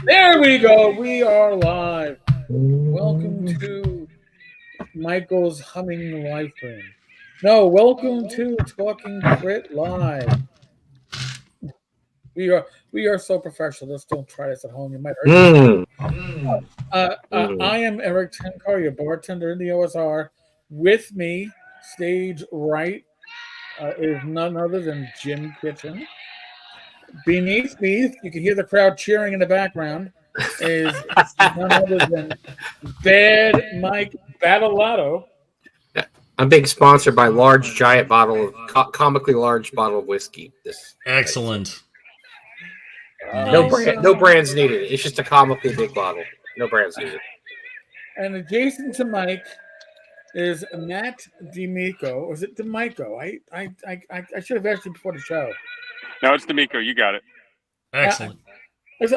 There we go. We are live. Welcome to Michael's Humming Live Stream. No, welcome to Talking Crit Live. We are so professional. Just don't try this at home. You might hurt yourself. I am Eric Tenkar, your bartender in the OSR. With me, stage right, is none other than Jim Kitchen. Beneath me, you can hear the crowd cheering in the background, is none other than Bad Mike Battleato. I'm being sponsored by large, giant bottle of comically large bottle of whiskey. Excellent. No brands needed. It's just a comically big bottle. No brands needed. And adjacent to Mike is Matt De Micco. Or is it De Micco? I should have asked you before the show. No, it's De Micco. You got it. Excellent.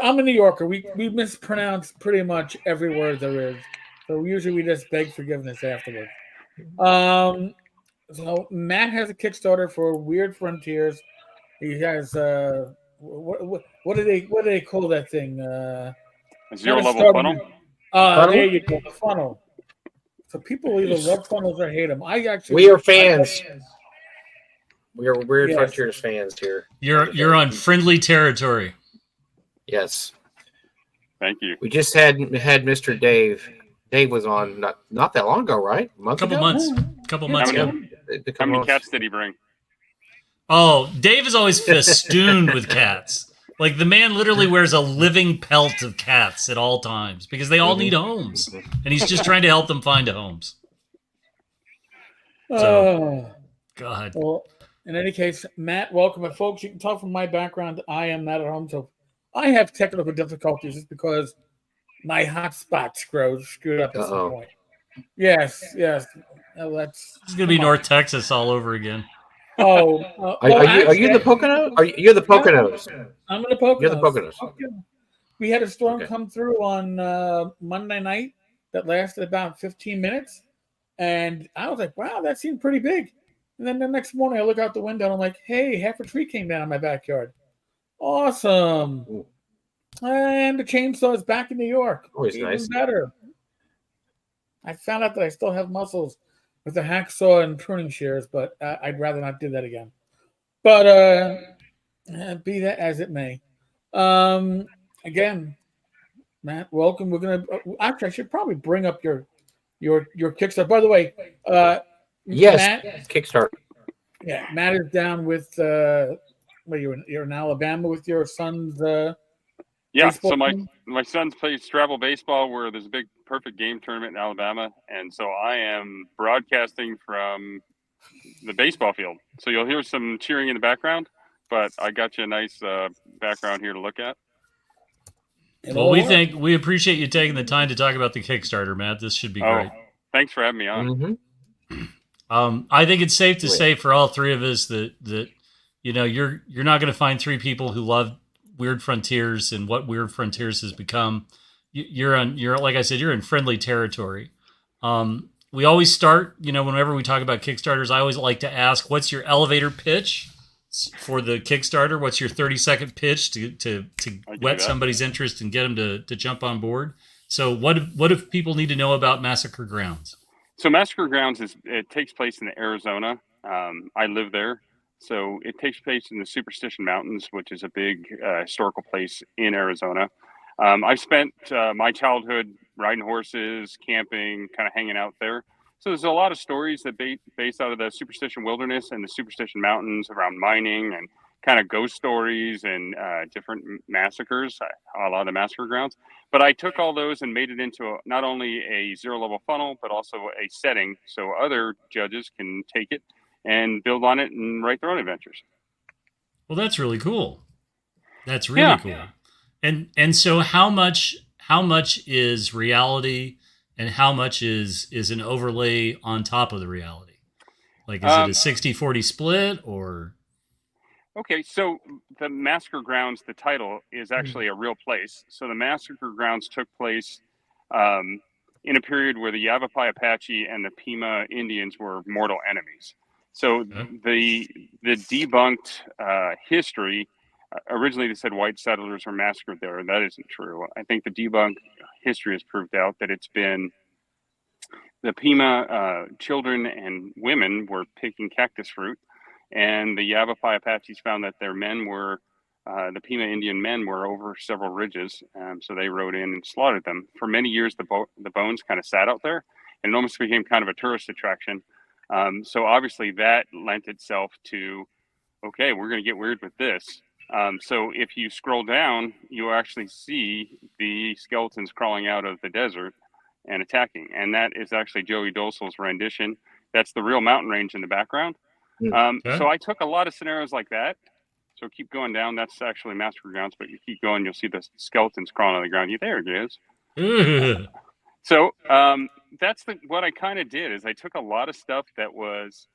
I'm a New Yorker. We mispronounce pretty much every word there is. So usually we just beg forgiveness afterwards. So Matt has a Kickstarter for Weird Frontiers. He has what do they call that thing? A zero level funnel. There you go, the funnel. So people either love funnels or hate them. We are fans. We are Weird Frontiers fans here. You're on friendly territory. Yes. Thank you. We just had Mr. Dave. Dave was on not that long ago, right? A couple months ago. How many cats did he bring? Oh, Dave is always festooned with cats. Like the man literally wears a living pelt of cats at all times because they all need homes, and he's just trying to help them find homes. So, God. Well, in any case, Matt, welcome. And folks, you can tell from my background, I am not at home, so I have technical difficulties just because my hotspot screwed up at some point. Yes. Well, it's going to be North Texas all over again. Are you the Poconos? You're the Poconos. I'm in the Poconos. You're the Poconos. Okay. We had a storm come through on Monday night that lasted about 15 minutes. And I was like, wow, that seemed pretty big. And then the next morning, I look out the window and I'm like, hey, half a tree came down in my backyard. Awesome. Ooh. And the chainsaw is back in New York. Always nice. Better. I found out that I still have muscles with the hacksaw and pruning shears, but I'd rather not do that again. But be that as it may. Again, Matt, welcome. We're gonna actually I should probably bring up your Kickstarter. By the way, yes, Matt, Kickstarter. Yeah, Matt is down with you're in Alabama with your son's so my son plays travel baseball where there's a big perfect game tournament in Alabama, and so I am broadcasting from the baseball field. So you'll hear some cheering in the background, but I got you a nice background here to look at. Well, we appreciate you taking the time to talk about the Kickstarter, Matt. This should be great. Thanks for having me on. Mm-hmm. I think it's safe to say for all three of us that you know you're not going to find three people who love Weird Frontiers and what Weird Frontiers has become. You're like I said, you're in friendly territory. We always start, whenever we talk about Kickstarters, I always like to ask, what's your elevator pitch for the Kickstarter? What's your 30-second pitch to whet somebody's interest and get them to jump on board? So what if people need to know about Massacre Grounds? So Massacre Grounds it takes place in Arizona. I live there. So it takes place in the Superstition Mountains, which is a big historical place in Arizona. I've spent my childhood riding horses, camping, kind of hanging out there. So there's a lot of stories that based out of the Superstition Wilderness and the Superstition Mountains around mining and kind of ghost stories and different massacres, a lot of the Massacre Grounds. But I took all those and made it into not only a zero-level funnel, but also a setting so other judges can take it and build on it and write their own adventures. Well, that's really cool. That's really cool. And so how much is reality and how much is an overlay on top of the reality? Like, is it a 60-40 split or? Okay, so the Massacre Grounds, the title is actually a real place. So the Massacre Grounds took place in a period where the Yavapai Apache and the Pima Indians were mortal enemies. So the debunked history originally they said white settlers were massacred there, and that isn't true. I think the debunk history has proved out that it's been the Pima children and women were picking cactus fruit, and the Yavapai Apaches found that their men were, the Pima Indian men were over several ridges, so they rode in and slaughtered them. For many years, the bones kind of sat out there, and it almost became kind of a tourist attraction. So obviously that lent itself to, okay, we're going to get weird with this. So if you scroll down, you actually see the skeletons crawling out of the desert and attacking. And that is actually Joey Dolsel's rendition. That's the real mountain range in the background. So I took a lot of scenarios like that. So keep going down. That's actually Massacre Grounds, but you keep going, you'll see the skeletons crawling on the ground. There it is. So that's what I kind of did is I took a lot of stuff that was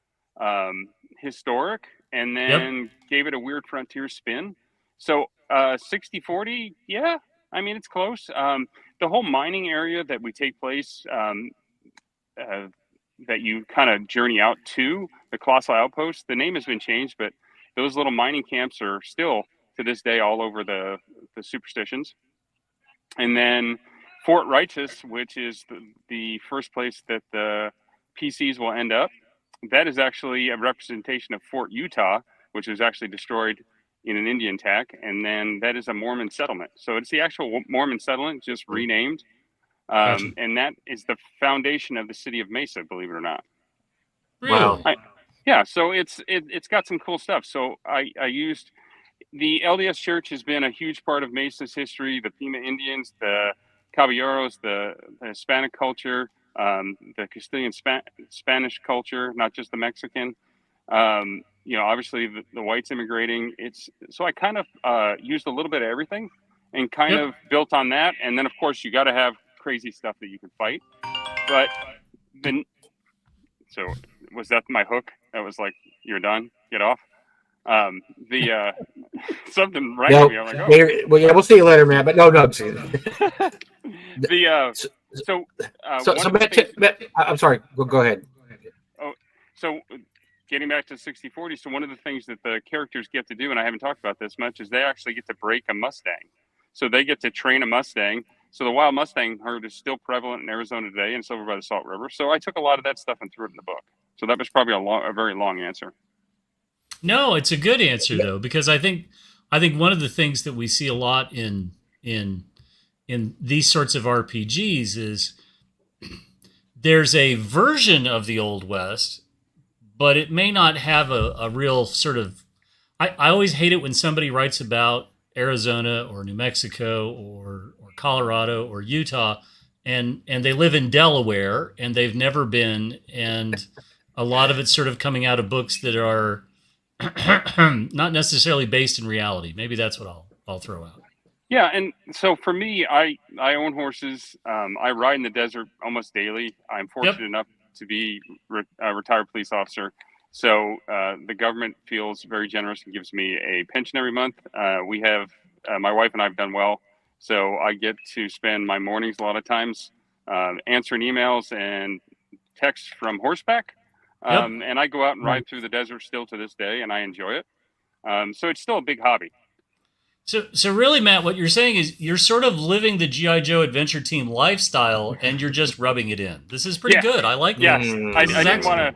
historic and then gave it a weird frontier spin. So 60-40, yeah, I mean, it's close. The whole mining area that we take place, that you kind of journey out to, the Colossal Outpost, the name has been changed, but those little mining camps are still to this day all over the superstitions. And then Fort Righteous, which is the first place that the PCs will end up, that is actually a representation of Fort Utah, which was actually destroyed in an Indian attack. And then that is a Mormon settlement. So it's the actual Mormon settlement, just renamed. Gotcha. And that is the foundation of the city of Mesa, believe it or not. Really? Yeah, so it's got some cool stuff. So I used the LDS Church has been a huge part of Mesa's history. The Pima Indians, the Caballeros, the Hispanic culture, the Castilian Spanish culture, not just the Mexican. Obviously the whites immigrating. So I kind of used a little bit of everything and kind of built on that. And then of course you got to have crazy stuff that you can fight. But then, so was that my hook? That was like, you're done, get off. Something rang at me. I'm like, oh. Well, yeah, we'll see you later, man. But no, I'm saying. I'm sorry. Go ahead. Oh, so getting back to 60-40, so one of the things that the characters get to do, and I haven't talked about this much, is they actually get to break a Mustang. So they get to train a Mustang. So the wild Mustang herd is still prevalent in Arizona today, and it's over by the Salt River. So I took a lot of that stuff and threw it in the book. So that was probably a very long answer. No, it's a good answer though, because I think one of the things that we see a lot in these sorts of RPGs is there's a version of the Old West, but it may not have a real sort of. I always hate it when somebody writes about Arizona or New Mexico or Colorado or Utah, and they live in Delaware and they've never been, and a lot of it's sort of coming out of books that are not necessarily based in reality. Maybe that's what I'll throw out. Yeah, and so for me, I own horses. I ride in the desert almost daily. I'm fortunate enough to be a retired police officer. So the government feels very generous and gives me a pension every month. We have, my wife and I have done well. So I get to spend my mornings a lot of times answering emails and texts from horseback. And I go out and ride through the desert still to this day, and I enjoy it. So it's still a big hobby. So really, Matt, what you're saying is you're sort of living the G.I. Joe Adventure Team lifestyle, and you're just rubbing it in. This is pretty good. I like that. Yes, I didn't want to.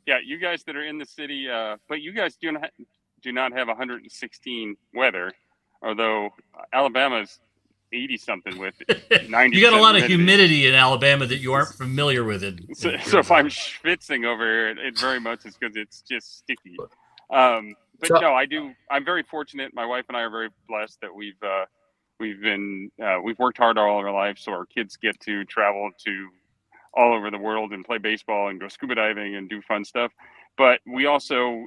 Yeah, you guys that are in the city, but you guys do not have 116 weather, although Alabama's 80 something with 90. You got a lot of humidity in Alabama that you aren't familiar with it. So if I'm schwitzing over here, it very much is because it's just sticky. But no, I do. I'm very fortunate. My wife and I are very blessed that we've worked hard all our lives, so our kids get to travel to all over the world and play baseball and go scuba diving and do fun stuff. But we also,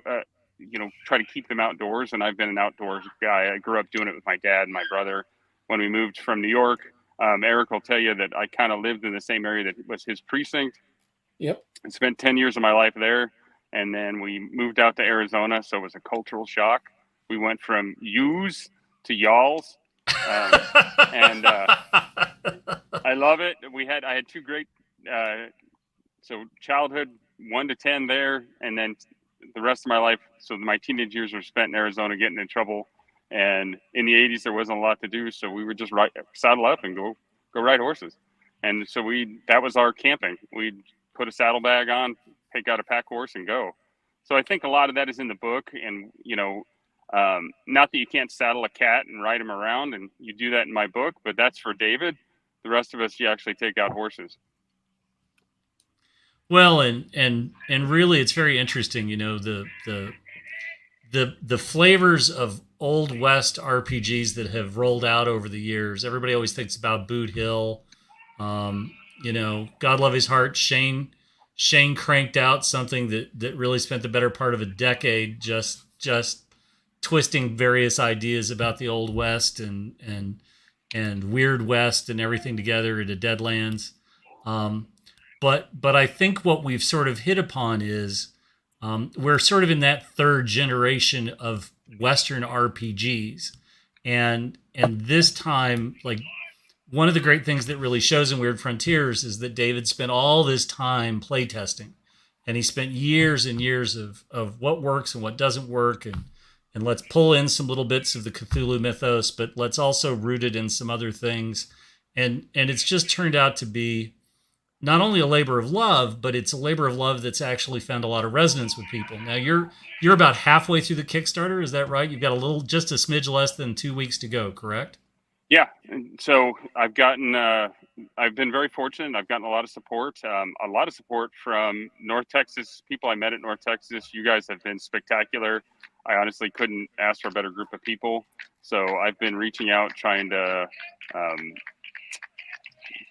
try to keep them outdoors. And I've been an outdoors guy. I grew up doing it with my dad and my brother. When we moved from New York, Eric will tell you that I kind of lived in the same area that was his precinct. Yep. I spent 10 years of my life there. And then we moved out to Arizona. So it was a cultural shock. We went from yous to y'alls. And I love it. I had two great, so childhood 1 to 10 there. And then the rest of my life. So my teenage years were spent in Arizona getting in trouble And in the 80s, there wasn't a lot to do, so we would just saddle up and go ride horses. And so that was our camping. We'd put a saddlebag on, pick out a pack horse, and go. So I think a lot of that is in the book. And, not that you can't saddle a cat and ride him around, and you do that in my book, but that's for David. The rest of us, you actually take out horses. Well, and really, it's very interesting. The flavors of Old West RPGs that have rolled out over the years. Everybody always thinks about Boot Hill. God love his heart. Shane cranked out something that really spent the better part of a decade just twisting various ideas about the Old West and Weird West and everything together into Deadlands. But I think what we've sort of hit upon is we're sort of in that third generation of Western RPGs. And this time, like, one of the great things that really shows in Weird Frontiers is that David spent all this time playtesting. And he spent years and years of what works and what doesn't work. And let's pull in some little bits of the Cthulhu mythos, but let's also root it in some other things. And it's just turned out to be not only a labor of love, but it's a labor of love that's actually found a lot of resonance with people. Now you're about halfway through the Kickstarter, is that right? You've got just a smidge less than 2 weeks to go, correct? Yeah. So I've been very fortunate. I've gotten a lot of support from North Texas, people I met at North Texas. You guys have been spectacular. I honestly couldn't ask for a better group of people. So I've been reaching out, trying to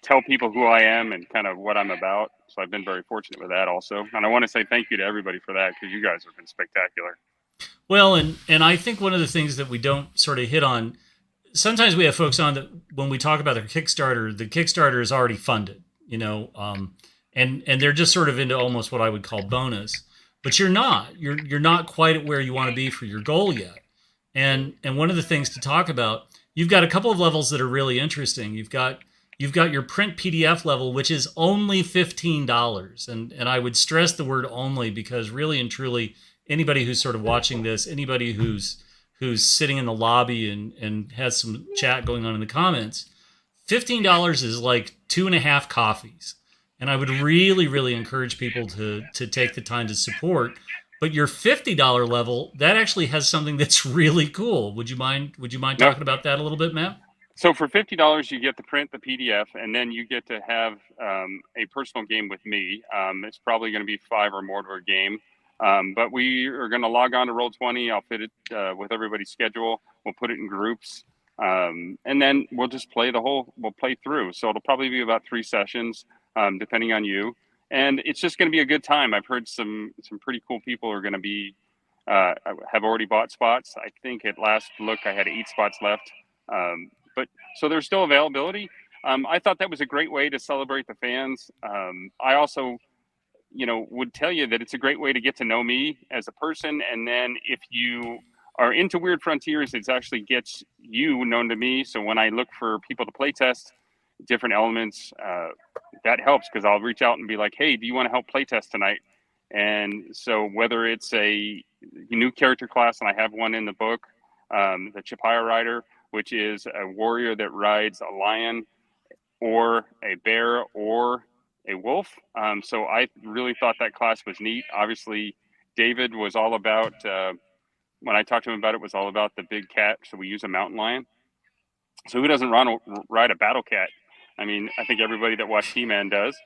tell people who I am and kind of what I'm about. So I've been very fortunate with that also. And I want to say thank you to everybody for that, because you guys have been spectacular. Well, and I think one of the things that we don't sort of hit on, sometimes we have folks on that when we talk about the Kickstarter is already funded, and they're just sort of into almost what I would call bonus, but you're not quite at where you want to be for your goal yet. And one of the things to talk about, you've got a couple of levels that are really interesting. You've got your print PDF level, which is only $15. And I would stress the word only, because really and truly, anybody who's sort of watching this, anybody who's sitting in the lobby and has some chat going on in the comments, $15 is like 2.5 coffees. And I would really, really encourage people to take the time to support. But your $50 level, that actually has something that's really cool. Would you mind talking about that a little bit, Matt? So for $50, you get to print the PDF, and then you get to have a personal game with me. It's probably going to be 5 or more to a game. But we are going to log on to Roll20. I'll fit it with everybody's schedule. We'll put it in groups. And then we'll just we'll play through. So it'll probably be about 3 sessions, depending on you. And it's just going to be a good time. I've heard some pretty cool people are going to be, have already bought spots. I think at last look, I had 8 spots left. But so there's still availability. I thought that was a great way to celebrate the fans. I also, would tell you that it's a great way to get to know me as a person. And then if you are into Weird Frontiers, it actually gets you known to me. So when I look for people to play test different elements, that helps, because I'll reach out and be like, hey, do you want to help play test tonight? And so whether it's a new character class, and I have one in the book, the Chipaya Rider, which is a warrior that rides a lion or a bear or a wolf. So I really thought that class was neat. Obviously, David was all about, when I talked to him about it, was all about the big cat. So we use a mountain lion. So who doesn't ride a battle cat? I mean, I think everybody that watched He-Man does.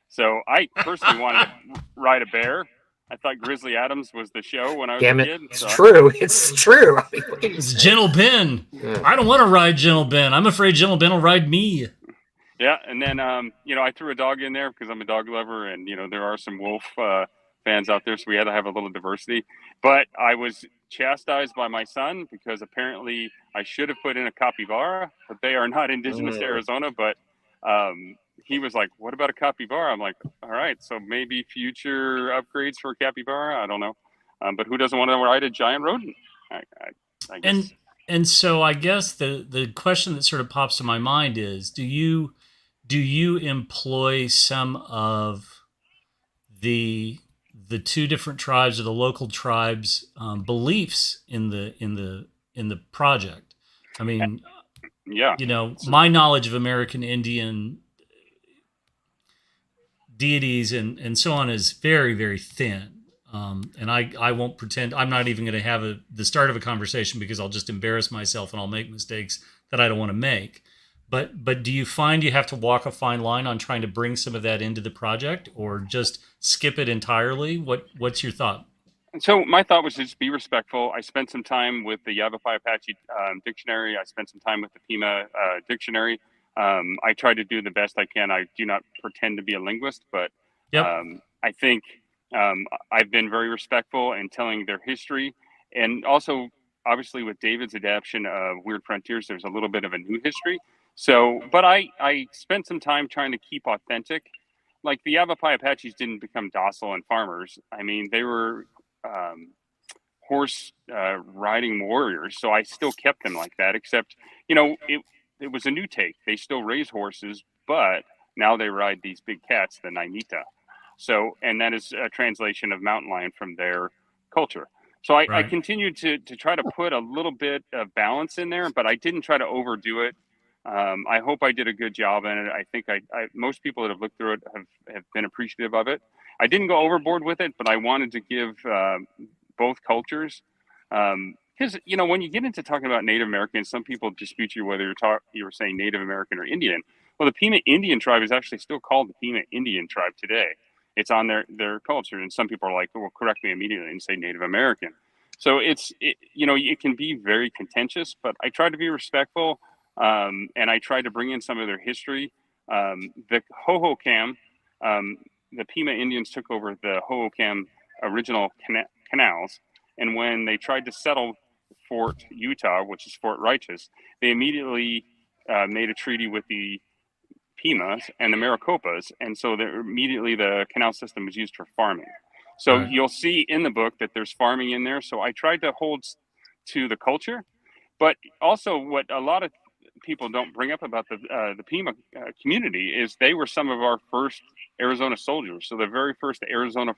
So I personally wanted to ride a bear. I thought Grizzly Adams was the show when I was a kid. It's true. It's true. It's Gentle Ben. Yeah. I don't want to ride Gentle Ben. I'm afraid Gentle Ben will ride me. Yeah, and then, I threw a dog in there because I'm a dog lover, and, there are some wolf fans out there, so we had to have a little diversity. But I was chastised by my son because apparently I should have put in a capybara, but they are not indigenous to Arizona, but he was like, what about a capybara? I'm like, all right, so maybe future upgrades for a capybara? I don't know. But who doesn't want to ride a giant rodent? I guess. And so I guess the question that sort of pops to my mind is, do you employ some of the 2 different tribes or the local tribes' beliefs in the in the project. I mean, Yeah. My knowledge of American Indian deities and so on is very, very thin. And I won't pretend. I'm not even going to have the start of a conversation because I'll just embarrass myself and I'll make mistakes that I don't want to make. But do you find you have to walk a fine line on trying to bring some of that into the project, or just skip it entirely? What's your thought? So my thought was just be respectful. I spent some time with the Yavapai Apache dictionary. I spent some time with the Pima dictionary. I try to do the best I can. I do not pretend to be a linguist, but Yep. I think I've been very respectful in telling their history. And also, obviously, with David's adaptation of Weird Frontiers, there's a little bit of a new history. So, but I spent some time trying to keep authentic. Like the Yavapai Apaches didn't become docile and farmers. I mean, they were horse riding warriors. So I still kept them like that, except, it was a new take. They still raise horses, but now they ride these big cats, the Naimita. So, and that is a translation of mountain lion from their culture. So I Right. continued to try to put a little bit of balance in there, but I didn't try to overdo it. I hope I did a good job in it. I think most people that have looked through it have been appreciative of it. I didn't go overboard with it, but I wanted to give both cultures. Because, when you get into talking about Native Americans, some people dispute you whether you were saying Native American or Indian. Well, the Pima Indian tribe is actually still called the Pima Indian tribe today. It's on their culture. And some people are like, well, correct me immediately and say Native American. So it can be very contentious, but I try to be respectful. And I tried to bring in some of their history. The Hohokam, the Pima Indians took over the Hohokam original canals. And when they tried to settle Fort Utah, which is Fort Righteous, they immediately made a treaty with the Pimas and the Maricopas. And so immediately the canal system was used for farming. So Right. You'll see in the book that there's farming in there. So I tried to hold to the culture. But also what a lot of people don't bring up about the Pima community is they were some of our first Arizona soldiers. So the very first Arizona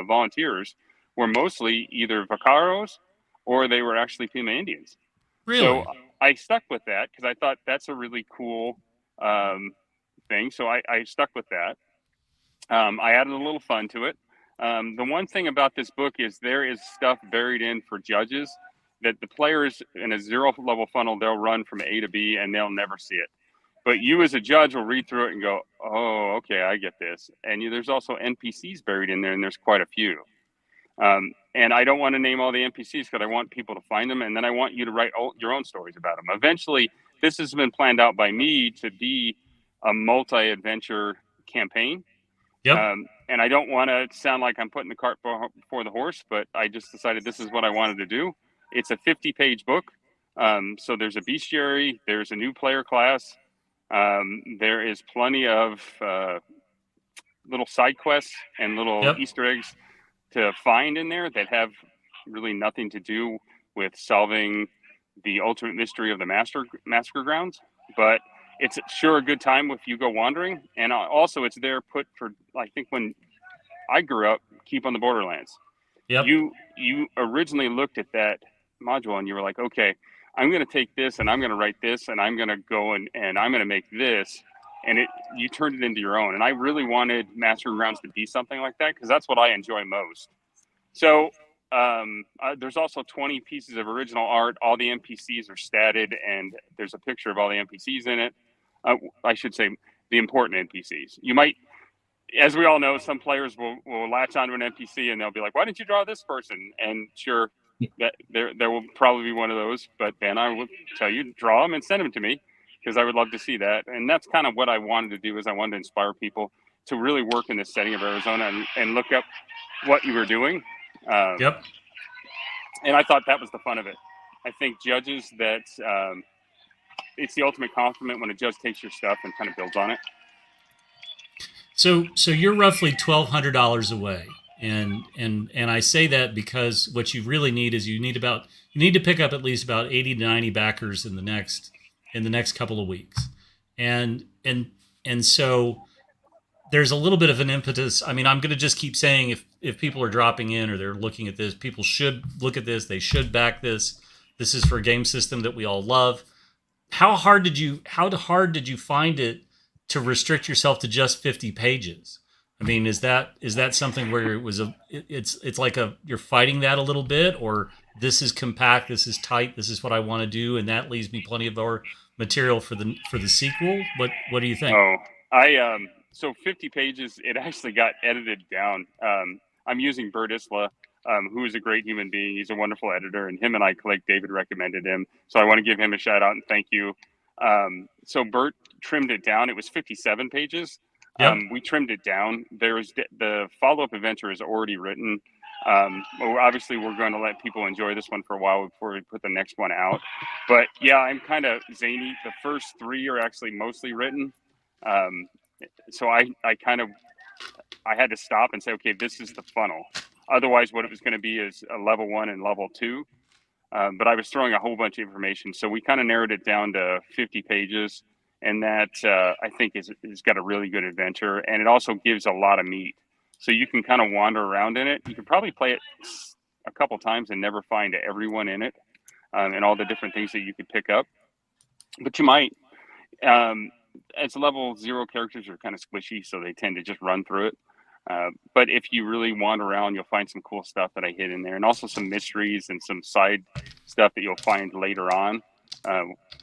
volunteers were mostly either vaqueros or they were actually Pima Indians. Really? So I stuck with that because I thought that's a really cool thing. So I stuck with that. I added a little fun to it. The one thing about this book is there is stuff buried in for judges that the players in a 0 level funnel, they'll run from A to B and they'll never see it. But you as a judge will read through it and go, oh, okay, I get this. And there's also NPCs buried in there, and there's quite a few. And I don't want to name all the NPCs because I want people to find them, and then I want you to write your own stories about them. Eventually, this has been planned out by me to be a multi-adventure campaign. Yep. And I don't want to sound like I'm putting the cart before the horse, but I just decided this is what I wanted to do. It's a 50-page book. So there's a bestiary, there's a new player class. There is plenty of little side quests and little Yep. Easter eggs to find in there that have really nothing to do with solving the ultimate mystery of the Massacre Grounds. But it's sure a good time if you go wandering. And also it's there put for, I think when I grew up, Keep on the Borderlands. Yep. You originally looked at that module and you were like, okay, I'm going to take this and I'm going to write this and I'm going to go and I'm going to make this. And you turned it into your own. And I really wanted Massacre Grounds to be something like that because that's what I enjoy most. So there's also 20 pieces of original art. All the NPCs are statted and there's a picture of all the NPCs in it. I should say the important NPCs. You might, as we all know, some players will latch onto an NPC and they'll be like, why didn't you draw this person? And sure, that there will probably be one of those, but then I will tell you, draw them and send them to me because I would love to see that. And that's kind of what I wanted to do is I wanted to inspire people to really work in the setting of Arizona and look up what you were doing. Yep. And I thought that was the fun of it. I think judges that it's the ultimate compliment when a judge takes your stuff and kind of builds on it. So you're roughly $1,200 away, and I say that because what you really need is you need to pick up at least about 80 to 90 backers in the next couple of weeks, and so there's a little bit of an impetus. I mean, I'm going to just keep saying if people are dropping in or they're looking at this, people should look at this. They should back this. This is for a game system that we all love. How hard did you find it to restrict yourself to just 50 pages? I mean, is that something where it's like you're fighting that a little bit, or this is compact, this is tight, this is what I want to do, and that leaves me plenty of more material for the sequel? What do you think? Oh, so 50 pages. It actually got edited down. I'm using Bert Isla, who is a great human being. He's a wonderful editor, and him and I, like David, recommended him. So I want to give him a shout out and thank you. So Bert trimmed it down. It was 57 pages. Yep. We trimmed it down. There's the follow-up adventure is already written. Well, obviously, we're going to let people enjoy this one for a while before we put the next one out. But yeah, I'm kind of zany. The first 3 are actually mostly written. So I had to stop and say, okay, this is the funnel. Otherwise, what it was going to be is a level 1 and level 2. But I was throwing a whole bunch of information. So we kind of narrowed it down to 50 pages. And that, I think, is got a really good adventure. And it also gives a lot of meat. So you can kind of wander around in it. You could probably play it a couple times and never find everyone in it, and all the different things that you could pick up. But you might. As level 0 characters are kind of squishy, so they tend to just run through it. But if you really wander around, you'll find some cool stuff that I hid in there, and also some mysteries and some side stuff that you'll find later on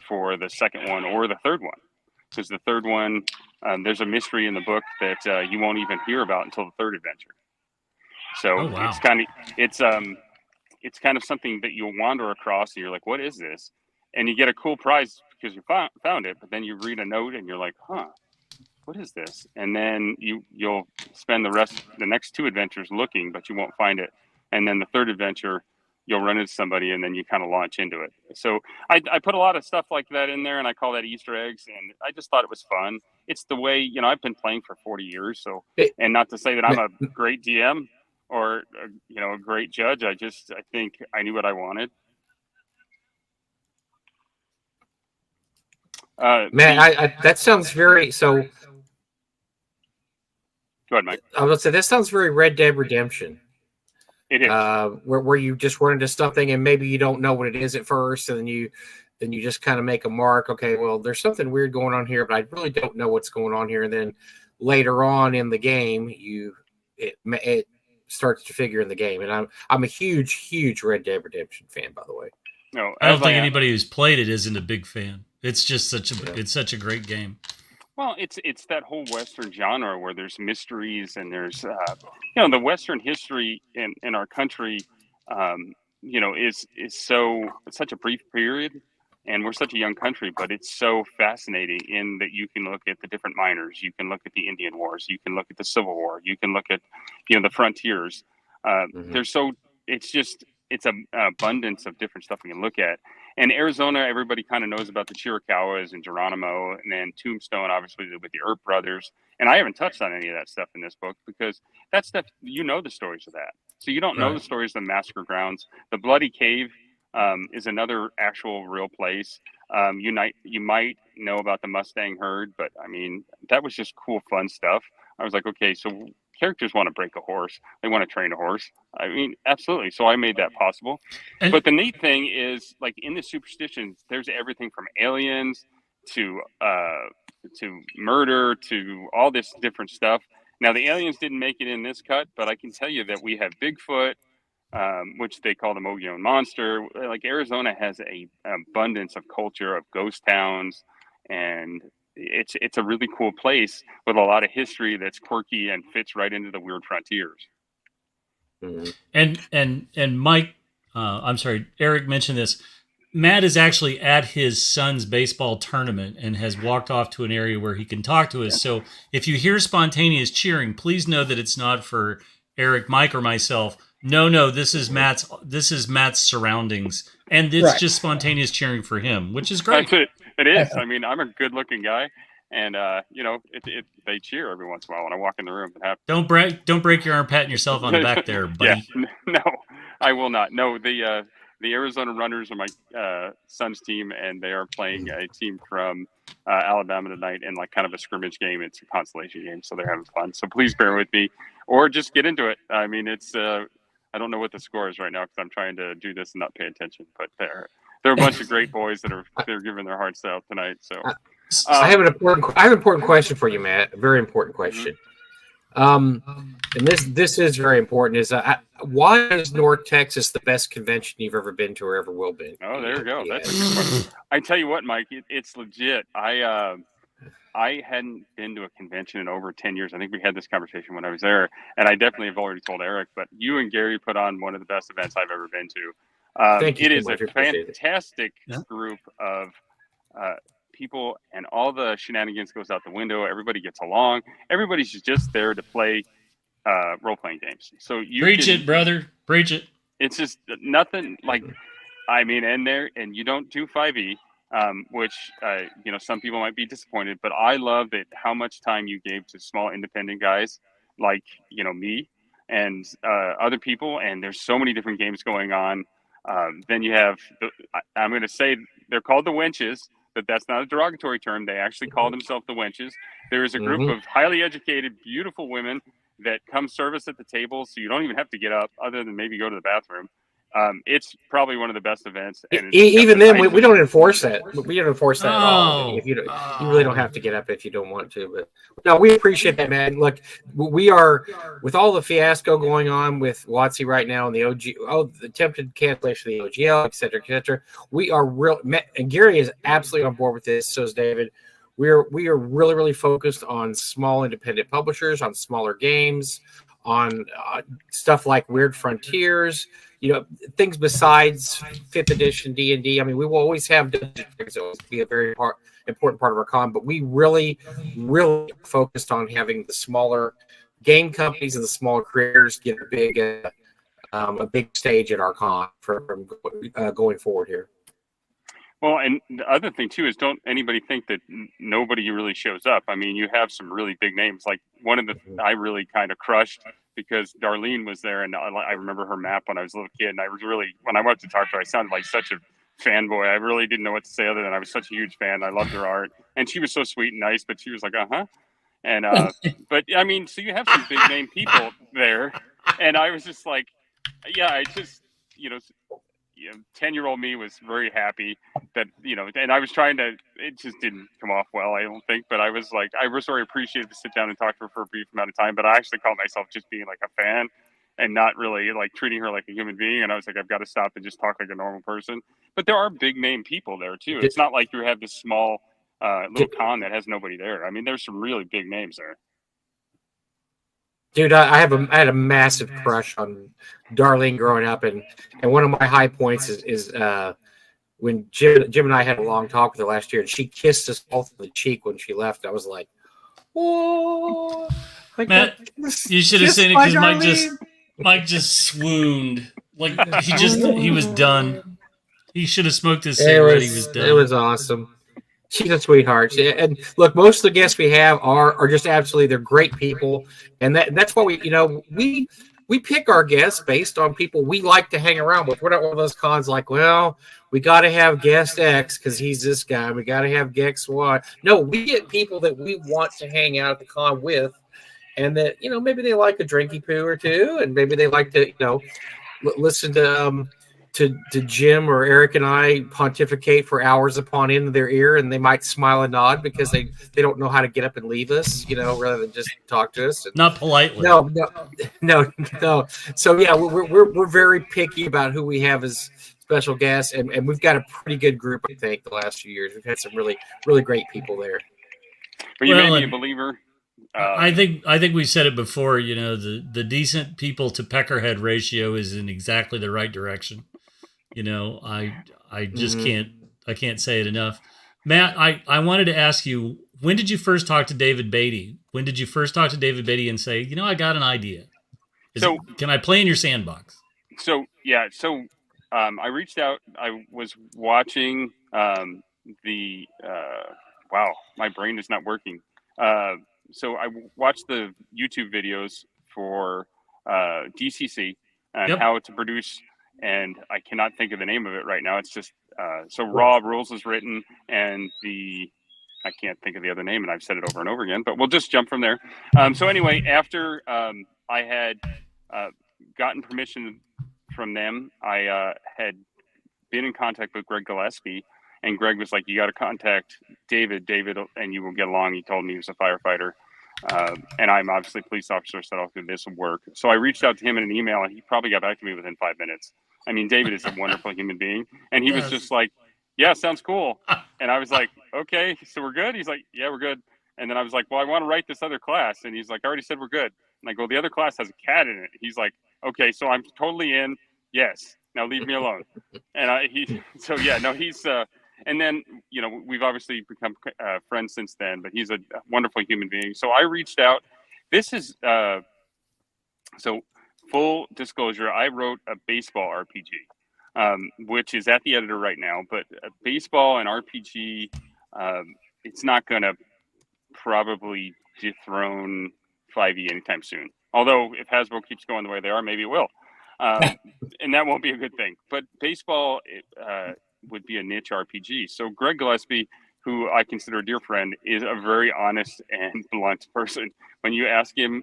for the second one or the third one. Because the third one, there's a mystery in the book that you won't even hear about until the third adventure. So wow. it's kind of something that you'll wander across, and you're like, "What is this?" And you get a cool prize because you found it. But then you read a note, and you're like, "Huh, what is this?" And then you'll spend the next 2 adventures looking, but you won't find it. And then the third adventure, you'll run into somebody, and then you kind of launch into it. So I put a lot of stuff like that in there, and I call that Easter eggs. And I just thought it was fun. It's the way, I've been playing for 40 years. So, and not to say that I'm a great DM or, a great judge. I think I knew what I wanted. Man, that sounds very so. Go ahead, Mike. I was going to say that sounds very Red Dead Redemption. It is. Where you just run into something and maybe you don't know what it is at first, and then you just kind of make a mark. Okay, well, there's something weird going on here, but I really don't know what's going on here. And then later on in the game, it starts to figure in the game. And I'm a huge Red Dead Redemption fan, by the way. No, I don't think anybody who's played it isn't a big fan. It's just such a great game. Well, it's that whole Western genre where there's mysteries and there's the Western history in our country, is such a brief period, and we're such a young country, but it's so fascinating in that you can look at the different miners, you can look at the Indian Wars, you can look at the Civil War, you can look at the frontiers. It's an abundance of different stuff we can look at. And Arizona, everybody kind of knows about the Chiricahuas and Geronimo, and then Tombstone, obviously, with the Earp brothers. And I haven't touched on any of that stuff in this book because that stuff, the stories of that. So you don't know the stories of the Massacre Grounds. The Bloody Cave is another actual real place. You might know about the Mustang herd, but I mean, that was just cool, fun stuff. I was like, okay, so characters want to break a horse. They want to train a horse. I mean, absolutely. So I made that possible. But the neat thing is, like, in the superstitions, there's everything from aliens to murder to all this different stuff. Now, the aliens didn't make it in this cut, but I can tell you that we have Bigfoot, which they call the Mogollon Monster. Like, Arizona has an abundance of culture of ghost towns, and it's a really cool place with a lot of history that's quirky and fits right into the weird frontiers. And Mike, I'm sorry, Eric mentioned this. Matt is actually at his son's baseball tournament and has walked off to an area where he can talk to us. So if you hear spontaneous cheering, please know that it's not for Eric, Mike, or myself. No, this is Matt's surroundings, and it's just spontaneous cheering for him, which is great. That's it. It is. I mean, I'm a good-looking guy, and they cheer every once in a while when I walk in the room. Don't break your arm patting yourself on the back there, buddy. Yeah, no, I will not. No, the Arizona Runners are my son's team, and they are playing a team from Alabama tonight in like kind of a scrimmage game. It's a consolation game, so they're having fun. So please bear with me, or just get into it. I mean, it's I don't know what the score is right now because I'm trying to do this and not pay attention. But they're a bunch of great boys they're giving their hearts out tonight. So I have an important question for you, Matt. A very important question. And this is very important. Is why is North Texas the best convention you've ever been to or ever will be? Oh, there you go. That's a good question. I tell you what, Mike, it's legit. I hadn't been to a convention in over 10 years. I think we had this conversation when I was there, and I definitely have already told Eric, but you and Gary put on one of the best events I've ever been to. Thank you it so is much. a fantastic group of people, and all the shenanigans goes out the window. Everybody gets along. Everybody's just there to play role-playing games. So you preach it, brother. Preach it. It's just nothing like, I mean, and you don't do 5e. Which some people might be disappointed, but I love that how much time you gave to small independent guys like me and other people, and there's so many different games going on. Then you have I'm going to say they're called the Wenches, but that's not a derogatory term. They actually call themselves the Wenches. There is a group of highly educated, beautiful women that come service at the table, so you don't even have to get up, other than maybe go to the bathroom. It's probably one of the best events. And even then, we don't enforce that. We don't enforce that at all. If you really don't have to get up if you don't want to. But no, we appreciate that, man. Look, we are, with all the fiasco going on with WotC right now and the attempted cancellation of the OGL, et cetera, et cetera. We are real, and Gary is absolutely on board with this. So is David. We are really, really focused on small independent publishers, on smaller games, on stuff like Weird Frontiers. Things besides 5th edition D&D. I mean, we will always have Dungeons & Dragons. It will be a very important part of our con, but we really, really focused on having the smaller game companies and the smaller creators get a big stage at our con from going forward here. Well, and the other thing too is, don't anybody think that nobody really shows up. I mean, you have some really big names. Like one of the I really kind of crushed, because Darlene was there, and I remember her map when I was a little kid, and I was really, when I went to talk to her, I sounded like such a fanboy. I really didn't know what to say other than I was such a huge fan. I loved her art, and she was so sweet and nice, but she was like, and but I mean, so you have some big name people there, and I was just like, yeah, I just 10-year-old me was very happy that, and I was trying to, it just didn't come off well, I don't think, but I was like, I was very appreciative to sit down and talk to her for a brief amount of time, but I actually called myself just being like a fan and not really like treating her like a human being. And I was like, I've got to stop and just talk like a normal person. But there are big name people there too. It's not like you have this small little con that has nobody there. I mean, there's some really big names there. Dude, I had a massive crush on Darlene growing up, and one of my high points is when Jim and I had a long talk with her last year, and she kissed us both on the cheek when she left. I was like, "Oh, Matt, you should have seen it, because Mike just swooned. Like he was done. He should have smoked his cigarette. He was done. It was awesome. She's a sweetheart. And look, most of the guests we have are just absolutely, they're great people. And that's why we pick our guests based on people we like to hang around with. We're not one of those cons like, well, we got to have guest X because he's this guy. We got to have guest Y. No, we get people that we want to hang out at the con with, and that, maybe they like a drinky poo or two, and maybe they like to, listen to Jim or Eric and I pontificate for hours upon end of their ear, and they might smile and nod because they don't know how to get up and leave us, rather than just talk to us. Not politely. No. So yeah, we're very picky about who we have as special guests, and we've got a pretty good group, I think, the last few years. We've had some really, really great people there. But you made me a believer. I think we said it before, the decent people to peckerhead ratio is in exactly the right direction. I just can't say it enough. Matt, I wanted to ask you, when did you first talk to David Beatty? When did you first talk to David Beatty and say, I got an idea? Can I play in your sandbox? I reached out. I was watching wow, my brain is not working. So I watched the YouTube videos for DCC and how to produce, and I cannot think of the name of it right now. It's just Raw Rules is written, and I can't think of the other name, and I've said it over and over again, but we'll just jump from there. So anyway, after I had gotten permission from them. I had been in contact with Greg Gillespie, and Greg was like, "You got to contact David, and you will get along." He told me he was a firefighter, and I'm obviously a police officer, so this will work. So I reached out to him in an email, and he probably got back to me within 5 minutes. I mean, David is a wonderful human being, and he was just like, "Yeah, sounds cool." And I was like, "Okay, so we're good?" He's like, "Yeah, we're good." And then I was like, "Well, I want to write this other class," and he's like, "I already said we're good." And I go, "The other class has a cat in it." He's like, "Okay, so I'm totally in. Yes, now leave me alone." And he's. And then, we've obviously become friends since then, but he's a wonderful human being. So I reached out. This is, so full disclosure, I wrote a baseball RPG, which is at the editor right now, but baseball and RPG, it's not going to probably dethrone 5e anytime soon. Although if Hasbro keeps going the way they are, maybe it will. And that won't be a good thing. But baseball, would be a niche RPG. So Greg Gillespie, who I consider a dear friend, is a very honest and blunt person. When you ask him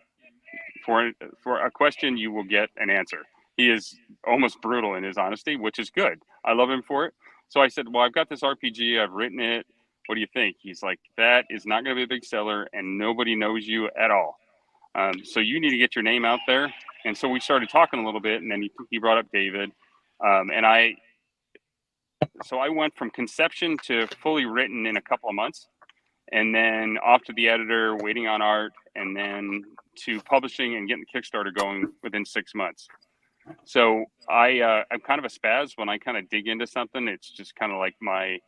for a question, you will get an answer. He is almost brutal in his honesty, which is good. I love him for it. So I said, "Well, I've got this RPG. I've written it. What do you think?" He's like, "That is not going to be a big seller, and nobody knows you at all. So you need to get your name out there." And so we started talking a little bit, and then he brought up David, So I went from conception to fully written in a couple of months, and then off to the editor, waiting on art, and then to publishing and getting Kickstarter going within 6 months. So I'm kind of a spaz when I kind of dig into something. It's just kind of like my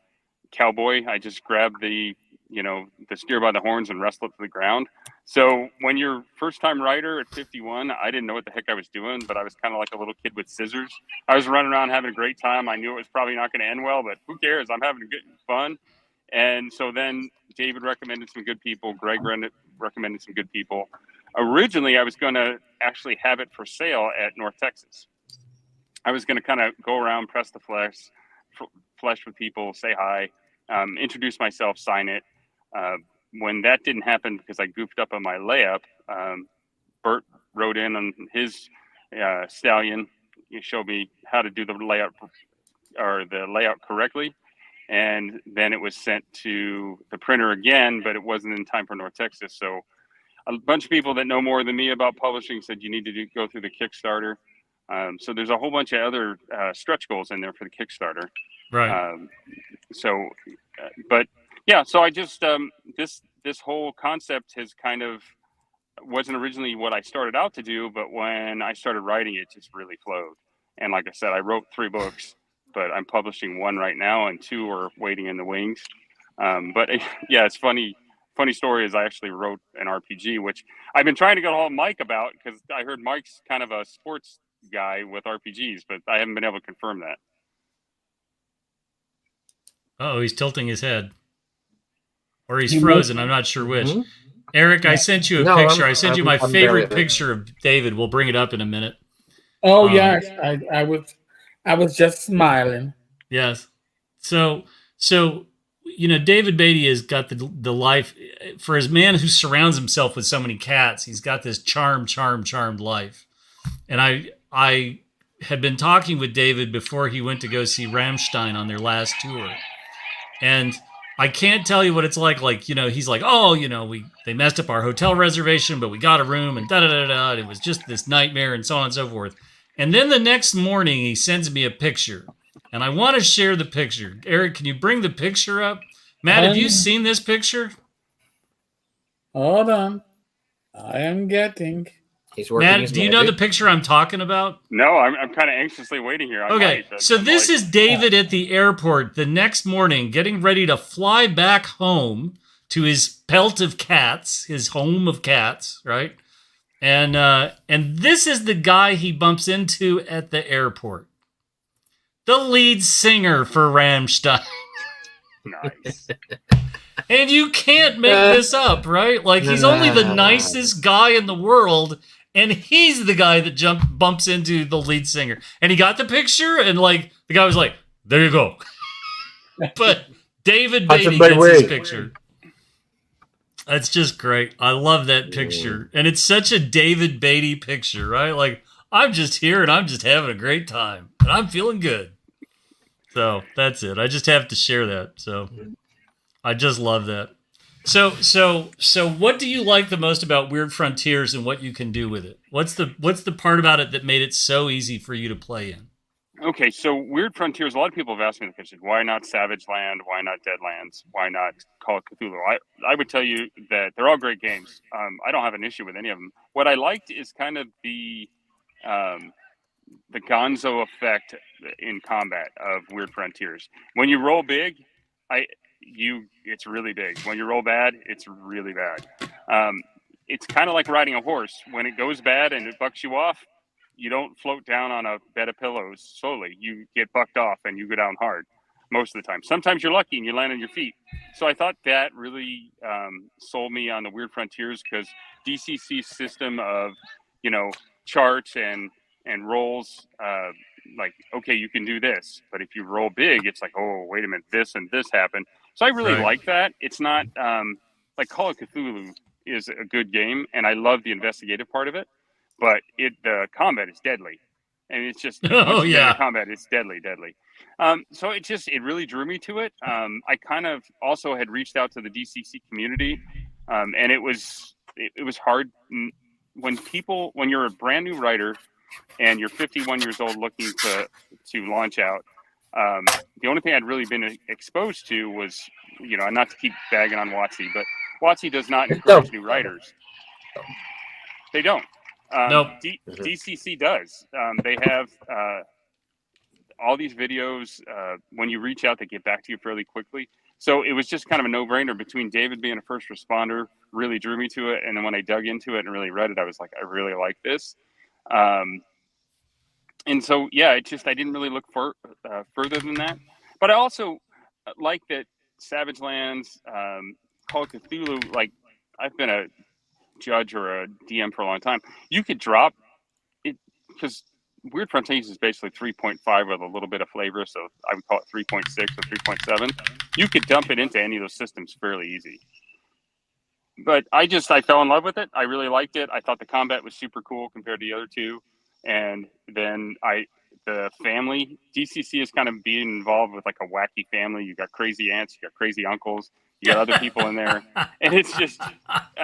cowboy. I just grab the steer by the horns and wrestle it to the ground. So when you're first time writer at 51, I didn't know what the heck I was doing, but I was kind of like a little kid with scissors. I was running around having a great time. I knew it was probably not going to end well, but who cares? I'm having good fun. And so then David recommended some good people. Greg recommended some good people. Originally, I was going to actually have it for sale at North Texas. I was going to kind of go around, press the flesh with people, say hi, introduce myself, sign it. When that didn't happen because I goofed up on my layup, Bert wrote in on his stallion. He showed me how to do the layout correctly. And then it was sent to the printer again, but it wasn't in time for North Texas. So a bunch of people that know more than me about publishing said you need to go through the Kickstarter. So there's a whole bunch of other stretch goals in there for the Kickstarter. Right. So I just this whole concept has kind of wasn't originally what I started out to do, but when I started writing, it just really flowed. And like I said, I wrote 3 books, but I'm publishing 1 right now, and 2 are waiting in the wings. It's funny. Funny story is I actually wrote an RPG, which I've been trying to get a hold of Mike about because I heard Mike's kind of a sports guy with RPGs, but I haven't been able to confirm that. Oh, he's tilting his head. Or he's frozen. I'm not sure which. Mm-hmm. Eric, I sent you a picture. I sent you my favorite picture of David. We'll bring it up in a minute. Oh, yes. I was just smiling. Yes. So David Beatty has got the life for his man who surrounds himself with so many cats. He's got this charmed life. And I had been talking with David before he went to go see Rammstein on their last tour. And I can't tell you what it's like. Like, he's like, they messed up our hotel reservation, but we got a room and da-da-da-da. It was just this nightmare and so on and so forth. And then the next morning he sends me a picture. And I want to share the picture. Eric, can you bring the picture up? Matt, have you seen this picture? Hold on. I am getting. He's working. Matt, do you know the picture I'm talking about? No, I'm kind of anxiously waiting here. So this is David at the airport the next morning, getting ready to fly back home to his pelt of cats, his home of cats, right? And this is the guy he bumps into at the airport. The lead singer for Rammstein. Nice. And you can't make this up, right? Like, he's only the nicest guy in the world, and he's the guy that bumps into the lead singer. And he got the picture, and like the guy was like, "There you go." But David Beatty gets his picture. That's just great. I love that picture. And it's such a David Beatty picture, right? Like, I'm just here and I'm just having a great time and I'm feeling good. So that's it. I just have to share that. So I just love that. So what do you like the most about Weird Frontiers and what you can do with it? What's the part about it that made it so easy for you to play in? Okay, so Weird Frontiers, a lot of people have asked me the question, why not Savage Land? Why not Deadlands? Why not Call of Cthulhu? I would tell you that they're all great games. I don't have an issue with any of them. What I liked is kind of the gonzo effect in combat of Weird Frontiers. When you roll big, it's really big. When you roll bad, it's really bad. It's kind of like riding a horse. When it goes bad and it bucks you off, you don't float down on a bed of pillows slowly. You get bucked off and you go down hard most of the time. Sometimes you're lucky and you land on your feet. So I thought that really sold me on the Weird Frontiers, because DCC's system of, charts and rolls, like, okay, you can do this, but if you roll big, it's like, oh, wait a minute, this and this happened. So I really like that. It's not like Call of Cthulhu is a good game, and I love the investigative part of it, but the combat is deadly, and it's just once you get into combat, it's deadly. So it really drew me to it. I kind of also had reached out to the DCC community, and it was hard when you're a brand new writer and you're 51 years old looking to launch out. The only thing I'd really been exposed to was, not to keep bagging on WotC, but WotC does not encourage new writers. They don't. Nope. DCC does. They have all these videos. When you reach out, they get back to you fairly quickly. So it was just kind of a no-brainer. Between David being a first responder really drew me to it, and then when I dug into it and really read it, I was like, I really like this. And so, I didn't really look further than that. But I also like that Savage Lands, Call of Cthulhu, like, I've been a judge or a DM for a long time. You could drop it, because Weird Frontiers is basically 3.5 with a little bit of flavor, so I would call it 3.6 or 3.7. You could dump it into any of those systems fairly easy. But I fell in love with it. I really liked it. I thought the combat was super cool compared to the other two. And then the family, DCC is kind of being involved with like a wacky family. You got crazy aunts, you got crazy uncles, you got other people in there. And it's just,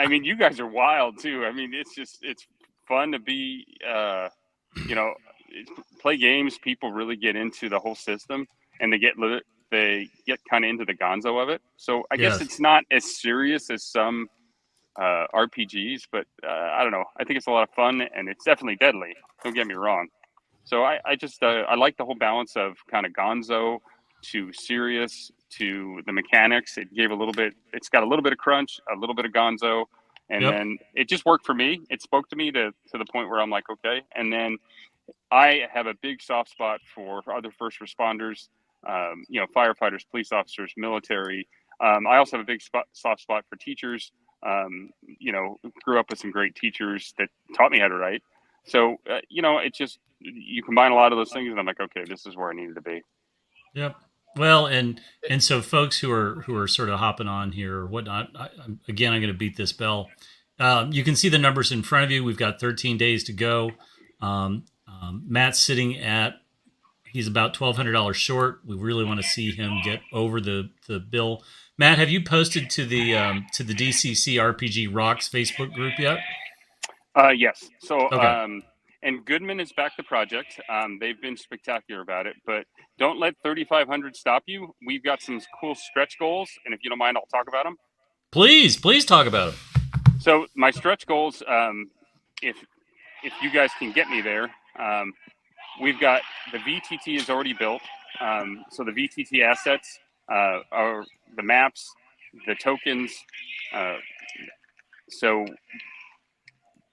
you guys are wild too. It's fun to be, play games. People really get into the whole system, and they get kind of into the gonzo of it. So I guess it's not as serious as some RPGs, but I don't know. I think it's a lot of fun, and it's definitely deadly. Don't get me wrong. So I like the whole balance of kind of gonzo to serious to the mechanics. It's got a little bit of crunch, a little bit of gonzo, and then it just worked for me. It spoke to me to the point where I'm like, okay. And then I have a big soft spot for other first responders, firefighters, police officers, military. I also have a big soft spot for teachers. Grew up with some great teachers that taught me how to write. So, you combine a lot of those things, and I'm like, okay, this is where I needed to be. Yep. Well, and so folks who are sort of hopping on here or whatnot, I'm going to beat this bell. You can see the numbers in front of you. We've got 13 days to go. Matt's sitting he's about $1,200 short. We really want to see him get over the bill. Matt, have you posted to the DCC RPG Rocks Facebook group yet? Yes. So, okay. And Goodman is back to project. They've been spectacular about it, but don't let 3,500 stop you. We've got some cool stretch goals, and if you don't mind, I'll talk about them. Please talk about them. So my stretch goals, if you guys can get me there, we've got the VTT is already built. So the VTT assets are the maps, the tokens. So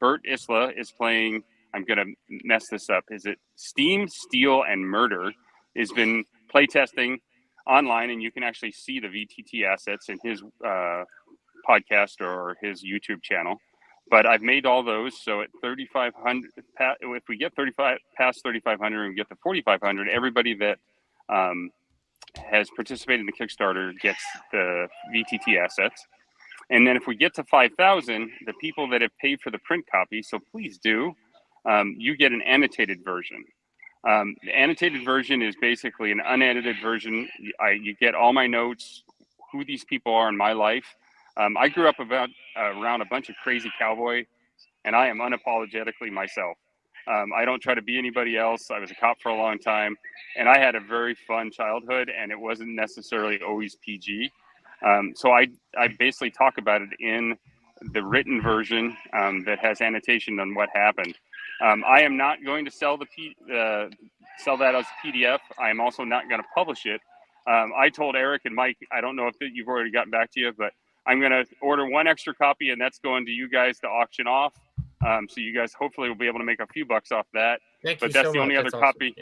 Bert Isla is playing, I'm going to mess this up. Is it Steam, Steel, and Murder? Has been playtesting online, and you can actually see the VTT assets in his podcast or his YouTube channel. But I've made all those. So at 3,500, if we get past 3,500 and we get to 4,500, everybody that has participated in the Kickstarter gets the VTT assets. And then if we get to 5,000, the people that have paid for the print copy, so please do, you get an annotated version. The annotated version is basically an unedited version. You get all my notes, who these people are in my life. I grew up around a bunch of crazy cowboy, and I am unapologetically myself. I don't try to be anybody else. I was a cop for a long time, and I had a very fun childhood, and it wasn't necessarily always PG. So I basically talk about it in the written version that has annotation on what happened. I am not going to sell sell that as a PDF. I am also not going to publish it. I told Eric and Mike, I don't know if you've already gotten back to you, but I'm going to order one extra copy, and that's going to you guys to auction off. So you guys hopefully will be able to make a few bucks off that. But that's the only other copy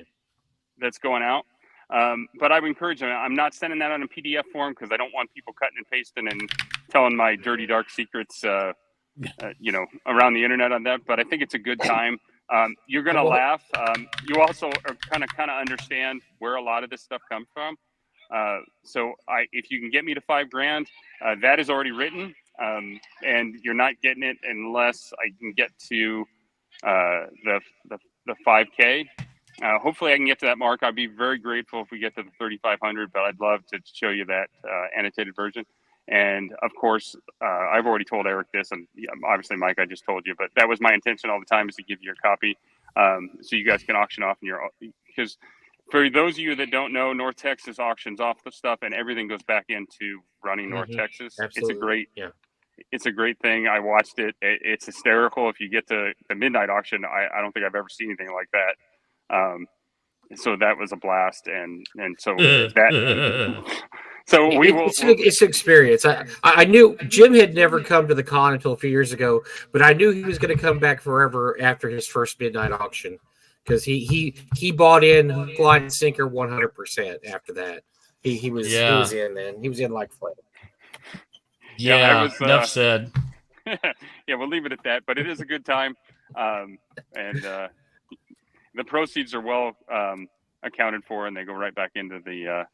that's going out. But I would encourage them. I'm not sending that on a PDF form because I don't want people cutting and pasting and telling my dirty, dark secrets, around the internet on that. But I think it's a good time. You're going to laugh. You also are kind of understand where a lot of this stuff comes from. So if you can get me to $5,000, that is already written. And you're not getting it unless I can get to the 5K. Hopefully I can get to that mark. I'd be very grateful if we get to the 3,500, but I'd love to show you that annotated version. And of course, I've already told Eric this, and obviously Mike, I just told you, but that was my intention all the time, is to give you a copy, so you guys can auction off because for those of you that don't know, North Texas auctions off the stuff, and everything goes back into running North Texas. Absolutely. It's a great thing. I watched it. It's hysterical. If you get to the midnight auction, I don't think I've ever seen anything like that. So that was a blast, and so that. So we will. It's an experience. I knew Jim had never come to the con until a few years ago, but I knew he was going to come back forever after his first midnight auction, because he bought in hook, line, and sinker 100% after that. He was in, man. He was in like flame. Yeah, enough said. Yeah, we'll leave it at that. But it is a good time, and the proceeds are well accounted for, and they go right back into the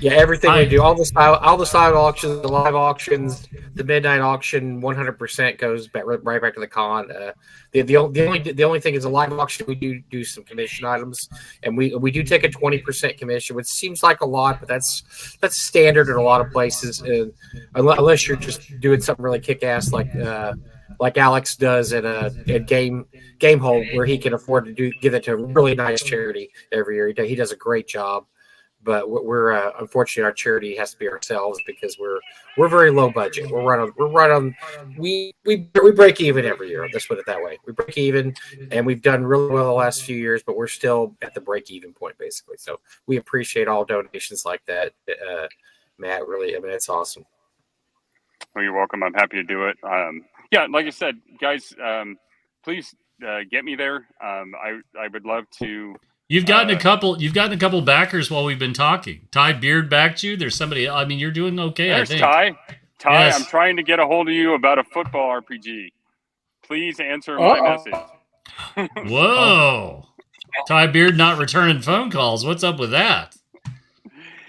everything we do, all the side auctions, the live auctions, the midnight auction, 100% goes back right back to the con. The only thing is, a live auction, we do some commission items, and we do take a 20% commission, which seems like a lot, but that's standard in a lot of places, unless you're just doing something really kick ass like Alex does at Game Hole, where he can afford to give it to a really nice charity every year. He does a great job. But we're unfortunately, our charity has to be ourselves, because we're very low budget. We break even every year. Let's put it that way. We break even, and we've done really well the last few years, but we're still at the break even point, basically. So we appreciate all donations like that, Matt. Really, I mean, it's awesome. Well, you're welcome. I'm happy to do it. Like I said, guys, please get me there. I would love to. You've gotten a couple backers while we've been talking. Ty Beard backed you. There's somebody. I mean, you're doing okay. There's I think. Ty, yes. I'm trying to get a hold of you about a football RPG. Please answer my message. Whoa, Ty Beard not returning phone calls. What's up with that?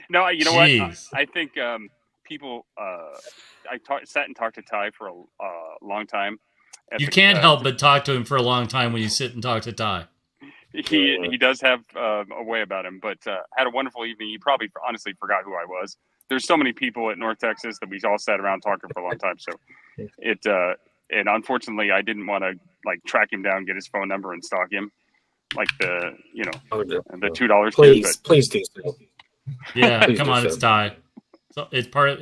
No, you know what? I think people. Sat and talked to Ty for a long time. You can't help but talk to him for a long time when you sit and talk to Ty. He does have a way about him, but had a wonderful evening. He probably honestly forgot who I was. There's so many people at North Texas that we all sat around talking for a long time. So and unfortunately, I didn't want to track him down, get his phone number, and stalk him like the $2. Please do so. Yeah, come on, it's Ty. So it's part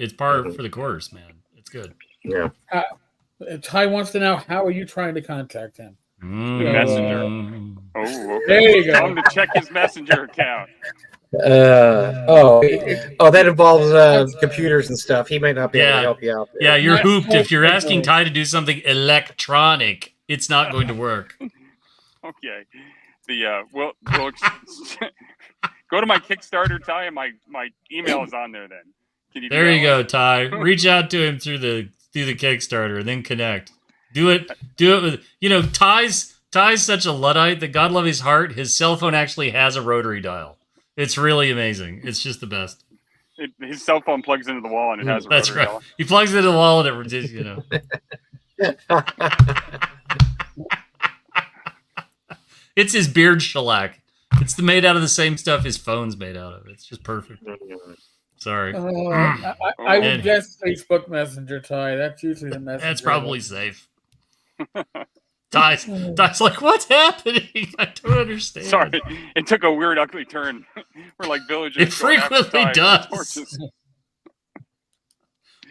for the course, man. It's good. Yeah. Ty wants to know, how are you trying to contact him? Messenger. Oh, okay. There you go. Tell him to check his Messenger account. That involves computers and stuff. He might not be able to help you out there. Yeah, you're hooped. If you're asking Ty to do something electronic, it's not going to work. Okay. We'll go to my Kickstarter, Ty, and my email is on there. Then can you? There you go, Ty. Reach out to him through the Kickstarter, and then connect. Do it with Ty's such a Luddite that, God love his heart, his cell phone actually has a rotary dial. It's really amazing. It's just the best. His cell phone plugs into the wall and it has a rotary dial. He plugs it into the wall and it just, It's his beard shellac. It's made out of the same stuff his phone's made out of. It's just perfect. Sorry. I would guess Facebook Messenger, Ty. That's usually the messenger. That's probably safe. Ty's like, what's happening? I don't understand. Sorry, it took a weird, ugly turn. We're like villagers. It frequently does.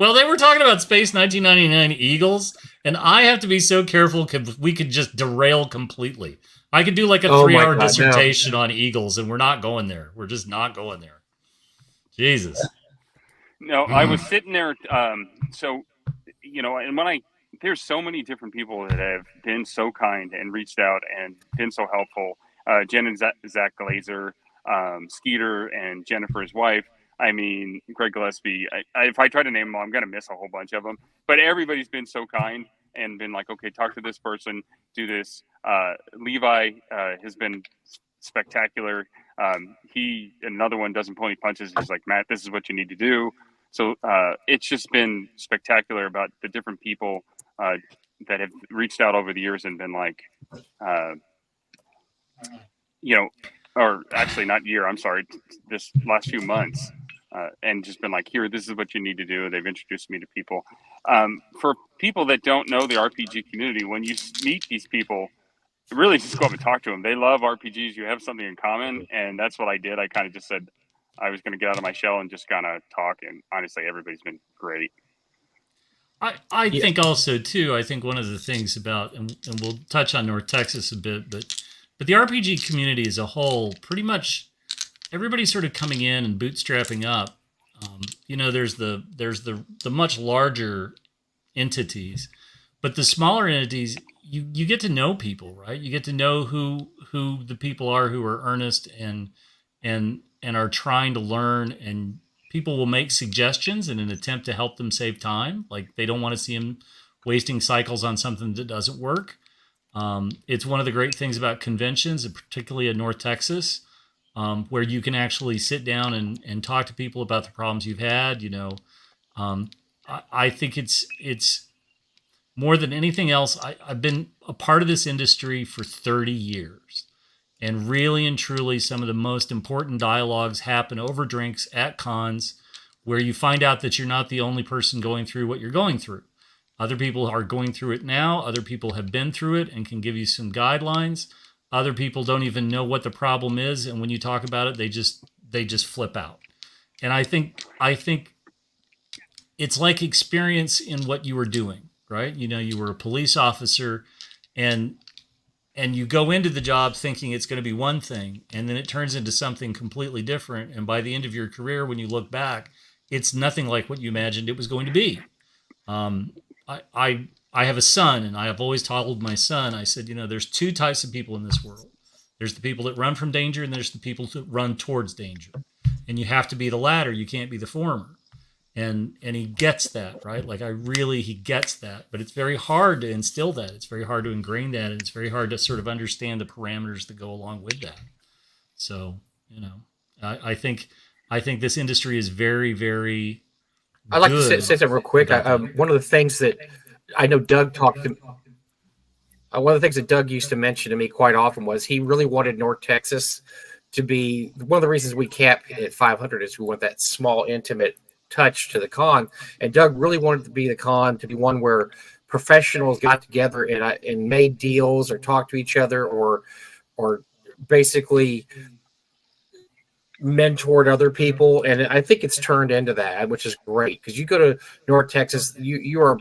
Well, they were talking about Space 1999 Eagles, and I have to be so careful because we could just derail completely. I could do like a 3-hour dissertation on Eagles, and we're not going there. We're just not going there. Jesus. No, I was sitting there. So, and there's so many different people that have been so kind and reached out and been so helpful. Jen and Zach Glazer, Skeeter and Jennifer, his wife. I mean, Greg Gillespie. If I try to name them all, I'm going to miss a whole bunch of them. But everybody's been so kind and been like, okay, talk to this person, do this. Levi has been spectacular. Another one doesn't pull any punches. He's like, Matt, this is what you need to do. So it's just been spectacular about the different people that have reached out over the years and been like, or actually not year, I'm sorry, this last few months, and just been like, here, this is what you need to do. They've introduced me to people. For people that don't know the RPG community, when you meet these people, really just go up and talk to them. They love RPGs. You have something in common, and that's what I did. I kind of just said I was going to get out of my shell and just kind of talk, and honestly, everybody's been great. I think also, too, I think one of the things about, and we'll touch on North Texas a bit, but the RPG community as a whole, pretty much everybody's sort of coming in and bootstrapping up. There's the much larger entities, but the smaller entities, you get to know people, right? You get to know who the people are who are earnest and are trying to learn, and people will make suggestions in an attempt to help them save time. Like they don't want to see them wasting cycles on something that doesn't work. It's one of the great things about conventions, particularly in North Texas, where you can actually sit down and talk to people about the problems you've had. I think it's more than anything else. I've been a part of this industry for 30 years, and really and truly some of the most important dialogues happen over drinks at cons, where you find out that you're not the only person going through what you're going through. Other people are going through it now. Other people have been through it and can give you some guidelines. Other people don't even know what the problem is, and when you talk about it, they just flip out. And I think it's like experience in what you were doing, right? You were a police officer, and you go into the job thinking it's going to be one thing, and then it turns into something completely different. And by the end of your career, when you look back, it's nothing like what you imagined it was going to be. I have a son, and I have always told my son, I said, there's two types of people in this world. There's the people that run from danger, and there's the people that run towards danger. And you have to be the latter. You can't be the former. And he gets that, right? Like he gets that. But it's very hard to instill that. It's very hard to ingrain that. And it's very hard to sort of understand the parameters that go along with that. So, I think this industry is very, very I'd like to say something real quick. One of the things that I know Doug talked to, one of the things that Doug used to mention to me quite often was he really wanted North Texas to be one of the reasons we capped at 500 is we want that small, intimate touch to the con. And Doug really wanted to be the con to be one where professionals got together and made deals or talked to each other or basically mentored other people. And I think it's turned into that, which is great because you go to North Texas, you are,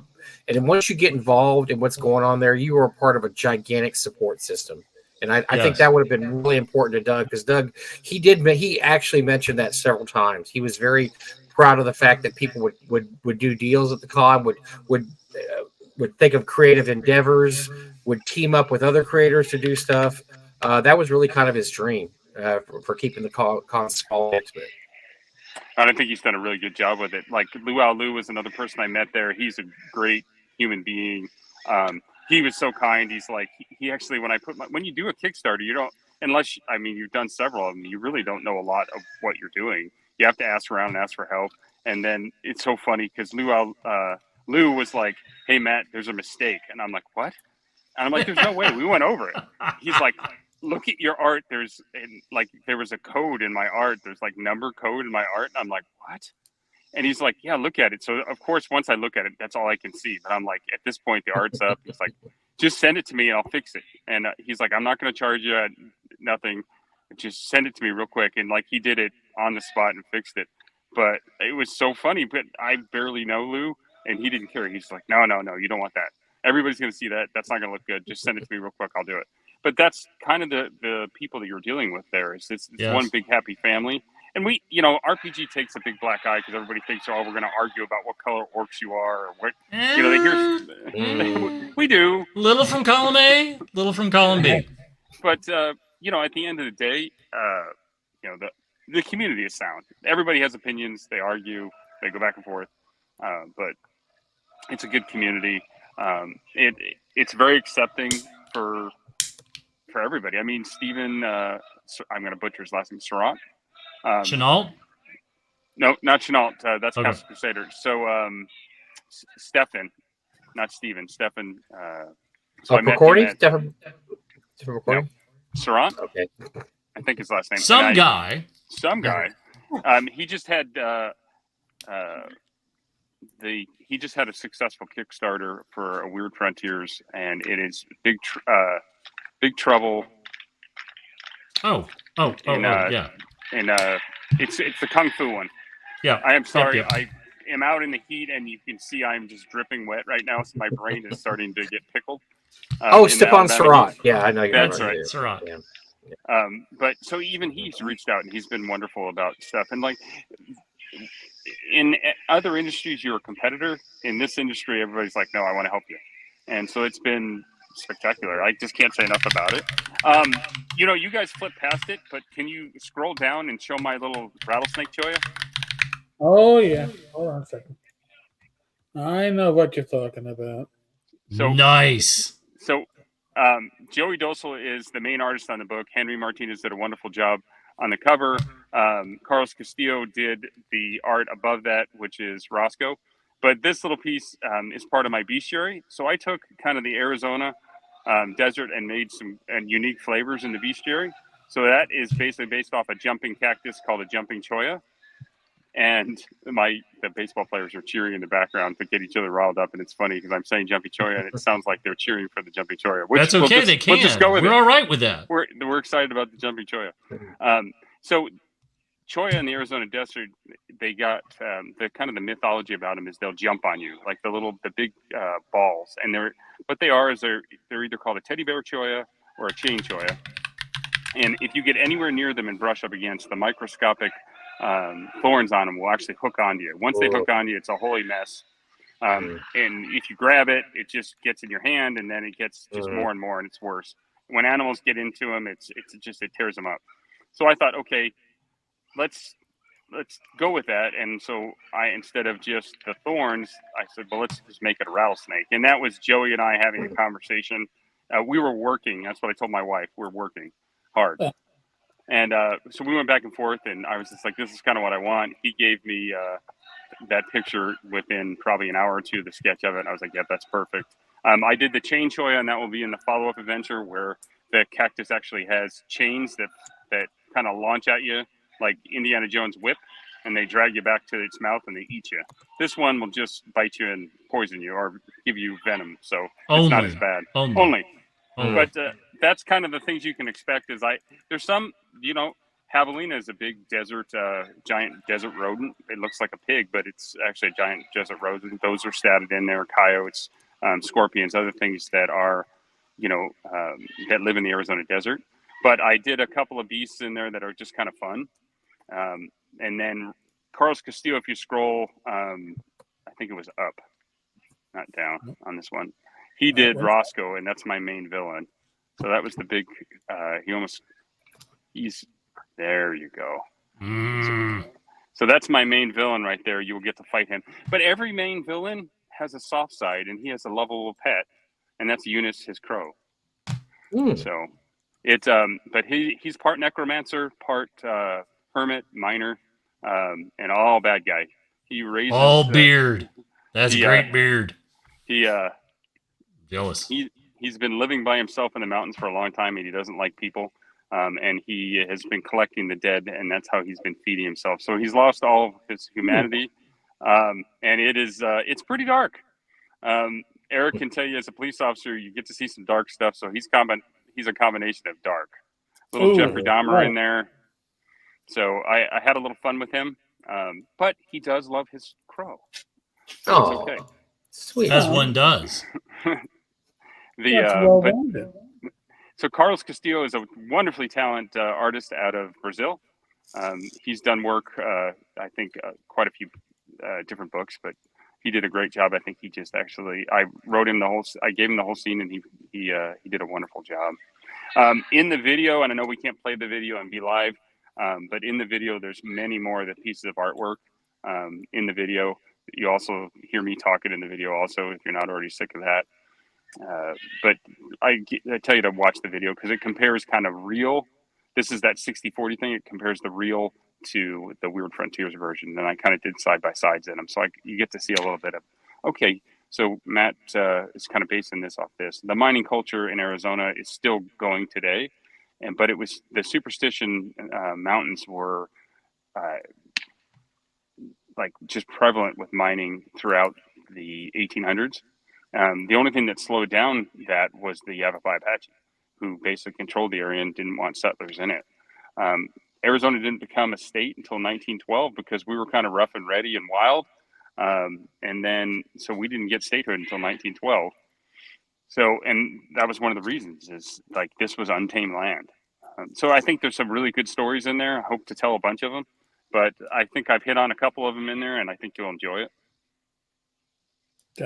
and then once you get involved in what's going on there, you are part of a gigantic support system. And I think that would have been really important to Doug because Doug, he actually mentioned that several times. He was very proud of the fact that people would do deals at the con, would think of creative endeavors, would team up with other creators to do stuff. That was really kind of his dream for keeping the con small and intimate. I think he's done a really good job with it. Like Luau Lu was another person I met there. He's a great human being. He was so kind. He's like, he actually, when you do a Kickstarter, you don't, unless, you've done several of them, you really don't know a lot of what you're doing. You have to ask around and ask for help. And then it's so funny because Lou was like, hey, Matt, there's a mistake. And I'm like, what? And I'm like, there's no way. We went over it. He's like, look at your art. There was a code in my art. There's like number code in my art. And I'm like, what? And he's like, yeah, look at it. So of course, once I look at it, that's all I can see. But I'm like, at this point, the art's up. He's like, just send it to me and I'll fix it. And he's like, I'm not going to charge you nothing. Just send it to me real quick. And like, he did it on the spot and fixed it. But it was so funny, but I barely know Lou, and he didn't care. He's like, no, you don't want that. Everybody's going to see that. That's not going to look good. Just send it to me real quick. I'll do it. But that's kind of the people that you're dealing with there. It's one big happy family. And we, RPG takes a big black eye because everybody thinks, oh, we're going to argue about what color orcs you are, or what, they hear. We do. Little from column A, little from column B. But, at the end of the day, the community is sound. Everybody has opinions. They argue. They go back and forth. But it's a good community. It's very accepting for everybody. I mean, Stephen, I'm going to butcher his last name, Surratt. Chenault? No, not Chenault. That's Okay. Castle Crusader. So Stefan, not Stephen. Stefan. So I met him at Stefan McCordy? Surratt. Okay. I think his last name. Some guy. He just had he just had a successful Kickstarter for a Weird Frontiers, and it is Big Trouble. Yeah. And it's the Kung Fu one. Yeah. I am sorry. Yep. I am out in the heat, and you can see I'm just dripping wet right now, so my brain is starting to get pickled. Stefan Surratt. Yeah, I know you're That's right. right. Surratt. Yeah. But so even he's reached out and he's been wonderful about stuff. And like in other industries, you're a competitor. In this industry, everybody's like, no, I want to help you. And so it's been spectacular. I just can't say enough about it. You guys flip past it, but can you scroll down and show my little rattlesnake choya? Oh, yeah. Hold on a second. I know what you're talking about. So nice. So Joey Dosel is the main artist on the book. Henry Martinez did a wonderful job on the cover. Carlos Castillo did the art above that, which is Roscoe. But this little piece is part of my bestiary. So I took kind of the Arizona desert and made some unique flavors in the bestiary. So that is basically based off a jumping cactus called a jumping cholla. And the baseball players are cheering in the background to get each other riled up, and it's funny because I'm saying jumping cholla, and it sounds like they're cheering for the jumping cholla. That's okay. They can. We'll just go with it. All right with that. We're excited about the jumping cholla. So cholla in the Arizona desert, they got the kind of the mythology about them is they'll jump on you like the big balls, and they're either called a teddy bear cholla or a chain cholla, and if you get anywhere near them and brush up against the microscopic thorns on them will actually hook onto you. Once they hook onto you, it's a holy mess. And if you grab it, it just gets in your hand, and then it gets just more and more, and it's worse. When animals get into them, it tears them up. So I thought, okay, let's go with that. And so instead of just the thorns, I said, well, let's just make it a rattlesnake. And that was Joey and I having a conversation. We were working. That's what I told my wife. We're working hard. And so we went back and forth, and I was just like, this is kind of what I want. He gave me that picture within probably an hour or two, the sketch of it. And I was like, yep, that's perfect. I did the chain cholla, and that will be in the follow-up adventure where the cactus actually has chains that kind of launch at you like Indiana Jones' whip, and they drag you back to its mouth, and they eat you. This one will just bite you and poison you or give you venom, so it's not as bad. Only. But that's kind of the things you can expect. There's some, javelina is a big giant desert rodent. It looks like a pig, but it's actually a giant desert rodent. Those are statted in there. Coyotes, scorpions, other things that are, that live in the Arizona desert. But I did a couple of beasts in there that are just kind of fun. And then Carlos Castillo, if you scroll, I think it was up, not down on this one. He did Roscoe, and that's my main villain. So that was the big, there you go. So that's my main villain right there. You will get to fight him. But every main villain has a soft side, and he has a lovable pet, and that's Eunice, his crow. So it's, but he's part necromancer, part hermit, miner, and all bad guy. He raises all beard. That's great beard. He jealous. He He's been living by himself in the mountains for a long time, and he doesn't like people. And he has been collecting the dead, and that's how he's been feeding himself. So he's lost all of his humanity, and it's pretty dark. Eric can tell you, as a police officer, you get to see some dark stuff. So he's a combination of dark. Little Jeffrey Dahmer in there. So I had a little fun with him, but he does love his crow. So it's okay. Sweet. As one does. So Carlos Castillo is a wonderfully talented artist out of Brazil. He's done work, I think, quite a few different books, but he did a great job. I think he just I gave him the whole scene, and he did a wonderful job. In the video, and I know we can't play the video and be live, but in the video, there's many more of the pieces of artwork in the video. You also hear me talking in the video also, if you're not already sick of that. But I tell you to watch the video because it compares kind of real. This is that 60-40 thing. It compares the real to the Weird Frontiers version. And I kind of did side-by-sides in them. So you get to see a little bit of, okay, so Matt is kind of basing this off this. The mining culture in Arizona is still going today. But it was the Superstition Mountains were like just prevalent with mining throughout the 1800s. The only thing that slowed down that was the Yavapai Apache, who basically controlled the area and didn't want settlers in it. Arizona didn't become a state until 1912 because we were kind of rough and ready and wild. So we didn't get statehood until 1912. So, and that was one of the reasons is like this was untamed land. So I think there's some really good stories in there. I hope to tell a bunch of them, but I think I've hit on a couple of them in there and I think you'll enjoy it.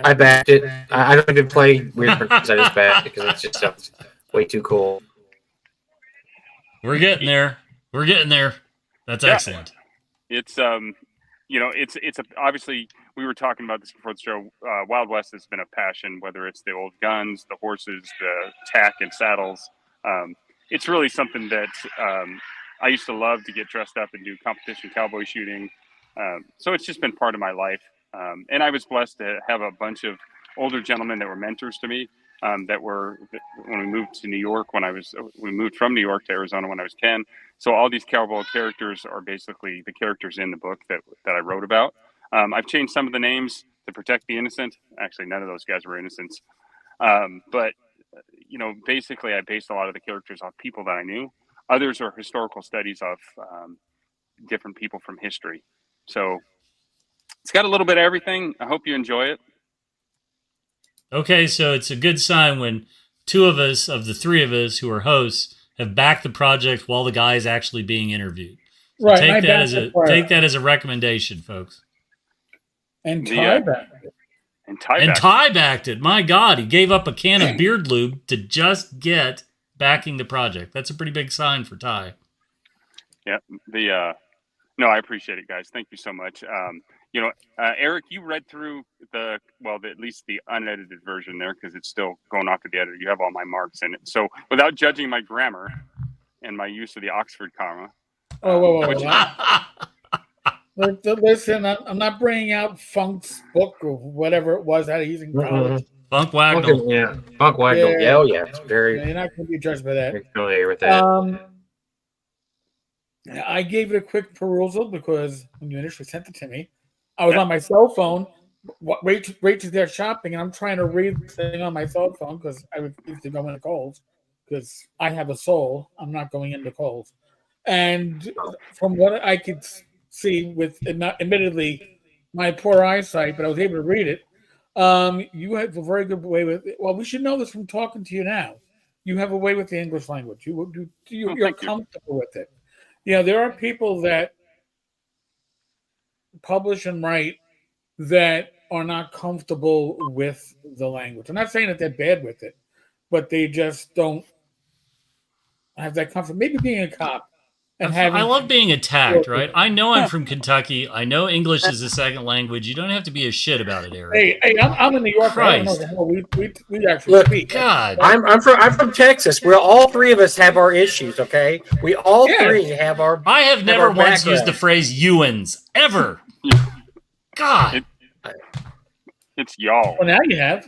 I backed it. I don't even play Weird Frontiers. I just backed it because it just sounds way too cool. We're getting there. That's excellent. It's obviously we were talking about this before the show. Wild West has been a passion, whether it's the old guns, the horses, the tack and saddles. It's really something that I used to love to get dressed up and do competition cowboy shooting. So it's just been part of my life. And I was blessed to have a bunch of older gentlemen that were mentors to me. That were when we moved to New York. We moved from New York to Arizona when I was 10. So all these cowboy characters are basically the characters in the book that I wrote about. I've changed some of the names to protect the innocent. Actually, none of those guys were innocents. But basically, I based a lot of the characters off people that I knew. Others are historical studies of different people from history. So it's got a little bit of everything. I hope you enjoy it. Okay, so it's a good sign when two of us, of the three of us who are hosts, have backed the project while the guy is actually being interviewed. So right. Take that as a recommendation, folks. And Ty backed it. And Ty backed it. My God, he gave up a can of beard lube to just get backing the project. That's a pretty big sign for Ty. Yeah. No, I appreciate it, guys. Thank you so much. Eric, you read through at least the unedited version there because it's still going off to the editor. You have all my marks in it. So without judging my grammar and my use of the Oxford comma. Listen, I'm not bringing out Funk's book or whatever it was that he's in college. Funk Wagnall. Yeah. Funk Wagnall. Yeah, yeah. It's very. You're not going to be judged by that. Very familiar with that. I gave it a quick perusal because when you initially sent it to me, I was on my cell phone. Rachel's there shopping, and I'm trying to read the thing on my cell phone because I refuse to go into Kohl's because I have a soul. I'm not going into Kohl's. And from what I could see, with admittedly my poor eyesight, but I was able to read it. You have a very good way with it. Well, we should know this from talking to you now. You have a way with the English language. You're comfortable with it. There are people that publish and write that are not comfortable with the language. I'm not saying that they're bad with it, but they just don't have that comfort. Maybe being a cop and I love being attacked, right? I know I'm from Kentucky. I know English is a second language. You don't have to be a shit about it, Eric. Hey, I'm in New York. Christ. I don't know we actually speak. God. I'm from Texas. We're all three of us have our issues. Okay, we all three have our. I have never once used the phrase "youans" ever. God. It's y'all. Well, now you have.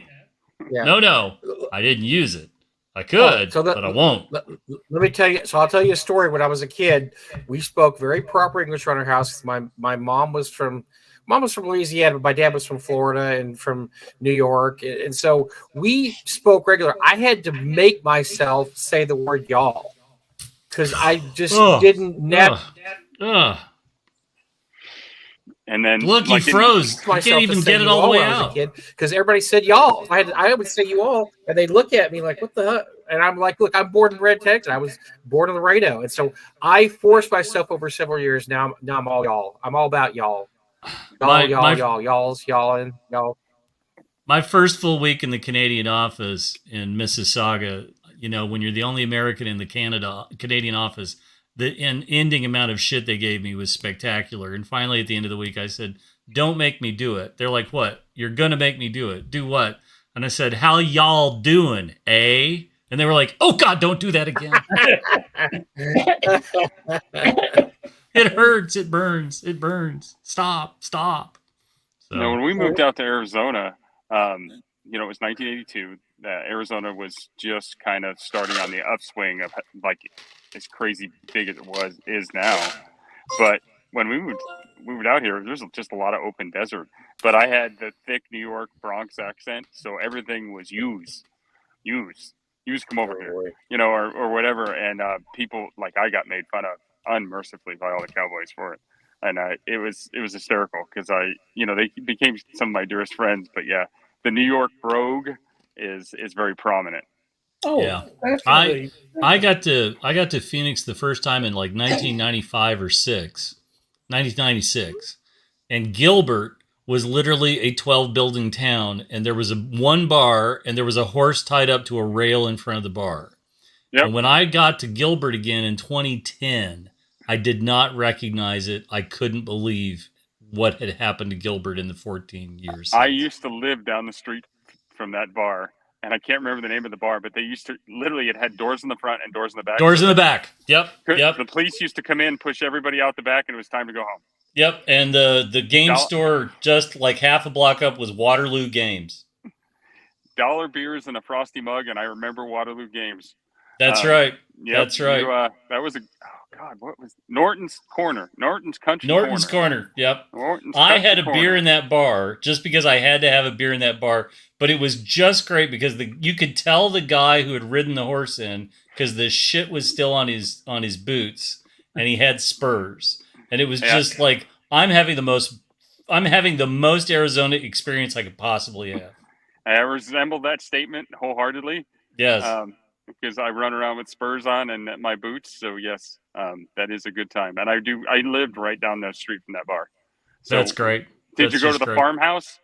Yeah. No, I didn't use it. I could, but I won't. Let me tell you. So I'll tell you a story. When I was a kid, we spoke very proper English around our house. My mom was from Louisiana, but my dad was from Florida and from New York, and so we spoke regular. I had to make myself say the word y'all because I just didn't. And then look, you froze. You can't even get it all the way out. Because everybody said y'all. I would say you all, and they look at me like, "What the heck?" And I'm like, "Look, I'm born in Red, Texas. I was born in Laredo, and so I forced myself over several years. Now I'm all y'all. I'm all about y'all. Y'all's, y'all. My first full week in the Canadian office in Mississauga, when you're the only American in the Canadian office, the ending amount of shit they gave me was spectacular. And finally, at the end of the week, I said, "Don't make me do it." They're like, "What? You're going to make me do it. Do what?" And I said, "How y'all doing, eh?" And they were like, "Oh, God, don't do that again." It hurts. It burns. It burns. Stop. So. When we moved out to Arizona, it was 1982. Arizona was just kind of starting on the upswing of like as crazy big as it is now. But when we moved out here, there's just a lot of open desert. But I had the thick New York Bronx accent, so everything was use, come over here, or whatever. And people like I got made fun of unmercifully by all the cowboys for it. And it was hysterical because they became some of my dearest friends. But yeah, the New York brogue is very prominent. Oh, yeah. Definitely. I got to Phoenix the first time in like 1995 or 1996, and Gilbert was literally a 12-building town, and there was one bar, and there was a horse tied up to a rail in front of the bar. Yep. And when I got to Gilbert again in 2010, I did not recognize it. I couldn't believe what had happened to Gilbert in the 14 years since. I used to live down the street from that bar, and I can't remember the name of the bar, but they used to literally, it had doors in the front and doors in the back. Doors in the back. Yep. The police used to come in, push everybody out the back, and it was time to go home. Yep. And the game store just like half a block up was Waterloo Games. Dollar beers and a frosty mug, and I remember Waterloo Games. That's right. Yep, that's right. That was what was Norton's Corner? Norton's Country Corner. Yep. I had a beer in that bar just because I had to have a beer in that bar, but it was just great because you could tell the guy who had ridden the horse in because the shit was still on his boots and he had spurs, and it was just like I'm having the most Arizona experience I could possibly have. I resemble that statement wholeheartedly. Yes. Because I run around with spurs on and my boots. So yes, that is a good time. And I lived right down the street from that bar. So that's great. Did you go to the farmhouse?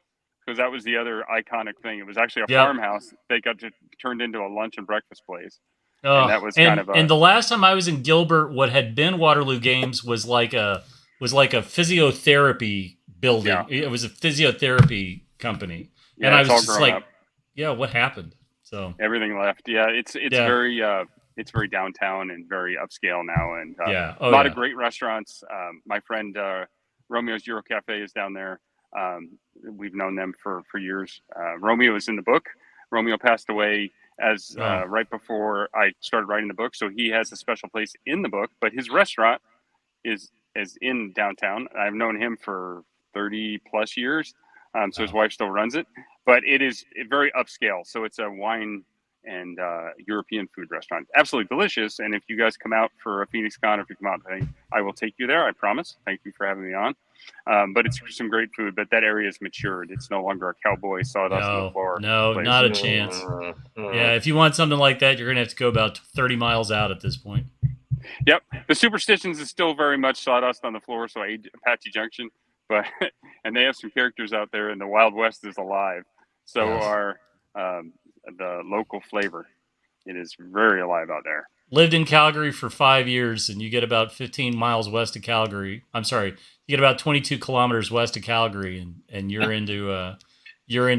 Because that was the other iconic thing. It was actually a farmhouse. They got turned into a lunch and breakfast place. And that was and the last time I was in Gilbert, what had been Waterloo Games was like a physiotherapy building. Yeah. It was a physiotherapy company. Yeah, and I was just like, what happened? So everything left. Yeah, it's very downtown and very upscale now, and a lot of great restaurants. My friend Romeo's Euro Cafe is down there. We've known them for years. Romeo is in the book. Romeo passed away right before I started writing the book, so he has a special place in the book. But his restaurant is in downtown. I've known him for 30 plus years. So his wife still runs it, but it is very upscale. So it's a wine and European food restaurant. Absolutely delicious. And if you guys come out for a Phoenix Con, if you come out, I will take you there. I promise. Thank you for having me on. But it's some great food, but that area is matured. It's no longer a cowboy sawdust on the floor. No, place. Not a chance. Yeah. If you want something like that, you're going to have to go about 30 miles out at this point. Yep. The Superstitions is still very much sawdust on the floor. So Apache Junction. And they have some characters out there, and the Wild West is alive. So are the local flavor. It is very alive out there. Lived in Calgary for 5 years, and you get about 15 miles west of Calgary. I'm sorry, you get about 22 kilometers west of Calgary, and you're into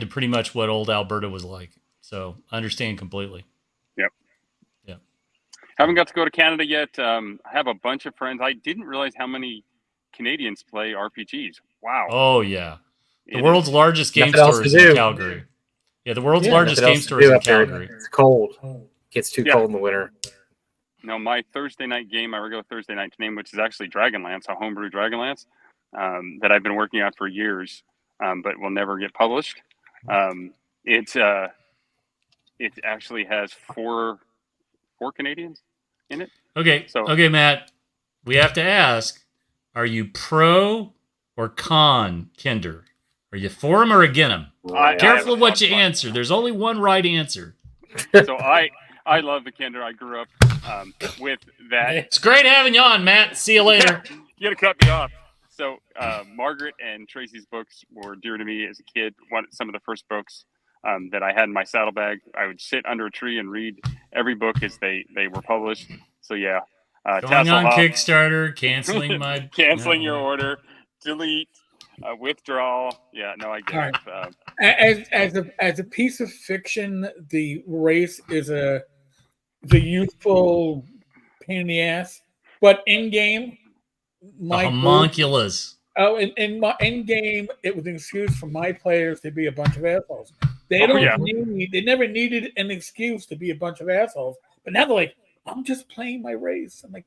pretty much what old Alberta was like. So I understand completely. Yep. Yeah. Haven't got to go to Canada yet. I have a bunch of friends. I didn't realize how many Canadians play RPGs. Wow. Oh yeah. The world's largest game store is in Calgary. Yeah, the world's Yeah, largest Nothing game else to store is do in up there. Calgary. It's cold. Gets too Yeah. cold in the winter. No, my Thursday night game, my regular Thursday night name, which is actually Dragonlance, a homebrew Dragonlance, that I've been working on for years, but will never get published. It actually has four Canadians in it. Okay, Matt. We have to ask: are you pro or con Kinder? Are you for him or against him? Careful of what you answer. There's only one right answer. So I love the Kinder. I grew up with that. It's great having you on, Matt. See you later. You gotta cut me off. So Margaret and Tracy's books were dear to me as a kid. Some of the first books that I had in my saddlebag. I would sit under a tree and read every book as they were published. So yeah, Going on Kickstarter, canceling my your order, delete, withdrawal. Yeah, no, I get it. As a piece of fiction, the race is the youthful pain in the ass, but in game, homunculus. In game, it was an excuse for my players to be a bunch of assholes. They never needed an excuse to be a bunch of assholes, but now they're like, I'm just playing my race. I'm like,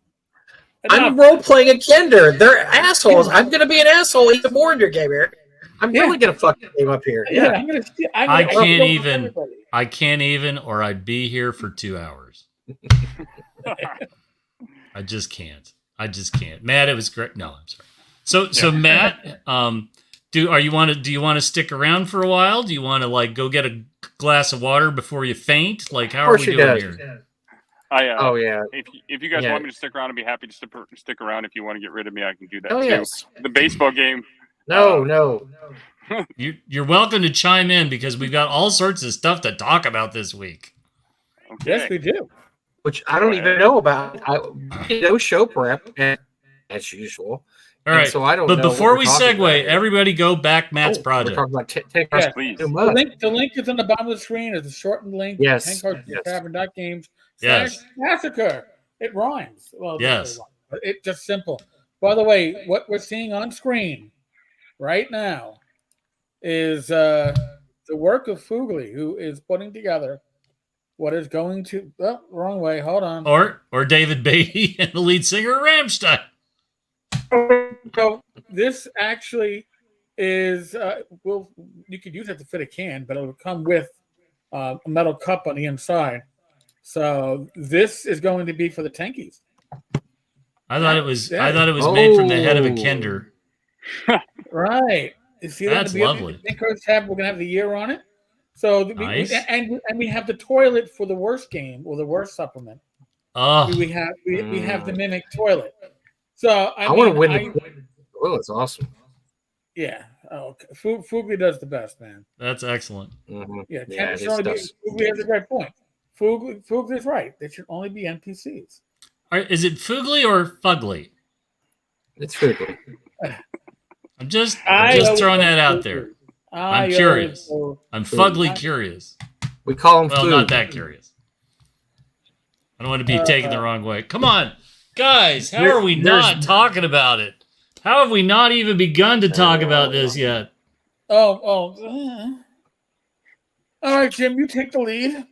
I'm role playing a Kinder. They're assholes. I'm going to be an asshole even more in your game, Eric. I'm really going to fuck the game up here. Yeah, I can't even, or I'd be here for 2 hours. I just can't. Matt, it was great. No, I'm sorry. So Matt, do you want to stick around for a while? Do you want to go get a glass of water before you faint? How are we doing here? If you guys want me to stick around, I'd be happy to stick around. If you want to get rid of me, I can do that too. Yes. The baseball game. No. You're welcome to chime in because we've got all sorts of stuff to talk about this week. Okay. Yes, we do. Which I don't even know about. No show prep as usual. All right. So I don't. But before we segue, everybody go back Matt's project. We're talking about please. The link is on the bottom of the screen. It's a shortened link. Yes. Games. Yes. Massacre. It rhymes. Well, yes. It's just simple. By the way, what we're seeing on screen right now is the work of Fugly, who is putting together what is going to wrong way. Hold on. Or David Beatty and the lead singer of Rammstein. So this actually is you could use it to fit a can, but it will come with a metal cup on the inside. So this is going to be for the tankies. I thought it was made from the head of a Kinder. Right. You see that's lovely. We're gonna have the year on it. So nice. we have the toilet for the worst game or the worst supplement. Oh, we have the mimic toilet. So I want to win. Oh, it's awesome. Yeah. Oh, Fugly does the best, man. That's excellent. Mm-hmm. Yeah. Fugly has a great point. Fugly is right. They should only be NPCs. Is it Fugly or Fugly? It's Fugly. I'm just throwing that out there. I'm curious. I'm Fugly curious. We call him Well, not that curious. I don't want to be taken the wrong way. Come on, guys. How are we not talking about it? How have we not even begun to talk about this yet? All right, Jim, you take the lead.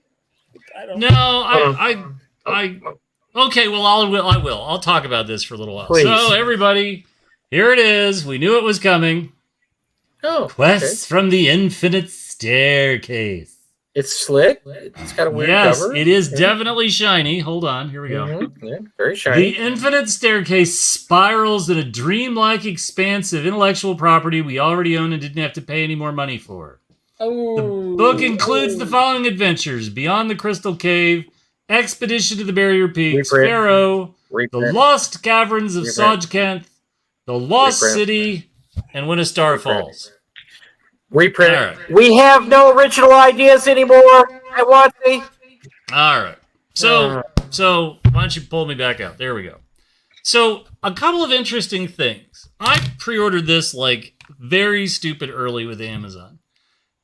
Okay, well, I will. I'll talk about this for a little while. Please. So, everybody, here it is. We knew it was coming. Quests from the Infinite Staircase. It's slick. It's got a weird cover. It is definitely shiny. Hold on. Here we go. Mm-hmm. Yeah, very shiny. The Infinite Staircase spirals in a dreamlike expanse of intellectual property we already own and didn't have to pay any more money for. The book includes the following adventures: Beyond the Crystal Cave, Expedition to the Barrier Peaks, Pharaoh, The Lost Caverns of Sajkanth, The Lost City, and When a Star Falls. Reprint. Right. We have no original ideas anymore. I want to. All right. So why don't you pull me back out? There we go. So a couple of interesting things. I pre-ordered this very stupid early with Amazon.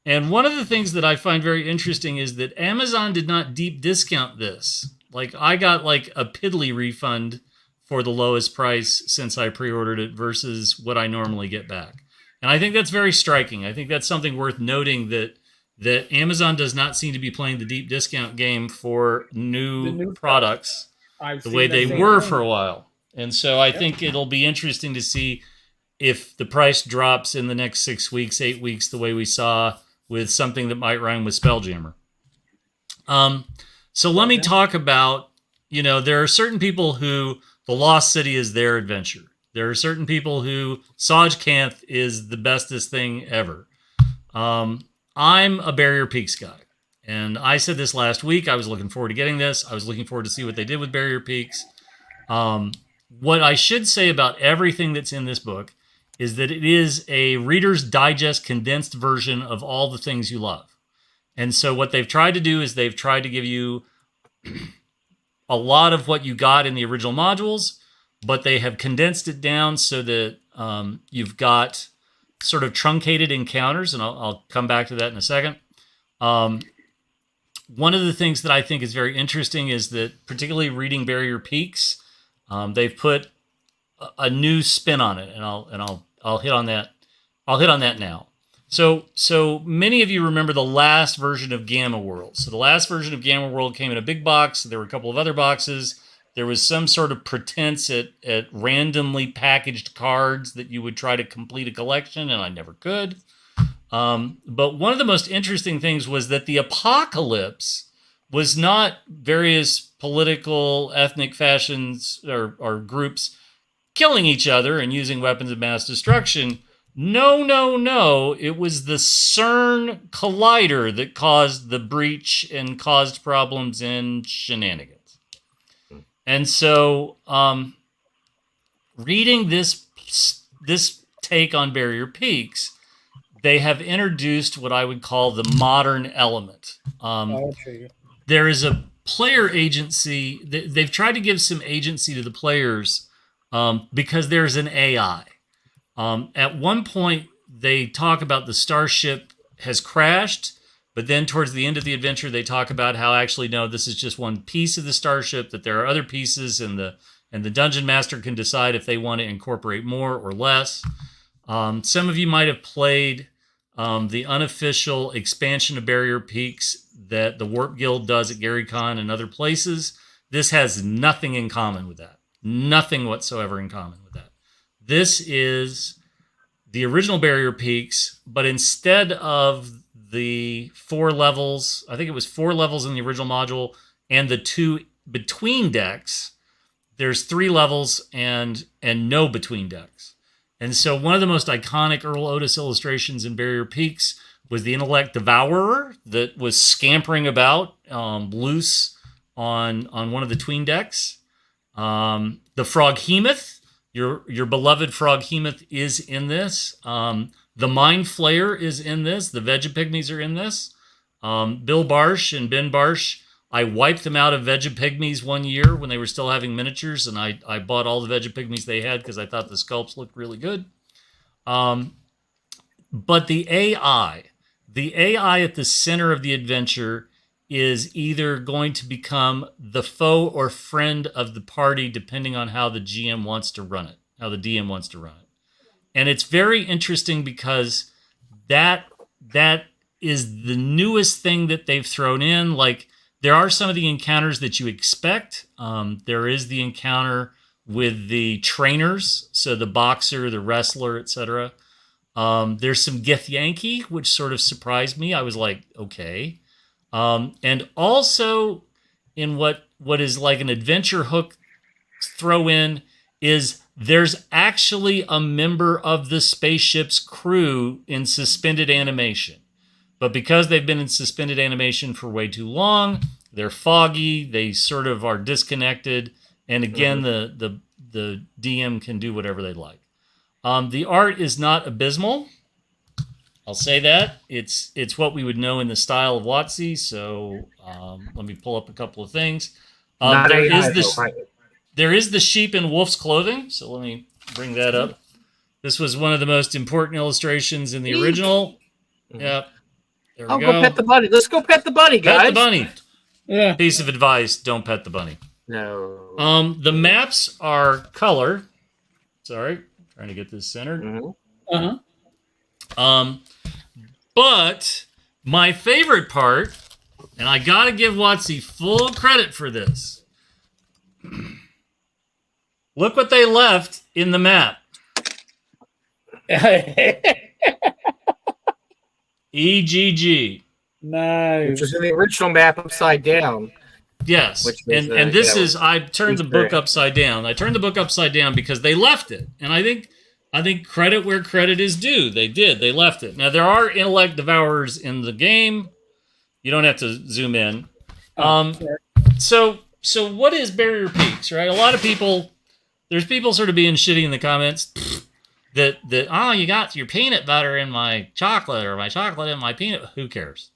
And one of the things that I find very interesting is that Amazon did not deep discount this. I got a piddly refund for the lowest price since I pre-ordered it versus what I normally get back. And I think that's very striking. I think that's something worth noting that, that Amazon does not seem to be playing the deep discount game for new products the way they were for a while. And so I think it'll be interesting to see if the price drops in the next 6 weeks, 8 weeks, the way we saw with something that might rhyme with Spelljammer. So let me talk about, there are certain people who the Lost City is their adventure. There are certain people who Saj Kanth is the bestest thing ever. I'm a Barrier Peaks guy. And I said this last week. I was looking forward to getting this. I was looking forward to see what they did with Barrier Peaks. What I should say about everything that's in this book is that it is a Reader's Digest condensed version of all the things you love. And so what they've tried to do is they've tried to give you a lot of what you got in the original modules, but they have condensed it down so that you've got sort of truncated encounters, and I'll come back to that in a second. One of the things that I think is very interesting is that, particularly reading Barrier Peaks, they've put a new spin on it, and I'll hit on that. I'll hit on that now. So many of you remember the last version of Gamma World. So the last version of Gamma World came in a big box. There were a couple of other boxes. There was some sort of pretense at randomly packaged cards that you would try to complete a collection, and I never could. But one of the most interesting things was that the apocalypse was not various political, ethnic factions or groups killing each other and using weapons of mass destruction. No. It was the CERN collider that caused the breach and caused problems and shenanigans. And so, reading this take on Barrier Peaks, they have introduced what I would call the modern element. There is a player agency. They've tried to give some agency to the players because there's an AI. At one point, they talk about the starship has crashed, but then towards the end of the adventure, they talk about how actually, no, this is just one piece of the starship, that there are other pieces, and the dungeon master can decide if they want to incorporate more or less. Some of you might have played the unofficial expansion of Barrier Peaks that the Warp Guild does at GaryCon and other places. This has nothing in common with that. Nothing whatsoever in common with that. This is the original Barrier Peaks, but instead of the 4 levels, I think it was 4 levels in the original module, and the 2 between decks, there's 3 levels and no between decks. And so one of the most iconic Earl Otis illustrations in Barrier Peaks was the Intellect Devourer that was scampering about loose on one of the tween decks. The Froghemoth, your beloved Froghemoth, is in this. The Mind Flayer is in this. The Vegapygmies are in this. Bill Barsh and Ben Barsh, I wiped them out of Vegapygmies one year when they were still having miniatures, and I bought all the Vegapygmies they had because I thought the sculpts looked really good. But the AI at the center of the adventure is either going to become the foe or friend of the party, depending on how the GM wants to run it, how the DM wants to run it. And it's very interesting because that is the newest thing that they've thrown in. Like, there are some of the encounters that you expect. There is the encounter with the trainers, so the boxer, the wrestler, etc. There's some Githyanki, which sort of surprised me. I was like, okay. And also in what is like an adventure hook throw in is there's actually a member of the spaceship's crew in suspended animation. But because they've been in suspended animation for way too long, they're foggy, they sort of are disconnected, and again, the DM can do whatever they like. The art is not abysmal. I'll say that. It's what we would know in the style of WotC, so let me pull up a couple of things. There is the sheep in wolf's clothing, so let me bring that up. This was one of the most important illustrations in the original. Yep. There we go. Pet the bunny. Let's go pet the bunny, guys. Pet the bunny. Yeah. Piece of advice, don't pet the bunny. No. The maps are color. Sorry, trying to get this centered. Uh-huh. But My favorite part, and I got to give Watsy full credit for this. Look what they left in the map. EGG. Nice. Which was in the original map upside down. Yes, and this is, I turned the book upside down. I turned the book upside down because they left it, and I think credit where credit is due. They did. They left it. Now there are intellect devourers in the game. You don't have to zoom in. So what is Barrier Peaks, right? A lot of people, there's people sort of being shitty in the comments that oh, you got your peanut butter in my chocolate or my chocolate in my peanut. Who cares?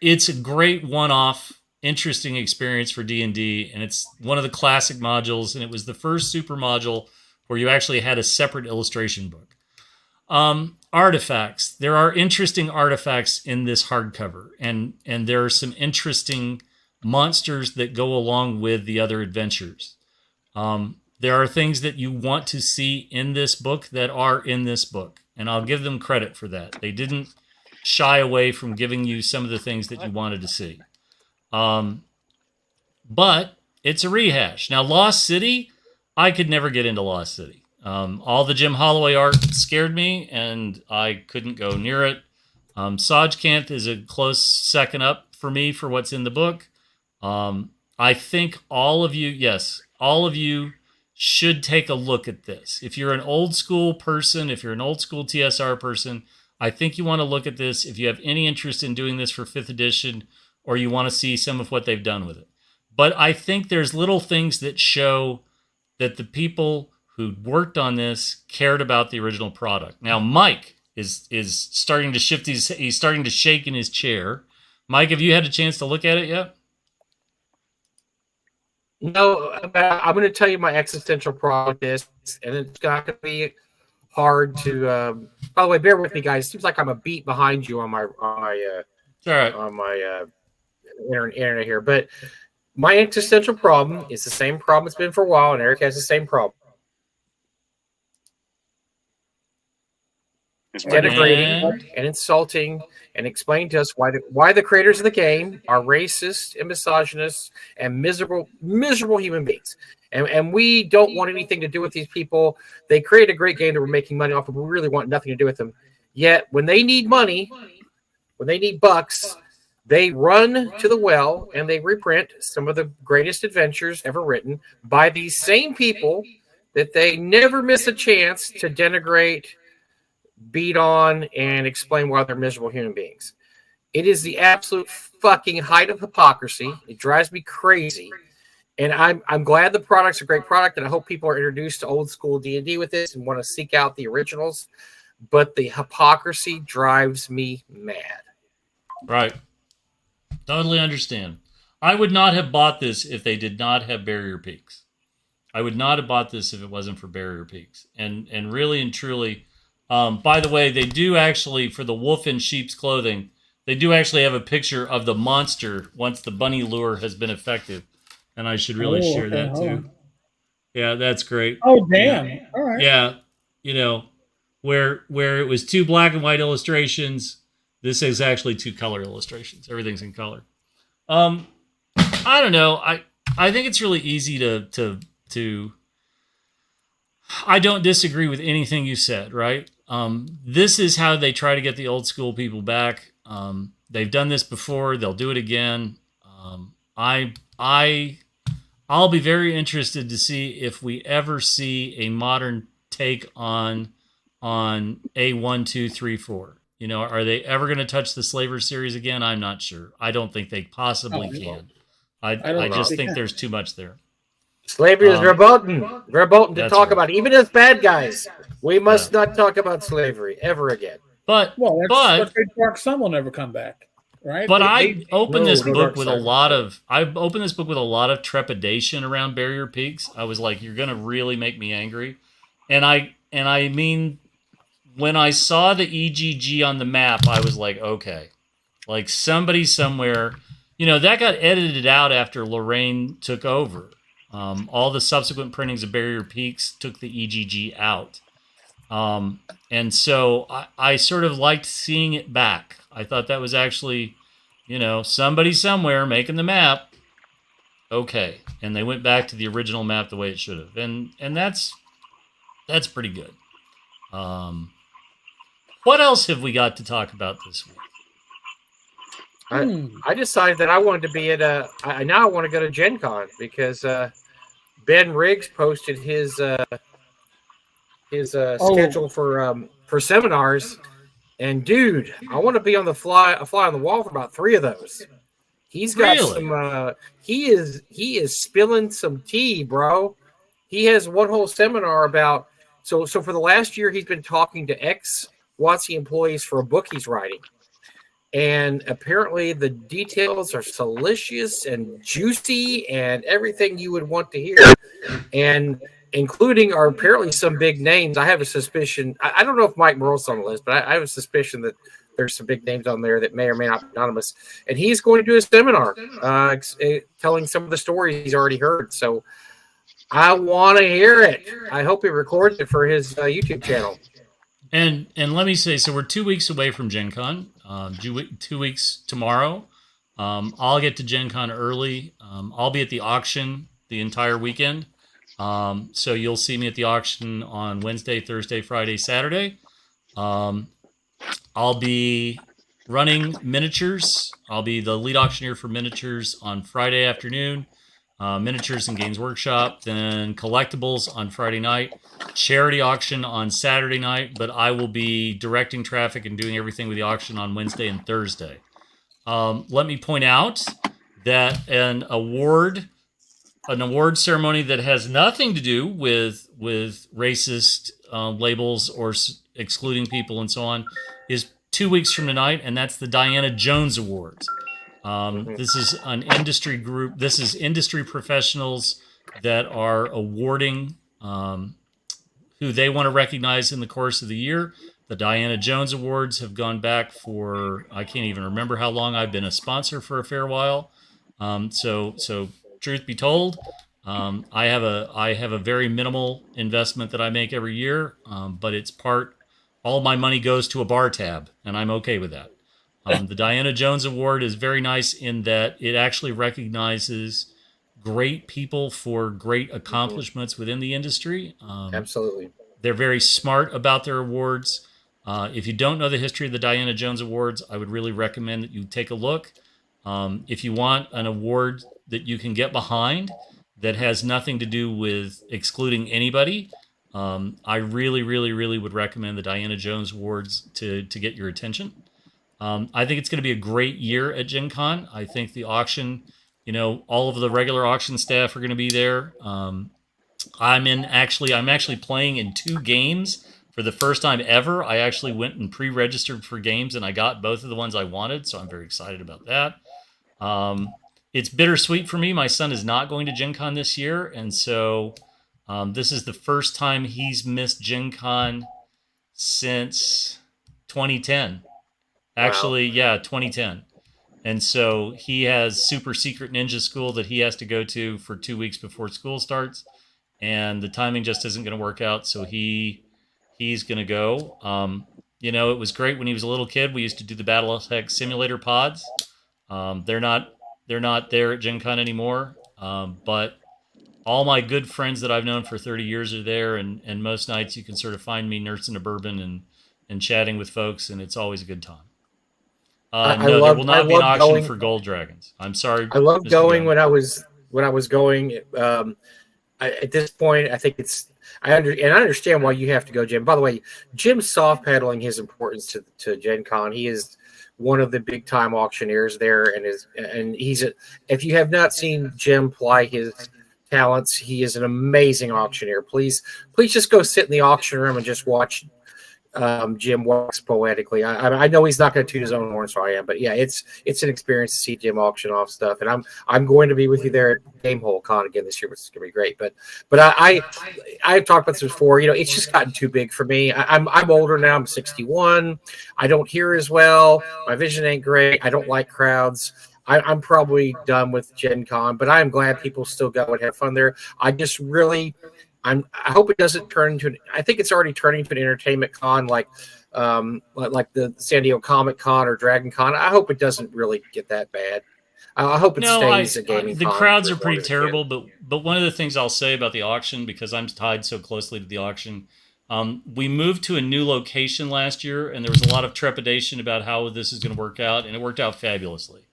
It's a great one-off, interesting experience for D&D, and it's one of the classic modules, and it was the first super module where you actually had a separate illustration book. Artifacts. There are interesting artifacts in this hardcover, and there are some interesting monsters that go along with the other adventures. There are things that you want to see in this book that are in this book, and I'll give them credit for that. They didn't shy away from giving you some of the things that you wanted to see. But it's a rehash. Now, Lost City, I could never get into Lost City. All the Jim Holloway art scared me, and I couldn't go near it. Sajkant is a close second up for me for what's in the book. I think all of you should take a look at this. If you're an old school person, if you're an old school TSR person, I think you want to look at this if you have any interest in doing this for 5th edition, or you want to see some of what they've done with it. But I think there's little things that show that the people who worked on this cared about the original product. Now, Mike is starting to shift. He's starting to shake in his chair. Mike, have you had a chance to look at it yet? No, I'm going to tell you my existential problem is, and it's not going to be hard to. By the way, bear with me, guys. It seems like I'm a beat behind you on my internet here, but my existential problem is the same problem it's been for a while, and Eric has the same problem. Denigrating and insulting, and explain to us why the creators of the game are racist and misogynist and miserable human beings. And we don't want anything to do with these people. They create a great game that we're making money off of. We really want nothing to do with them. Yet when they need money, when they need bucks, they run to the well and they reprint some of the greatest adventures ever written by these same people that they never miss a chance to denigrate, beat on, and explain why they're miserable human beings. It is the absolute fucking height of hypocrisy. It drives me crazy. And I'm glad the product's a great product, and I hope people are introduced to old school D&D with this and want to seek out the originals. But the hypocrisy drives me mad. Right. Totally understand. I would not have bought this if they did not have Barrier Peaks. I would not have bought this if it wasn't for Barrier Peaks. And really and truly, by the way, they do actually, for the wolf in sheep's clothing, they do actually have a picture of the monster once the bunny lure has been effective. And I should really share that too. Yeah, that's great. Oh, damn. Yeah. All right. Yeah. You know, where it was 2 black and white illustrations, this is actually 2 color illustrations. Everything's in color. I don't know. I think it's really easy to I don't disagree with anything you said, right? This is how they try to get the old school people back. They've done this before. They'll do it again. I'll be very interested to see if we ever see a modern take on A1, 2, 3, 4. You know, are they ever going to touch the Slaver series again? I'm not sure. I don't think they possibly can. I just think there's too much there. Slavery is verboten to talk about, even as bad guys. We must not talk about slavery ever again. But Dark Sun will never come back, right? But I opened this book with a lot of trepidation around Barrier Peaks. I was like, you're going to really make me angry, and I mean, when I saw the EGG on the map, I was like, okay, like somebody somewhere, you know, that got edited out after Lorraine took over. All the subsequent printings of Barrier Peaks took the EGG out. And so I sort of liked seeing it back. I thought that was actually, somebody somewhere making the map. Okay, and they went back to the original map the way it should have, and that's pretty good. What else have we got to talk about this week? I decided that I wanted to be at now I want to go to Gen Con because Ben Riggs posted his schedule for seminars, and dude, I want to be on the fly on the wall for about 3 of those. He's got some. He is spilling some tea, bro. He has one whole seminar about. So for the last year, he's been talking to ex-WotC employees for a book he's writing, and apparently the details are salacious and juicy and everything you would want to hear, and including are apparently some big names. I have a suspicion. I don't know if Mike Morrell's on the list, but I have a suspicion that there's some big names on there that may or may not be anonymous. And he's going to do a seminar telling some of the stories he's already heard. So I want to hear it. I hope he records it for his YouTube channel. And let me say, so we're 2 weeks away from Gen Con. 2 weeks tomorrow. I'll get to Gen Con early. I'll be at the auction the entire weekend. So you'll see me at the auction on Wednesday, Thursday, Friday, Saturday. I'll be running miniatures. I'll be the lead auctioneer for miniatures on Friday afternoon, miniatures and games workshop, then collectibles on Friday night, charity auction on Saturday night, but I will be directing traffic and doing everything with the auction on Wednesday and Thursday. Let me point out that an award ceremony that has nothing to do with racist labels or excluding people and so on is 2 weeks from tonight, and that's the Diana Jones Awards. This is an industry group. This is industry professionals that are awarding who they want to recognize in the course of the year. The Diana Jones Awards have gone back for, I can't even remember how long. I've been a sponsor for a fair while. So truth be told, I have a very minimal investment that I make every year, but it's all my money goes to a bar tab, and I'm okay with that. The Diana Jones Award is very nice in that it actually recognizes great people for great accomplishments within the industry. Absolutely. They're very smart about their awards. If you don't know the history of the Diana Jones Awards, I would really recommend that you take a look. If you want an award that you can get behind that has nothing to do with excluding anybody, I really, really, really would recommend the Diana Jones Awards to get your attention. I think it's going to be a great year at Gen Con. I think the auction, all of the regular auction staff are going to be there. I'm actually playing in 2 games for the first time ever. I actually went and pre-registered for games, and I got both of the ones I wanted, so I'm very excited about that. It's bittersweet for me. My son is not going to Gen Con this year, and so this is the first time he's missed Gen Con since 2010. Actually, yeah, 2010. And so he has super secret ninja school that he has to go to for 2 weeks before school starts, and the timing just isn't going to work out, so he's going to go. It was great when he was a little kid. We used to do the Battletech simulator pods. They're not there at Gen Con anymore, but all my good friends that I've known for 30 years are there, and most nights you can sort of find me nursing a bourbon and chatting with folks, and it's always a good time. There will not be an auction for gold dragons. I'm sorry. I loved going when I was going. At this point, I think I understand why you have to go, Jim. By the way, Jim's soft pedaling his importance to Gen Con. He is one of the big time auctioneers there, and if you have not seen Jim ply his talents, he is an amazing auctioneer. Please just go sit in the auction room and just watch Jim wax poetically. I know he's not going to toot his own horn, so I am, but yeah, it's an experience to see Jim auction off stuff, and I'm going to be with you there at Gamehole Con again this year, which is going to be great. But I've talked about this before. It's just gotten too big for me. I'm older now. I'm 61. I don't hear as well. My vision ain't great. I don't like crowds. I'm probably done with Gen Con, but I'm glad people still go and have fun there. I just really I hope it doesn't turn into. I think it's already turning to an entertainment con, like the San Diego Comic Con or Dragon Con. I hope it doesn't really get that bad. I hope it No, stays a gaming the con crowds for are as long pretty as it can. terrible, but one of the things I'll say about the auction, because I'm tied so closely to the auction, we moved to a new location last year, and there was a lot of trepidation about how this is going to work out, and it worked out fabulously.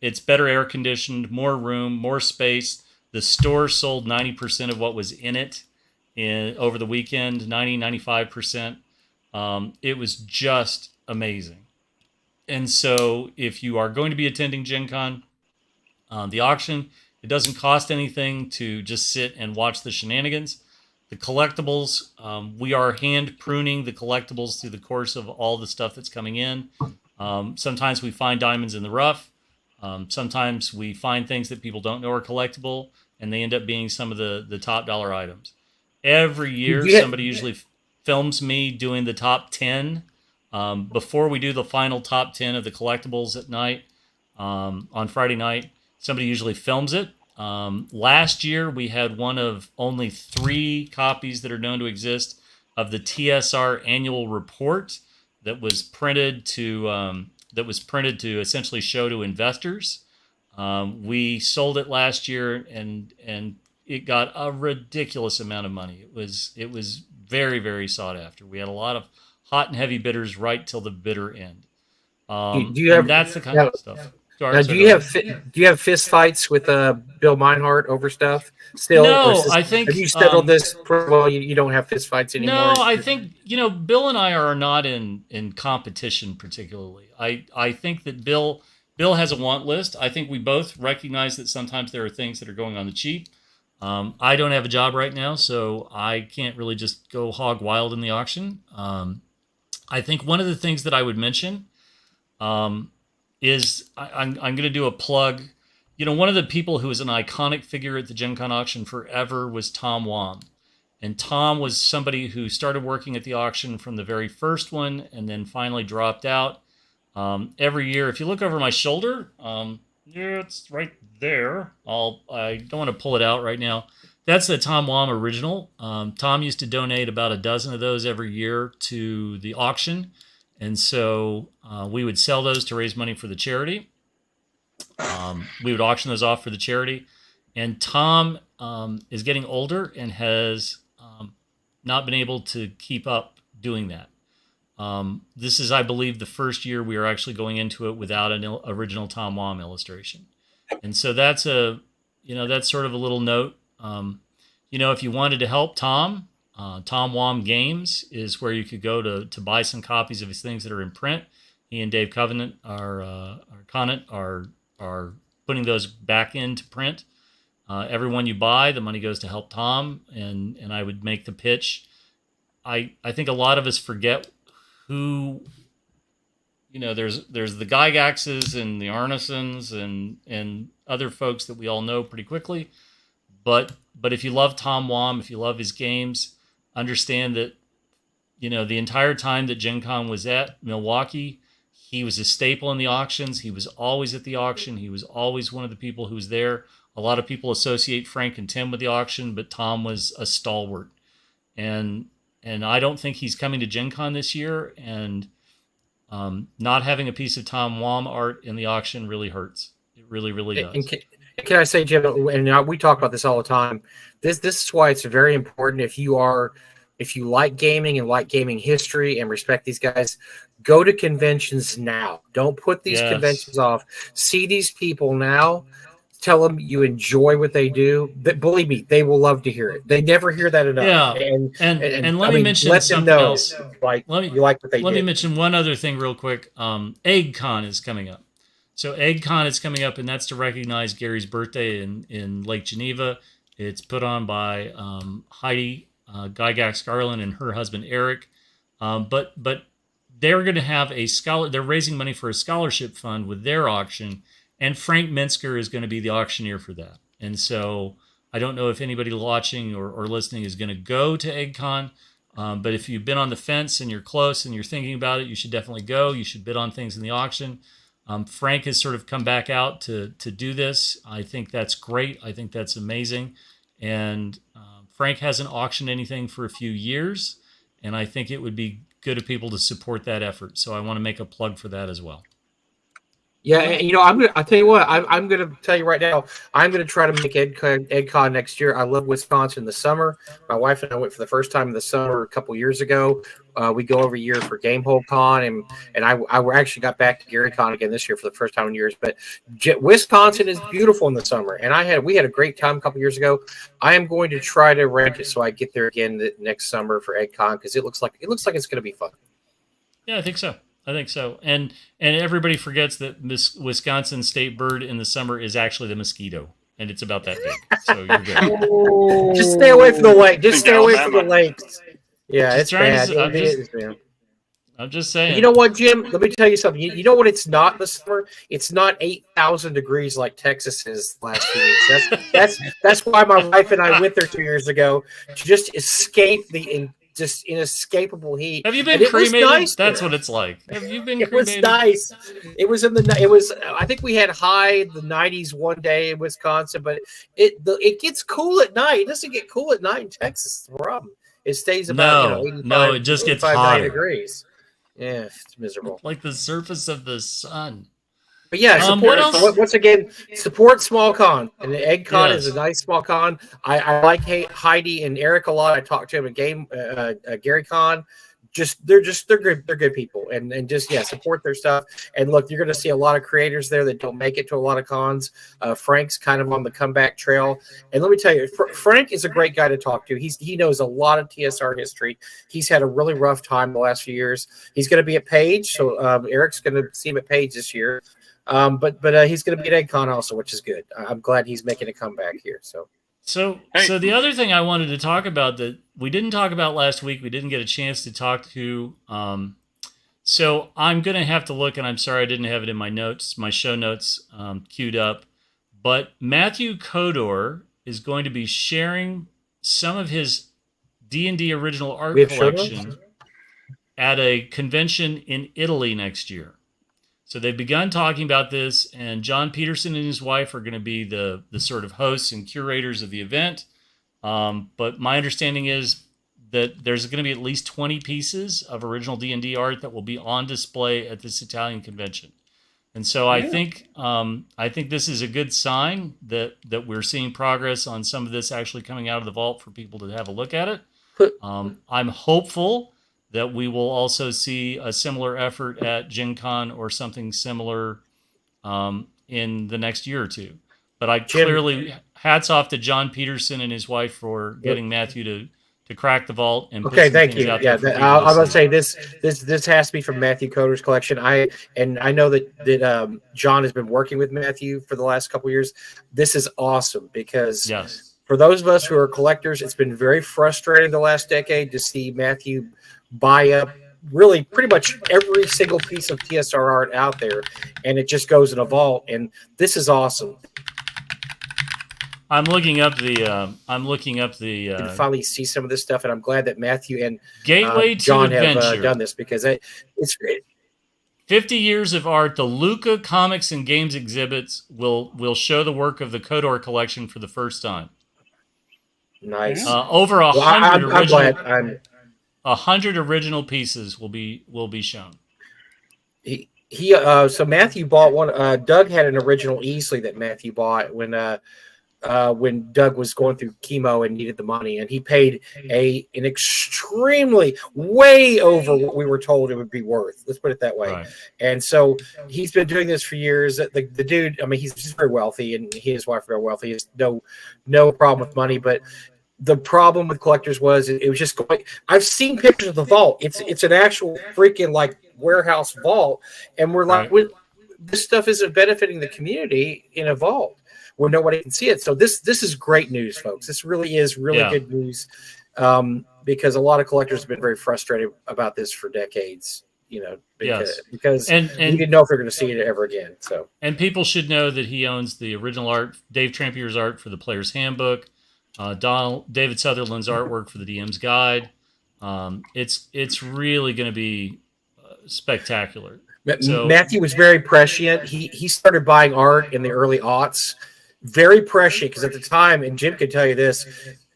It's better air conditioned, more room, more space. The store sold 90% of what was in it over the weekend, 95%. It was just amazing. And so if you are going to be attending Gen Con, the auction, it doesn't cost anything to just sit and watch the shenanigans. The collectibles, we are hand pruning the collectibles through the course of all the stuff that's coming in. Sometimes we find diamonds in the rough. Sometimes we find things that people don't know are collectible, and they end up being some of the top dollar items. Every year, somebody usually films me doing the top 10 before we do the final top 10 of the collectibles at night on Friday night. Somebody usually films it. Last year, we had one of only 3 copies that are known to exist of the TSR annual report that was printed to essentially show to investors. We sold it last year, and it got a ridiculous amount of money. It was very, very sought after. We had a lot of hot and heavy bidders right till the bitter end. Do you have that's the kind of stuff. Now, do you have fist fights with Bill Meinhardt over stuff still? No, I think have you settled this? Well, you don't have fist fights anymore. No, I think Bill and I are not in competition particularly. I think that Bill has a want list. I think we both recognize that sometimes there are things that are going on the cheap. I don't have a job right now, so I can't really just go hog wild in the auction. I think one of the things that I would mention is I'm going to do a plug. One of the people who was an iconic figure at the Gen Con auction forever was Tom Wam. And Tom was somebody who started working at the auction from the very first one and then finally dropped out. Every year, if you look over my shoulder, it's right there. I don't want to pull it out right now. That's the Tom Wam original. Tom used to donate about a dozen of those every year to the auction. And so we would sell those to raise money for the charity. We would auction those off for the charity. And Tom is getting older and has not been able to keep up doing that. This is, I believe, the first year we are actually going into it without an original Tom Wam illustration. And so that's that's sort of a little note. If you wanted to help Tom, Tom Wam Games is where you could go to buy some copies of his things that are in print. He and Dave Conant are putting those back into print. Every one you buy, the money goes to help Tom, and I would make the pitch. I think a lot of us forget who, there's the Gygaxes and the Arnesons and other folks that we all know pretty quickly. But if you love Tom Wam, if you love his games, understand that, the entire time that Gen Con was at Milwaukee, he was a staple in the auctions. He was always at the auction. He was always one of the people who was there. A lot of people associate Frank and Tim with the auction, but Tom was a stalwart. And I don't think he's coming to Gen Con this year. And not having a piece of Tom Wam art in the auction really hurts. It really, really does. And can I say, Jim, and we talk about this all the time, this is why it's very important if you like gaming and like gaming history and respect these guys, go to conventions now. Don't put these conventions off. See these people now. Tell them you enjoy what they do. But believe me, they will love to hear it. They never hear that enough. Yeah. And let me mention something else. You like what they do. Let me mention one other thing real quick. EggCon is coming up. So EggCon is coming up, and that's to recognize Gary's birthday in Lake Geneva. It's put on by Heidi Gygax Garland and her husband Eric. But they're going to have they're raising money for a scholarship fund with their auction, and Frank Minsker is going to be the auctioneer for that. And so I don't know if anybody watching or listening is going to go to EggCon, but if you've been on the fence and you're close and you're thinking about it, you should definitely go. You should bid on things in the auction. Frank has sort of come back out to do this. I think that's great. I think that's amazing. And Frank hasn't auctioned anything for a few years, and I think it would be good of people to support that effort. So I want to make a plug for that as well. Yeah, and, I'll tell you what, I'm gonna tell you right now, I'm gonna try to make EdCon next year. I love Wisconsin in the summer. My wife and I went for the first time in the summer a couple years ago. We go every year for Gamehole Con, and I actually got back to GaryCon again this year for the first time in years. But Wisconsin is beautiful in the summer, and we had a great time a couple years ago. I am going to try to rent it so I get there again next summer for EdCon, because it looks like it's going to be fun. Yeah, I think so. And everybody forgets that Wisconsin state bird in the summer is actually the mosquito, and it's about that big. So you're good. Just stay away from the lake. Just stay away from the lakes. Yeah, it's bad. I'm just saying. You know what, Jim? Let me tell you something. You know what it's not this summer? It's not 8,000 degrees like Texas is last 2 weeks. That's why my wife and I went there 2 years ago to just escape the inescapable heat. Have you been cremated? Nice That's what it's like. Have you been cremated? It was nice. I think we had high the 90s one day in Wisconsin, but it gets cool at night. It doesn't get cool at night in Texas. The problem. It stays about 85, it just gets hotter. Degrees. Yeah, it's miserable. Like the surface of the sun. But yeah, once again, support small con. And the EdCon is a nice small con. I like Heidi and Eric a lot. I talked to him at GaryCon. They're good people, and just support their stuff. And look, you're going to see a lot of creators there that don't make it to a lot of cons. Frank's kind of on the comeback trail, and let me tell you, Frank is a great guy to talk to. He knows a lot of TSR history. He's had a really rough time the last few years. He's going to be at Page, so Eric's going to see him at Page this year. But he's going to be at EdCon also, which is good. I'm glad he's making a comeback here. So the other thing I wanted to talk about that we didn't talk about last week, we didn't get a chance to talk to. So I'm going to have to look, and I'm sorry I didn't have it in my show notes queued up. But Matthew Kodor is going to be sharing some of his D&D original art collection at a convention in Italy next year. So they've begun talking about this, and John Peterson and his wife are going to be the sort of hosts and curators of the event. But my understanding is that there's going to be at least 20 pieces of original D&D art that will be on display at this Italian convention. And so I think this is a good sign that we're seeing progress on some of this actually coming out of the vault for people to have a look at it. I'm hopeful that we will also see a similar effort at Gen Con or something similar in the next year or two. But clearly, hats off to John Peterson and his wife for getting Matthew to crack the vault. And thank you. Yeah, I was going to say this has to be from Matthew Coder's collection. I know that John has been working with Matthew for the last couple of years. This is awesome because for those of us who are collectors, it's been very frustrating the last decade to see Matthew buy up really pretty much every single piece of TSR art out there, and it just goes in a vault. And this is awesome. I'm looking up the. You can finally see some of this stuff, and I'm glad that Matthew and Gateway John to Adventure have done this because it's great. 50 years of art. The Luca Comics and Games exhibits will show the work of the Kodor collection for the first time. Nice. Over 100 I'm glad. 100 original pieces will be shown. So Matthew bought one. Doug had an original easily that Matthew bought when Doug was going through chemo and needed the money, and he paid an extremely way over what we were told it would be worth. Let's put it that way. Right. And so he's been doing this for years. The dude, I mean, he's just very wealthy, and he and his wife are very wealthy. He has no problem with money, but the problem with collectors was it was just going. I've seen pictures of the vault. It's an actual freaking like warehouse vault, and we're like, this stuff isn't benefiting the community in a vault where nobody can see it. So this is great news, folks. This really is good news because a lot of collectors have been very frustrated about this for decades. Because you didn't know if they're going to see it ever again. So people should know that he owns the original art, Dave Trampier's art for the Player's Handbook. David Sutherland's artwork for the DM's Guide. It's really going to be spectacular. So, Matthew was very prescient. He started buying art in the early aughts, very prescient because at the time, and Jim can tell you this,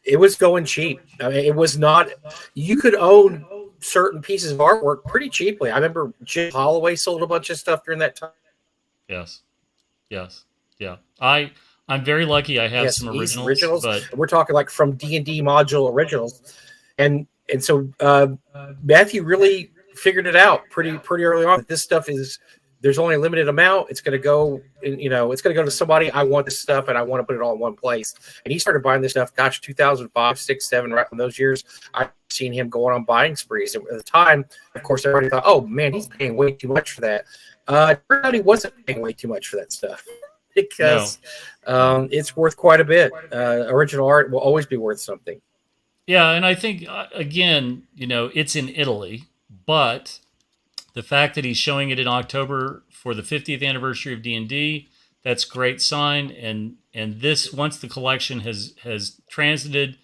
it was going cheap. I mean, it was not. You could own certain pieces of artwork pretty cheaply. I remember Jim Holloway sold a bunch of stuff during that time. Yes. Yeah. I'm very lucky. I have some originals, but we're talking like from D&D module originals, and so Matthew really figured it out pretty early on. This stuff there's only a limited amount. It's going to go, it's going to go to somebody. I want this stuff, and I want to put it all in one place. And he started buying this stuff. Gosh, 2005, 6, 7, right in those years. I've seen him going on buying sprees. And at the time, of course, everybody thought, "Oh man, he's paying way too much for that." Turned out he wasn't paying way too much for that stuff because it's worth quite a bit. Original art will always be worth something. Yeah, and I think again, it's in Italy, but the fact that he's showing it in October for the 50th anniversary of D&D, that's great sign. And this, once the collection has transited,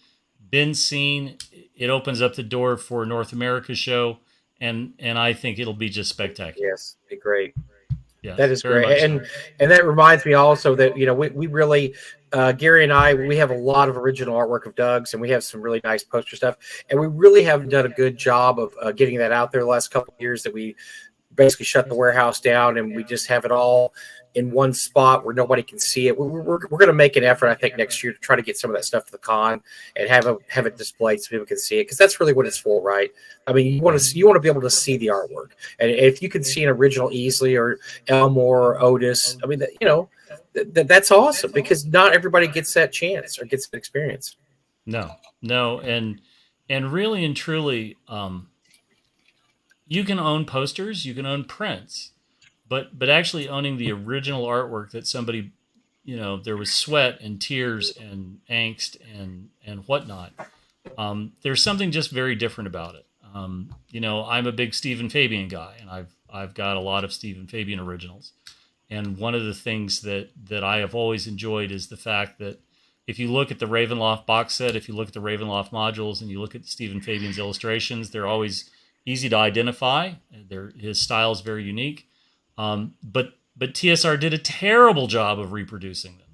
been seen, it opens up the door for North America show, and I think it'll be just spectacular. Yes, be great. Yeah, that is great. And that reminds me also that, we really, Gary and I, we have a lot of original artwork of Doug's, and we have some really nice poster stuff. And we really haven't done a good job of getting that out there the last couple of years, that we basically shut the warehouse down and we just have it all in one spot where nobody can see it. We're going to make an effort, I think, next year to try to get some of that stuff to the con and have it displayed so people can see it, because that's really what it's for, right? I mean, you want to be able to see the artwork, and if you can see an original easily, or Elmore or Otis, I mean, that's awesome, because not everybody gets that chance or gets that experience. No, and really and truly, you can own posters, you can own prints. But actually owning the original artwork that somebody, there was sweat and tears and angst and whatnot. There's something just very different about it. I'm a big Stephen Fabian guy, and I've got a lot of Stephen Fabian originals. And one of the things that I have always enjoyed is the fact that if you look at the Ravenloft box set, if you look at the Ravenloft modules, and you look at Stephen Fabian's illustrations, they're always easy to identify. His style is very unique. But TSR did a terrible job of reproducing them.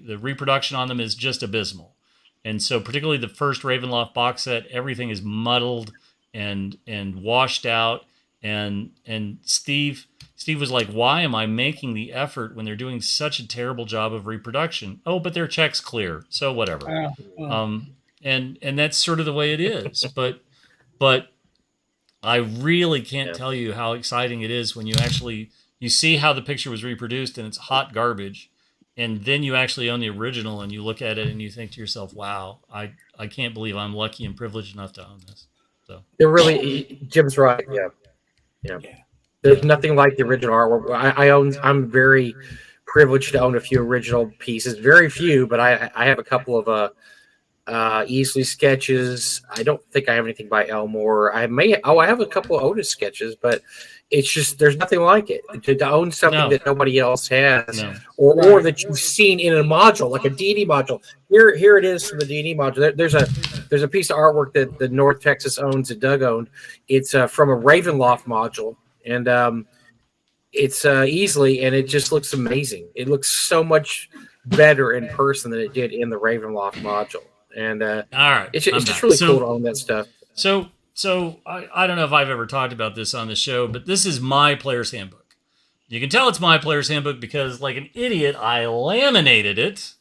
The reproduction on them is just abysmal. And so particularly the first Ravenloft box set, everything is muddled and washed out. And Steve was like, "Why am I making the effort when they're doing such a terrible job of reproduction?" "Oh, but their check's clear, so whatever." And that's sort of the way it is. But I really can't tell you how exciting it is when you see how the picture was reproduced and it's hot garbage, and then you actually own the original and you look at it and you think to yourself, "Wow, I can't believe I'm lucky and privileged enough to own this." So it really, Jim's right. Yeah. There's nothing like the original artwork. I'm very privileged to own a few original pieces, very few, but I have a couple of Easley sketches. I don't think I have anything by Elmore. I have a couple of Otis sketches, but it's just, there's nothing like it. To own something that nobody else has, or that you've seen in a module, like a D&D module. Here it is from the D&D module. There's a piece of artwork that the North Texas owns, that Doug owned. It's from a Ravenloft module, and it's Easley, and it just looks amazing. It looks so much better in person than it did in the Ravenloft module. And all right, it's just really cool to own that stuff. So I don't know if I've ever talked about this on the show, but this is my player's handbook. You can tell it's my player's handbook because, like an idiot, I laminated it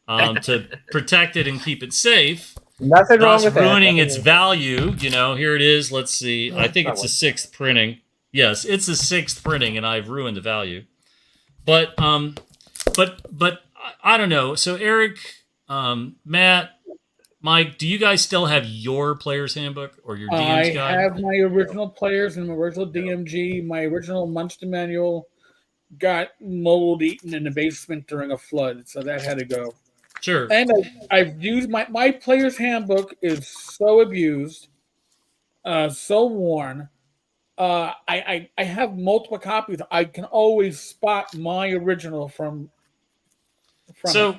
to protect it and keep it safe. Nothing wrong with that. Ruining its value. Here it is. Let's see. I think it's the 6th printing. Yes, it's the 6th printing, and I've ruined the value. But I don't know. So Eric, Matt, Mike, do you guys still have your player's handbook or your DM's guide? I have my original players and my original DMG. My original Munster manual got mold eaten in the basement during a flood, so that had to go. Sure. And I've used my player's handbook is so abused, so worn. I have multiple copies. I can always spot my original from it.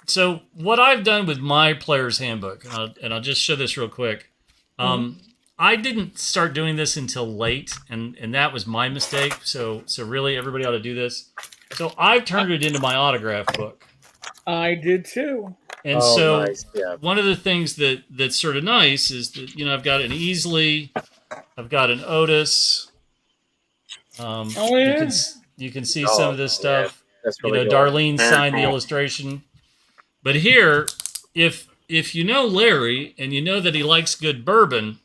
So what I've done with my player's handbook, and I'll just show this real quick. I didn't start doing this until late, and that was my mistake. So really, everybody ought to do this. So I've turned it into my autograph book. I did too. And nice. Yeah. one of the things that's sort of nice is that, I've got an Easley, I've got an Otis. You can see some of this stuff. That's really cool. Darlene Very signed the cool. illustration. But here, if you know Larry and you know that he likes good bourbon,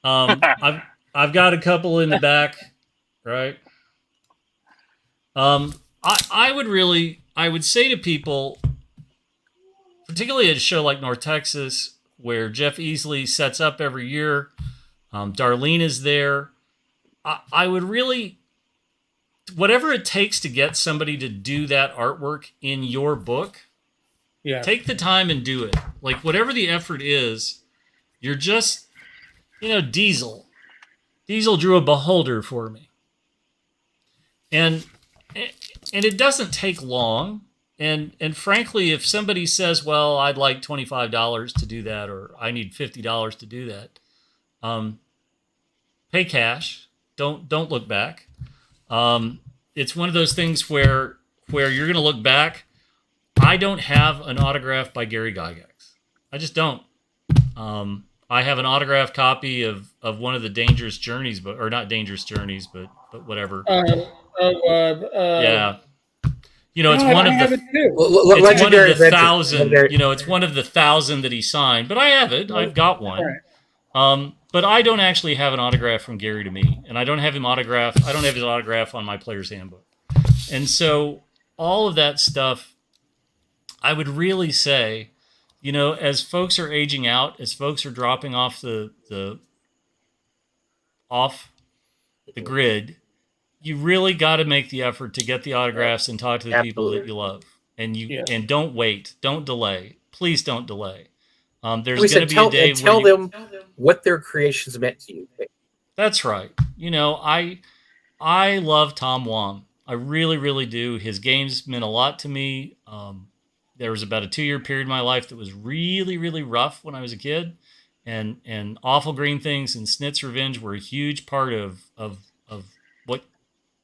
I've got a couple in the back, right? I would say to people, particularly at a show like North Texas, where Jeff Easley sets up every year, Darlene is there. I would really, whatever it takes to get somebody to do that artwork in your book, take the time and do it. Like, whatever the effort is, you're just, Diesel. Diesel drew a beholder for me. And it doesn't take long. And frankly, if somebody says, well, I'd like $25 to do that, or I need $50 to do that, pay cash. Don't look back. It's one of those things where you're going to look back. I don't have an autograph by Gary Gygax. I just don't. I have an autographed copy of one of the Dangerous Journeys, or not Dangerous Journeys, but whatever. Yeah. It's one of the. It's one of the 1,000. It's one of the 1,000 that he signed. But I have it. I've got one. But I don't actually have an autograph from Gary to me, and I don't have him autographed. I don't have his autograph on my player's handbook. And so all of that stuff, I would really say, as folks are aging out, as folks are dropping off the grid, you really got to make the effort to get the autographs and talk to the people that you love. And and don't wait, don't delay. Please don't delay. There's going to be a day where tell them what their creations meant to you. That's right. I love Tom Wong. I really, really do. His games meant a lot to me. There was about a 2-year period in my life that was really, really rough when I was a kid, and Awful Green Things and Snit's Revenge were a huge part of what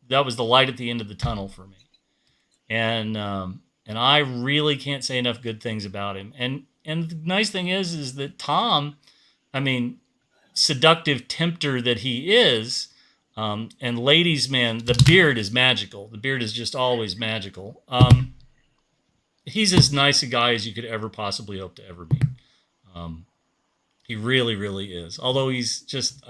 that was the light at the end of the tunnel for me. And I really can't say enough good things about him. And the nice thing is that Tom, seductive tempter that he is, and ladies, man, the beard is magical. The beard is just always magical. He's as nice a guy as you could ever possibly hope to ever be. He really, really is. Although he's just,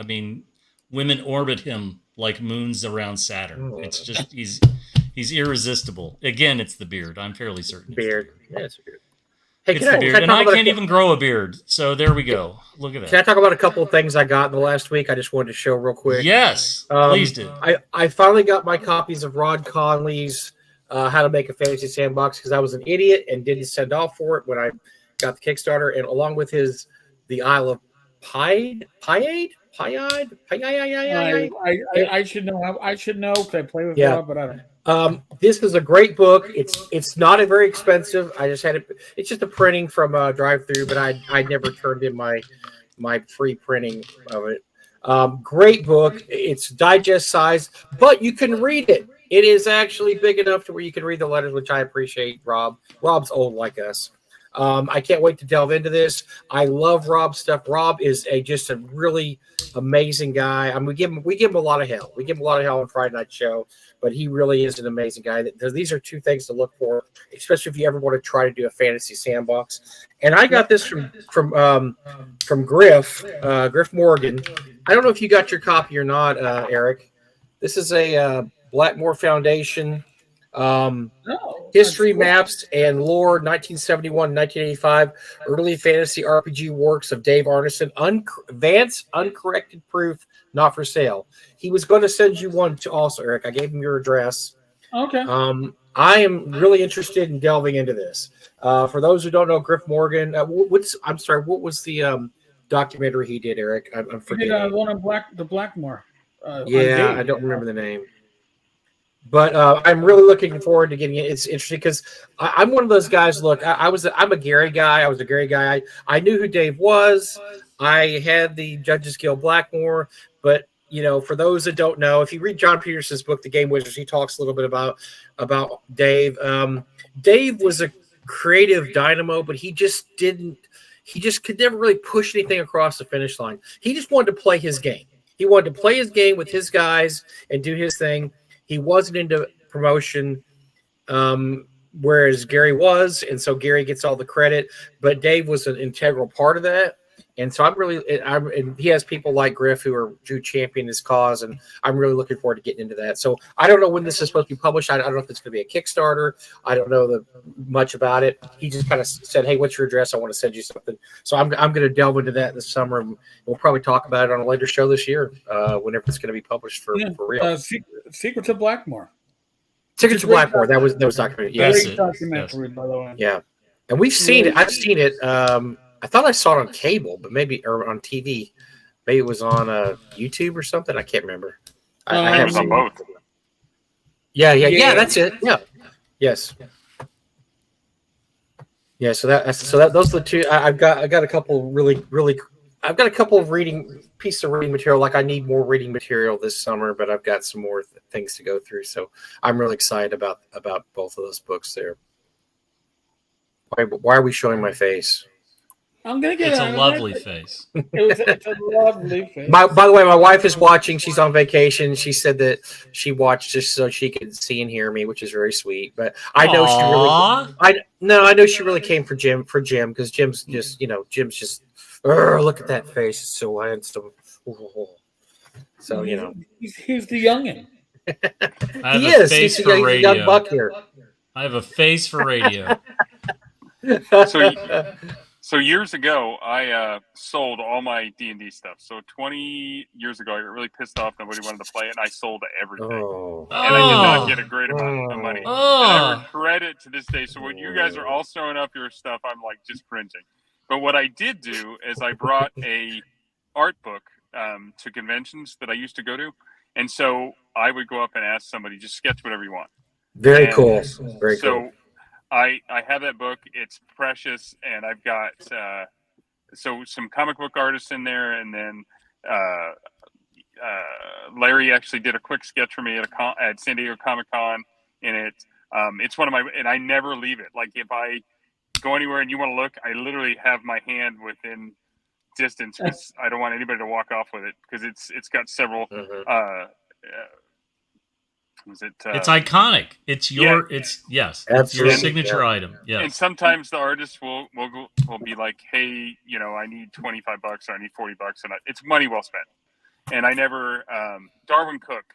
women orbit him like moons around Saturn. It's just, he's irresistible. Again, it's the beard. I'm fairly certain. Beard. Yeah, it's a beard. Hey, it's the beard. And I can't even grow a beard. So there we go. Look at that. Can I talk about a couple of things I got in the last week? I just wanted to show real quick. Yes, please do. I finally got my copies of Rod Conley's How to Make a Fantasy Sandbox, because I was an idiot and didn't send off for it when I got the Kickstarter, and along with the Isle of Pied. I should know. I should know because I play with Rob, but I don't. This is a great book. It's not a very expensive. I just had it. It's just a printing from a drive-through, but I never turned in my free printing of it. Great book. It's digest size, but you can read it. It is actually big enough to where you can read the letters, which I appreciate. Rob's old like us. I can't wait to delve into this. I love Rob's stuff. Rob is just a really amazing guy. We give him a lot of hell. We give him a lot of hell on Friday Night Show, but he really is an amazing guy. These are two things to look for, especially if you ever want to try to do a fantasy sandbox. And I got this from Griff Morgan. I don't know if you got your copy or not, Eric. This is a Blackmore Foundation history, maps, and lore, 1971, 1985, early fantasy RPG works of Dave Arneson, advanced uncorrected proof, not for sale. He was going to send you one to also, Eric. I gave him your address. Okay. I am really interested in delving into this. For those who don't know, Griff Morgan, what was the documentary he did, Eric? I'm forgetting. He did one on the Blackmore. I don't remember the name. But I'm really looking forward to getting it. It's interesting because I'm one of those guys. Look, I'm a Gary guy. I was a Gary guy. I knew who Dave was. I had the Judges Guild Blackmore. But for those that don't know, if you read John Peterson's book, The Game Wizards, he talks a little bit about Dave. Dave was a creative dynamo, but he just could never really push anything across the finish line. He just wanted to play his game. He wanted to play his game with his guys and do his thing. He wasn't into promotion, whereas Gary was, and so Gary gets all the credit. But Dave was an integral part of that, and so and he has people like Griff who champion his cause, and I'm really looking forward to getting into that. So I don't know when this is supposed to be published. I don't know if it's going to be a Kickstarter. I don't know much about it. He just kind of said, "Hey, what's your address? I want to send you something." So I'm going to delve into that this summer, and we'll probably talk about it on a later show this year, whenever it's going to be published for real. Secret to Blackmore. Ticket to Blackmore. That was documented. Yes. Great documentary, by the way. Yeah, and we've seen it. I've seen it. I thought I saw it on cable, but maybe or on TV. Maybe it was on YouTube or something. I can't remember. I have on both. Yeah. That's it. Yeah. Yes. Yeah. So those are the two. I've got a couple really. I've got a couple of pieces of reading material. Like I need more reading material this summer, but I've got some more things to go through. So I'm really excited about both of those books there. Why are we showing my face? I'm gonna get It's a lovely face. It's a lovely face. By the way, my wife is watching. She's on vacation. She said that she watched just so she could see and hear me, which is very sweet. But I know I know she really came for Jim because Jim's just look at that face. It's so handsome. So he's the youngin. He is. He's a young buck here. I have a face for radio. So years ago, I sold all my D&D stuff. So 20 years ago, I got really pissed off. Nobody wanted to play it, and I sold everything. And I did not get a great amount of money. And I regret it to this day. So when you guys are all throwing up your stuff, I'm like just cringing. But what I did do is I brought a art book to conventions that I used to go to. And so I would go up and ask somebody, just sketch whatever you want. Very cool. Very cool. I have that book. It's precious, and I've got some comic book artists in there, and then Larry actually did a quick sketch for me at San Diego Comic-Con, and it's one of my, and I never leave it. Like if I go anywhere and you want to look, I literally have my hand within distance because I don't want anybody to walk off with it because it's got several. It's iconic. It's your it's your signature item. Yes. And sometimes the artist will be like, hey, I need $25 or I need $40, and it's money well spent. And I never Darwin Cook,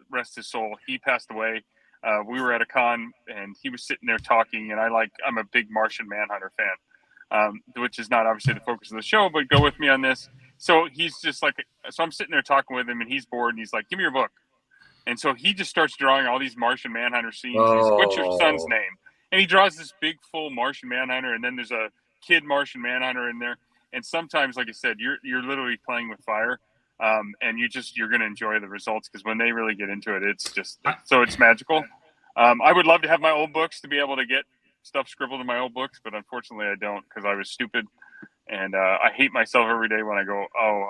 rest his soul, he passed away. We were at a con and he was sitting there talking, and I'm a big Martian Manhunter fan, which is not obviously the focus of the show, but go with me on this. So he's just like, so I'm sitting there talking with him, and he's bored, and he's like, give me your book. And so he just starts drawing all these Martian Manhunter scenes. He's, what's your son's name? And he draws this big, full Martian Manhunter, and then there's a kid Martian Manhunter in there. And sometimes, like I said, you're literally playing with fire, and you're going to enjoy the results because when they really get into it, it's magical. I would love to have my old books to be able to get stuff scribbled in my old books, but unfortunately I don't because I was stupid, and I hate myself every day when I go,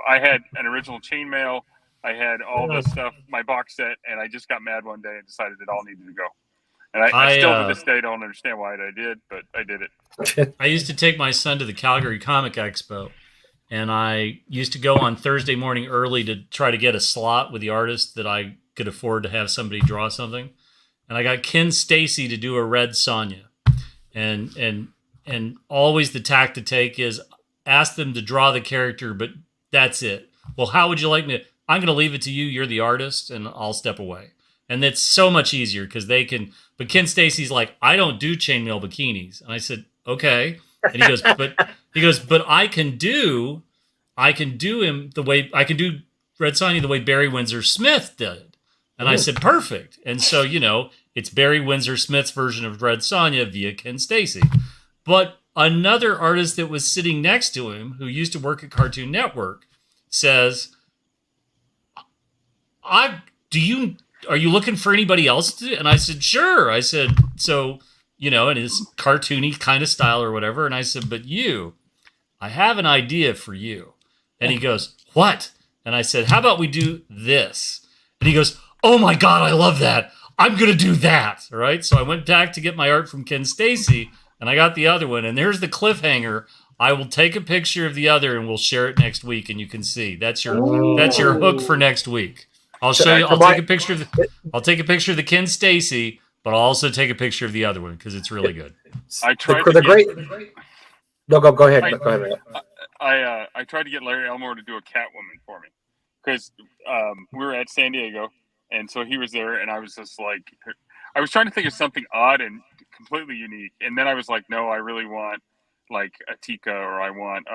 I had an original chainmail. I had all this stuff, my box set, and I just got mad one day and decided it all needed to go. And I still to this day don't understand why I did, but I did it. I used to take my son to the Calgary Comic Expo, and I used to go on Thursday morning early to try to get a slot with the artist that I could afford to have somebody draw something. And I got Ken Stacy to do a Red Sonja. And always the tack to take is ask them to draw the character, but that's it. Well, how would you like me to? I'm going to leave it to you. You're the artist, and I'll step away. And it's so much easier because they can. But Ken Stacy's like, I don't do chainmail bikinis, and I said, okay. And he goes, but I can do him the way I can do Red Sonja the way Barry Windsor Smith did. And I said, perfect. And so it's Barry Windsor Smith's version of Red Sonja via Ken Stacy. But another artist that was sitting next to him, who used to work at Cartoon Network, says, are you looking for anybody else to? And I said, sure. I said, so, in his cartoony kind of style or whatever. And I said, but I have an idea for you. And he goes, what? And I said, how about we do this? And he goes, oh my God, I love that. I'm going to do that, right? So I went back to get my art from Ken Stacy, and I got the other one. And there's the cliffhanger. I will take a picture of the other, and we'll share it next week, and you can see. That's your hook for next week. I'll show you. I'll take a picture of the Ken Stacy, but I'll also take a picture of the other one because it's really good. I tried No, go ahead. Go ahead. I tried to get Larry Elmore to do a Catwoman for me because we were at San Diego, and so he was there, and I was just like, I was trying to think of something odd and completely unique, and then I was like, no, I really want like a Tika, or I want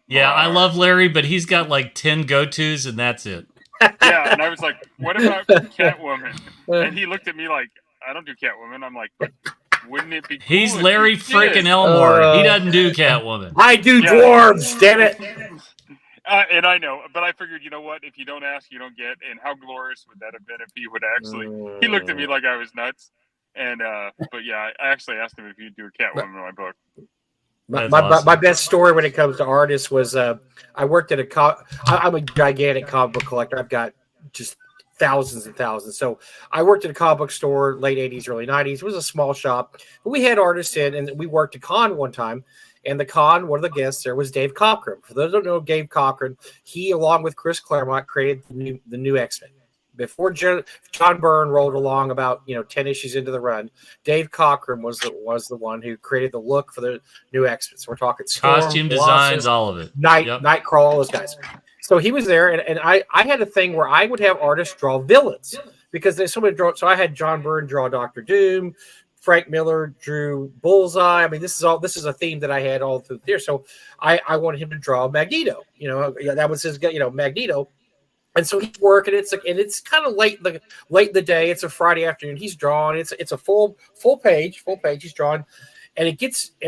yeah, I love Larry, but he's got like 10 go-tos, and that's it. Yeah, and I was like, what about Catwoman? And he looked at me like, I don't do Catwoman. I'm like, but wouldn't it be cool? He's Larry freaking Elmore. He doesn't do Catwoman. I do dwarves, damn it. And I know, but I figured, you know what? If you don't ask, you don't get. And how glorious would that have been if he would actually? He looked at me like I was nuts. And but yeah, I actually asked him if he'd do a Catwoman in my book. My best story when it comes to artists was I worked at I'm a gigantic comic book collector. I've got just thousands and thousands. So I worked at a comic book store, late 80s, early 90s. It was a small shop. But we had artists in, and we worked a con one time. And the con, one of the guests there was Dave Cockrum. For those who don't know Dave Cockrum, he, along with Chris Claremont, created the new X-Men. Before John Byrne rolled along about 10 issues into the run, Dave Cockrum was the one who created the look for the new X-Men. So we're talking Storm, costume designs, all of it. Nightcrawler, all those guys. So he was there, and I had a thing where I would have artists draw villains because there's somebody draw. So I had John Byrne draw Dr. Doom. Frank Miller drew Bullseye. I mean, this is a theme that I had all through there. So I wanted him to draw Magneto. That was his Magneto. And so he's working. It's kind of late in the day. It's a Friday afternoon. He's drawing. It's a full page. He's drawing, and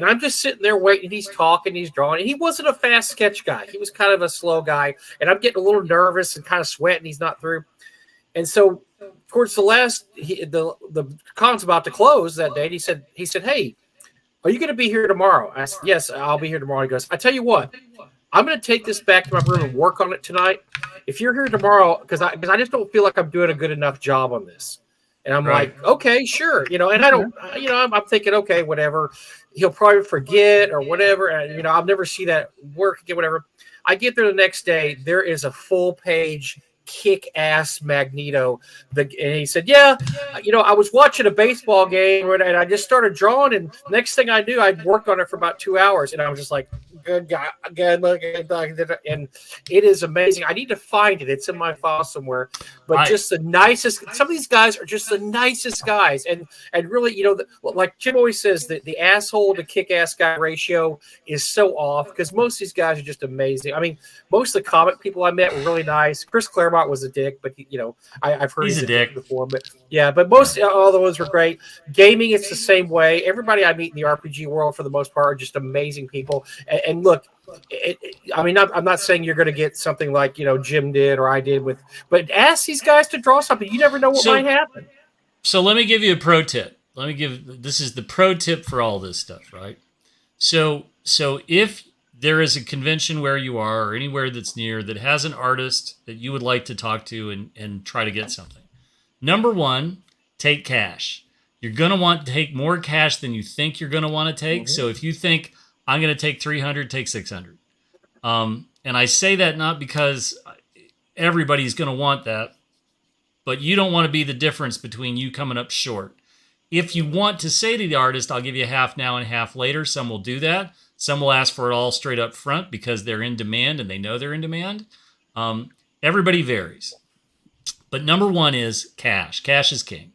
I'm just sitting there waiting. He's talking. He's drawing. And he wasn't a fast sketch guy. He was kind of a slow guy. And I'm getting a little nervous and kind of sweating. He's not through. And so, of course, the con's about to close that day. And he said, "Hey, are you going to be here tomorrow?" I said, "Yes, I'll be here tomorrow." He goes, "I tell you what. I'm going to take this back to my room and work on it tonight. If you're here tomorrow, because I just don't feel like I'm doing a good enough job on this." And I'm like, "Okay, sure." And I don't, I'm thinking, okay, whatever. He'll probably forget or whatever. And, I'll never see that work again, whatever. I get there the next day. There is a full page kick-ass Magneto. And he said, "Yeah, I was watching a baseball game and I just started drawing, and next thing I knew, I'd worked on it for about 2 hours." And I was just like, "Good guy, good look." And it is amazing. I need to find it. It's in my file somewhere. But just the nicest. Some of these guys are just the nicest guys, and really, like Jim always says, that the asshole to kick-ass guy ratio is so off because most of these guys are just amazing. I mean, most of the comic people I met were really nice. Chris Claremont was a dick, but I've heard he's a dick before. But yeah, but most all the ones were great. Gaming, it's the same way. Everybody I meet in the RPG world, for the most part, are just amazing people. And look, I'm not saying you're going to get something like Jim did or I did but ask these guys to draw something. You never know what might happen. So let me give you a pro tip. This is the pro tip for all this stuff, right? So if there is a convention where you are or anywhere that's near that has an artist that you would like to talk to and try to get something. Number one, take cash. You're going to want to take more cash than you think you're going to want to take. Mm-hmm. So if you think I'm going to take 300, take 600. And I say that not because everybody's going to want that, but you don't want to be the difference between you coming up short. If you want to say to the artist, "I'll give you half now and half later," some will do that. Some will ask for it all straight up front because they're in demand and they know they're in demand. Everybody varies. But number one is cash. Cash is king.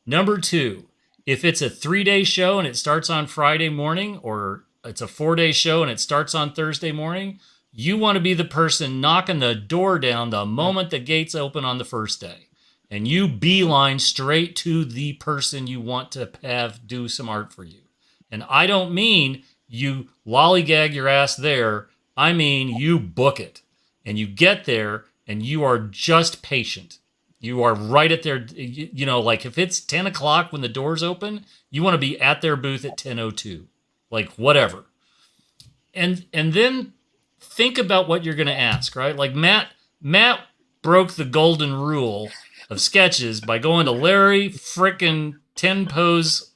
Number two, if it's a 3-day show and it starts on Friday morning, or it's a 4-day show and it starts on Thursday morning, you want to be the person knocking the door down the moment the gates open on the first day. And you beeline straight to the person you want to have do some art for you. And I don't mean you lollygag your ass there. I mean, you book it and you get there and you are just patient. You are right at their, like if it's 10 o'clock when the doors open, you want to be at their booth at 10:02, like whatever. And then think about what you're going to ask, right? Like Matt broke the golden rule of sketches by going to Larry frickin' 10 Pose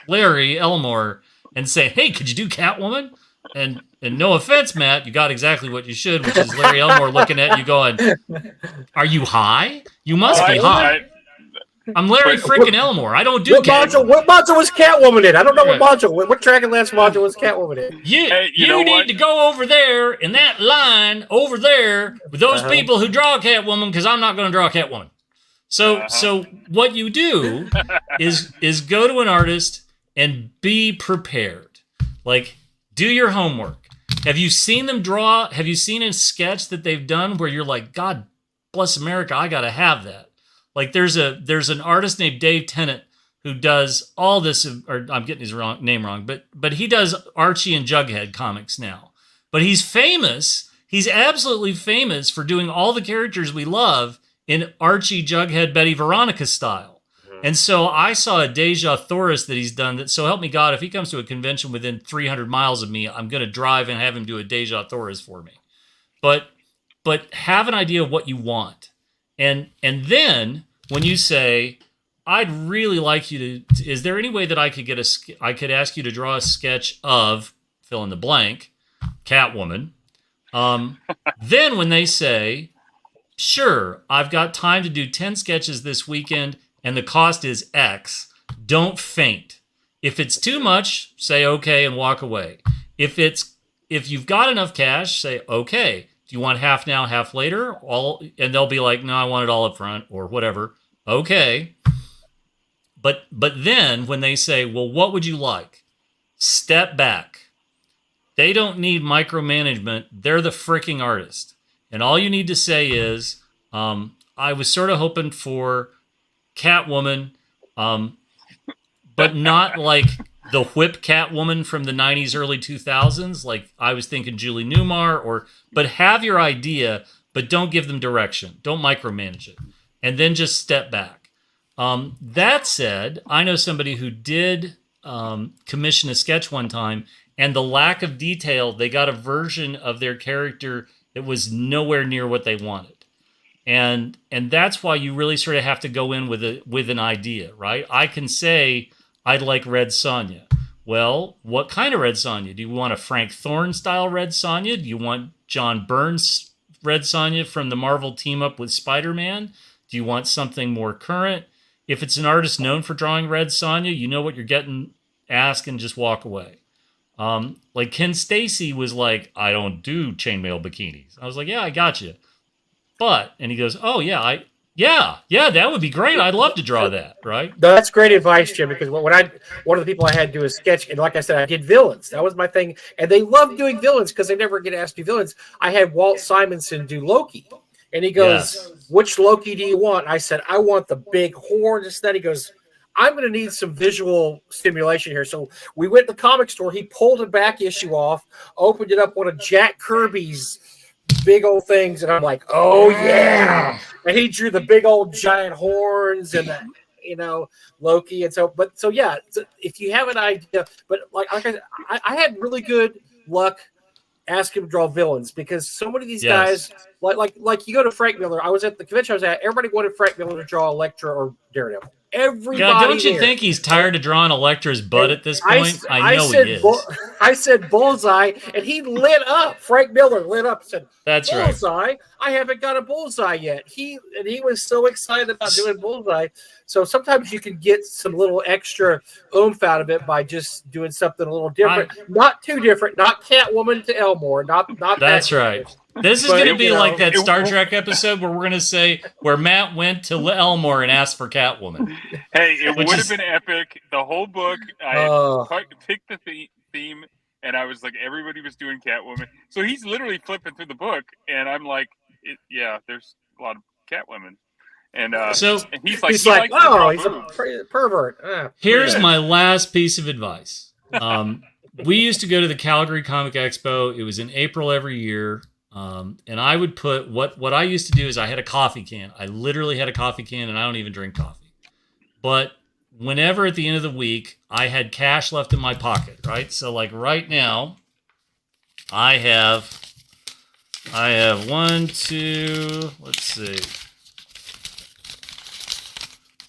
Larry Elmore and say, hey, could you do Catwoman? And no offense, Matt, you got exactly what you should, which is Larry Elmore looking at you going, are you high? You must be high. I'm Larry freaking Elmore. I don't do Catwoman. What module was Catwoman in? I don't know what module. What Dragonlance module was Catwoman in? You need to go over there in that line over there with those people who draw Catwoman, because I'm not going to draw Catwoman. So what you do is go to an artist and be prepared. Like, do your homework. Have you seen them draw? Have you seen a sketch that they've done where you're like, God bless America, I got to have that? Like there's an artist named Dave Tennant who does all this, or I'm getting his name wrong, but he does Archie and Jughead comics now. But he's famous. He's absolutely famous for doing all the characters we love in Archie, Jughead, Betty, Veronica style. And so I saw a Deja Thoris that he's done that, so help me God, if he comes to a convention within 300 miles of me, I'm going to drive and have him do a Deja Thoris for me. But have an idea of what you want. And then when you say, I'd really like you to, is there any way that I could ask you to draw a sketch of fill in the blank, Catwoman. Then when they say, sure, I've got time to do 10 sketches this weekend and the cost is X, don't faint. If it's too much, say okay and walk away. If you've got enough cash, say okay. Do you want half now, half later? And they'll be like, no, I want it all up front or whatever. Okay. But then when they say, well, what would you like? Step back. They don't need micromanagement. They're the freaking artist. And all you need to say is, I was sort of hoping for Catwoman, but not like the whip Catwoman from the 90s, early 2000s. Like I was thinking Julie Newmar, but have your idea, but don't give them direction. Don't micromanage it. And then just step back. That said, I know somebody who did commission a sketch one time, and the lack of detail, they got a version of their character that was nowhere near what they wanted. And that's why you really sort of have to go in with an idea, right? I can say, I'd like Red Sonja. Well, what kind of Red Sonja? Do you want a Frank Thorne style Red Sonja? Do you want John Byrne's Red Sonja from the Marvel team up with Spider-Man? Do you want something more current? If it's an artist known for drawing Red Sonja, you know what you're getting, ask and just walk away. Like Ken Stacy was like, I don't do chainmail bikinis. I was like, yeah, I got you. But, and he goes, oh yeah, that would be great. I'd love to draw that, right? No, that's great advice, Jim, because one of the people I had do a sketch, and like I said, I did villains. That was my thing. And they love doing villains because they never get asked to do villains. I had Walt Simonson do Loki. And he goes, which Loki do you want? I said, I want the big horns. Then he goes, I'm going to need some visual stimulation here. So we went to the comic store. He pulled a back issue off, opened it up, one of Jack Kirby's big old things, and I'm like, oh yeah. And he drew the big old giant horns and Loki. And so if you have an idea, but like I said, I had really good luck asking him to draw villains, because so many of these guys, like you go to Frank Miller. I was at the convention I was at, everybody wanted Frank Miller to draw Elektra or Daredevil. Everybody. God, don't you think he's tired of drawing Elektra's butt at this point? I know he is. I said Bullseye, and he lit up. Frank Miller lit up and said, that's Bullseye? Right. I haven't got a Bullseye yet. He was so excited about doing Bullseye. So sometimes you can get some little extra oomph out of it by just doing something a little different. Not too different. Not Catwoman to Elmore. Not that's right. This is going to be like that Star Trek episode where we're going to say where Matt went to Elmore and asked for Catwoman. Hey, it would have been epic. The whole book, I picked the theme, and I was like, everybody was doing Catwoman. So he's literally flipping through the book, and I'm like, there's a lot of Catwomen. And and he's like, he's a pervert. Here's my last piece of advice. We used to go to the Calgary Comic Expo. It was in April every year. And I would put what I used to do is I had a coffee can. I literally had a coffee can, and I don't even drink coffee. But whenever at the end of the week I had cash left in my pocket, right? So like right now, I have 1, 2, let's see,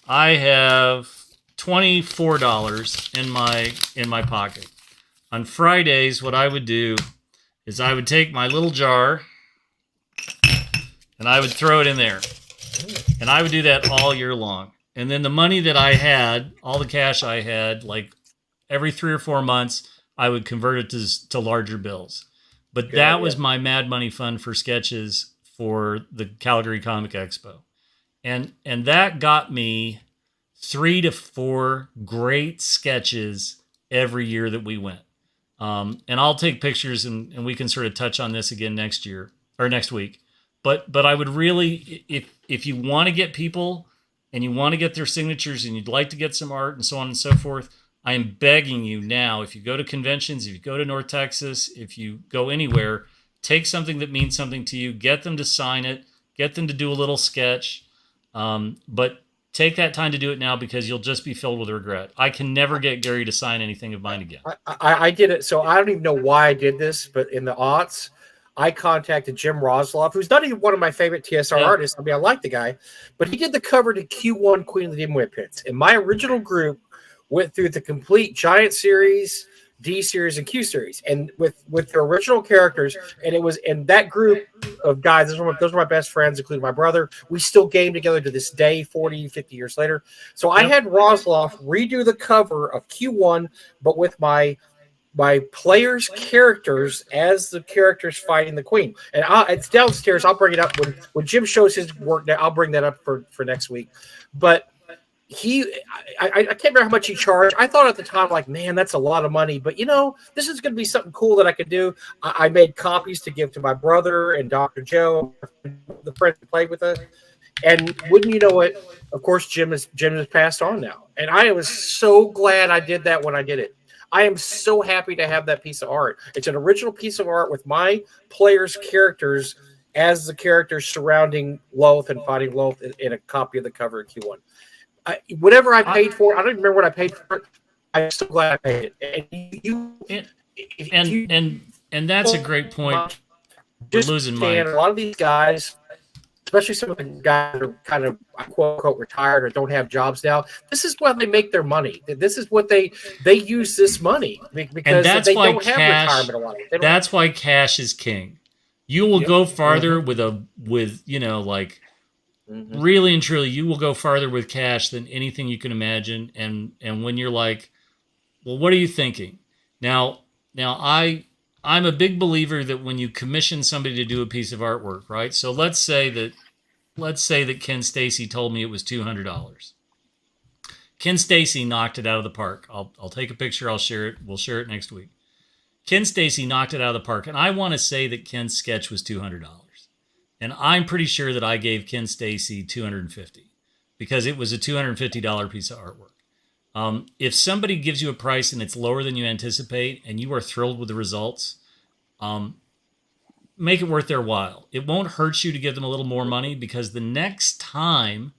I have $24 in my pocket. On Fridays, what I would do is I would take my little jar and I would throw it in there. And I would do that all year long. And then the money that I had, all the cash I had, like every 3 or 4 months, I would convert it to larger bills. But that was my Mad Money fund for sketches for the Calgary Comic Expo. And that got me 3 to 4 great sketches every year that we went. And I'll take pictures and we can sort of touch on this again next year or next week. But I would really, if you want to get people and you want to get their signatures and you'd like to get some art and so on and so forth, I am begging you now, if you go to conventions, if you go to North Texas, if you go anywhere, take something that means something to you, get them to sign it, get them to do a little sketch. But take that time to do it now because you'll just be filled with regret. I can never get Gary to sign anything of mine again. I did it. So I don't even know why I did this, but in the aughts, I contacted Jim Rosloff, who's not even one of my favorite TSR artists. I mean, I like the guy, but he did the cover to Q1 Queen of the Dimwit Pits. And my original group went through the complete Giant series, D series, and Q series, and with the original characters. And it was in that group of guys. Those were my best friends, including my brother. We still game together to this day, 40, 50 years later. So I had Rosloff redo the cover of Q1, but with my players' characters as the characters fighting the queen. And it's downstairs. I'll bring it up when Jim shows his work. I'll bring that up for next week. But I can't remember how much he charged. I thought at the time, like, man, that's a lot of money. But, this is going to be something cool that I could do. I made copies to give to my brother and Dr. Joe, the friend who played with us. And wouldn't you know it, of course, Jim has passed on now. And I was so glad I did that when I did it. I am so happy to have that piece of art. It's an original piece of art with my players' characters as the characters surrounding Loth and fighting Loth in a copy of the cover of Q1. Whatever I paid for, I don't even remember what I paid for it. I'm so glad I paid it. And that's a great point. We're losing Mike. A lot of these guys, especially some of the guys that are kind of quote unquote retired or don't have jobs now, this is why they make their money. This is what they use this money because they don't have retirement a lot. That's why cash is king. You will go farther really and truly, you will go farther with cash than anything you can imagine. And when you're like, well, what are you thinking? Now I'm a big believer that when you commission somebody to do a piece of artwork, right? So let's say that Ken Stacy told me it was $200. Ken Stacy knocked it out of the park. I'll take a picture. I'll share it. We'll share it next week. Ken Stacy knocked it out of the park. And I want to say that Ken's sketch was $200. And I'm pretty sure that I gave Ken Stacy $250 because it was a $250 piece of artwork. If somebody gives you a price and it's lower than you anticipate and you are thrilled with the results, make it worth their while. It won't hurt you to give them a little more money because the next time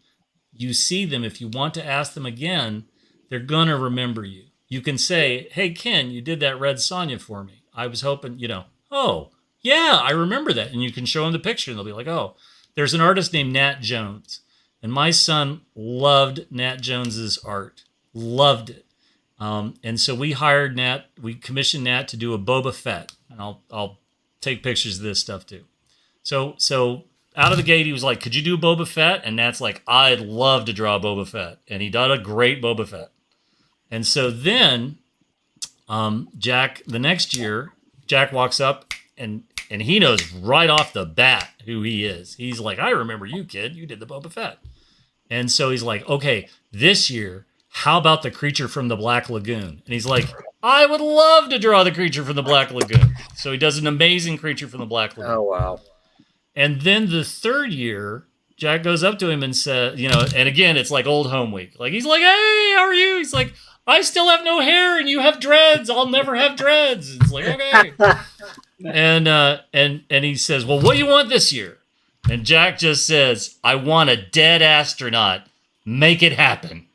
you see them, if you want to ask them again, they're going to remember you. You can say, hey, Ken, you did that Red Sonja for me. I was hoping, oh, yeah, I remember that. And you can show them the picture and they'll be like, oh, there's an artist named Nat Jones. And my son loved Nat Jones's art. Loved it. And so we hired Nat. We commissioned Nat to do a Boba Fett. And I'll take pictures of this stuff too. So out of the gate, he was like, could you do Boba Fett? And Nat's like, I'd love to draw Boba Fett. And he did a great Boba Fett. And so then Jack, the next year, Jack walks up and he knows right off the bat who he is. He's like, I remember you, kid. You did the Boba Fett. And so he's like, okay, this year, how about the creature from the Black Lagoon? And he's like, I would love to draw the creature from the Black Lagoon. So he does an amazing creature from the Black Lagoon. Oh, wow. And then the third year, Jack goes up to him and says, and again, it's like old home week. Like, he's like, hey, how are you? He's like, I still have no hair and you have dreads. I'll never have dreads. It's like, okay. And he says, well, what do you want this year? And Jack just says, I want a dead astronaut. Make it happen.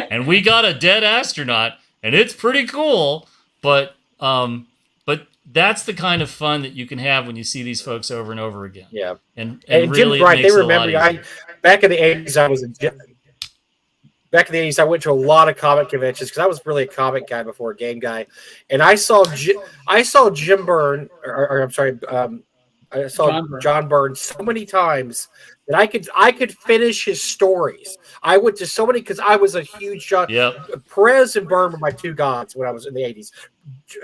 And we got a dead astronaut, and it's pretty cool. But that's the kind of fun that you can have when you see these folks over and over again. Yeah. And Jim's really right. makes They remember. Back in the 80s, I was back in the 80s, I went to a lot of comic conventions because I was really a comic guy before a game guy, and I saw Jim Byrne, or I'm sorry, I saw John Byrne so many times that I could finish his stories. I went to so many because I was a huge John. Yep. Perez and Byrne were my two gods when I was in the 80s.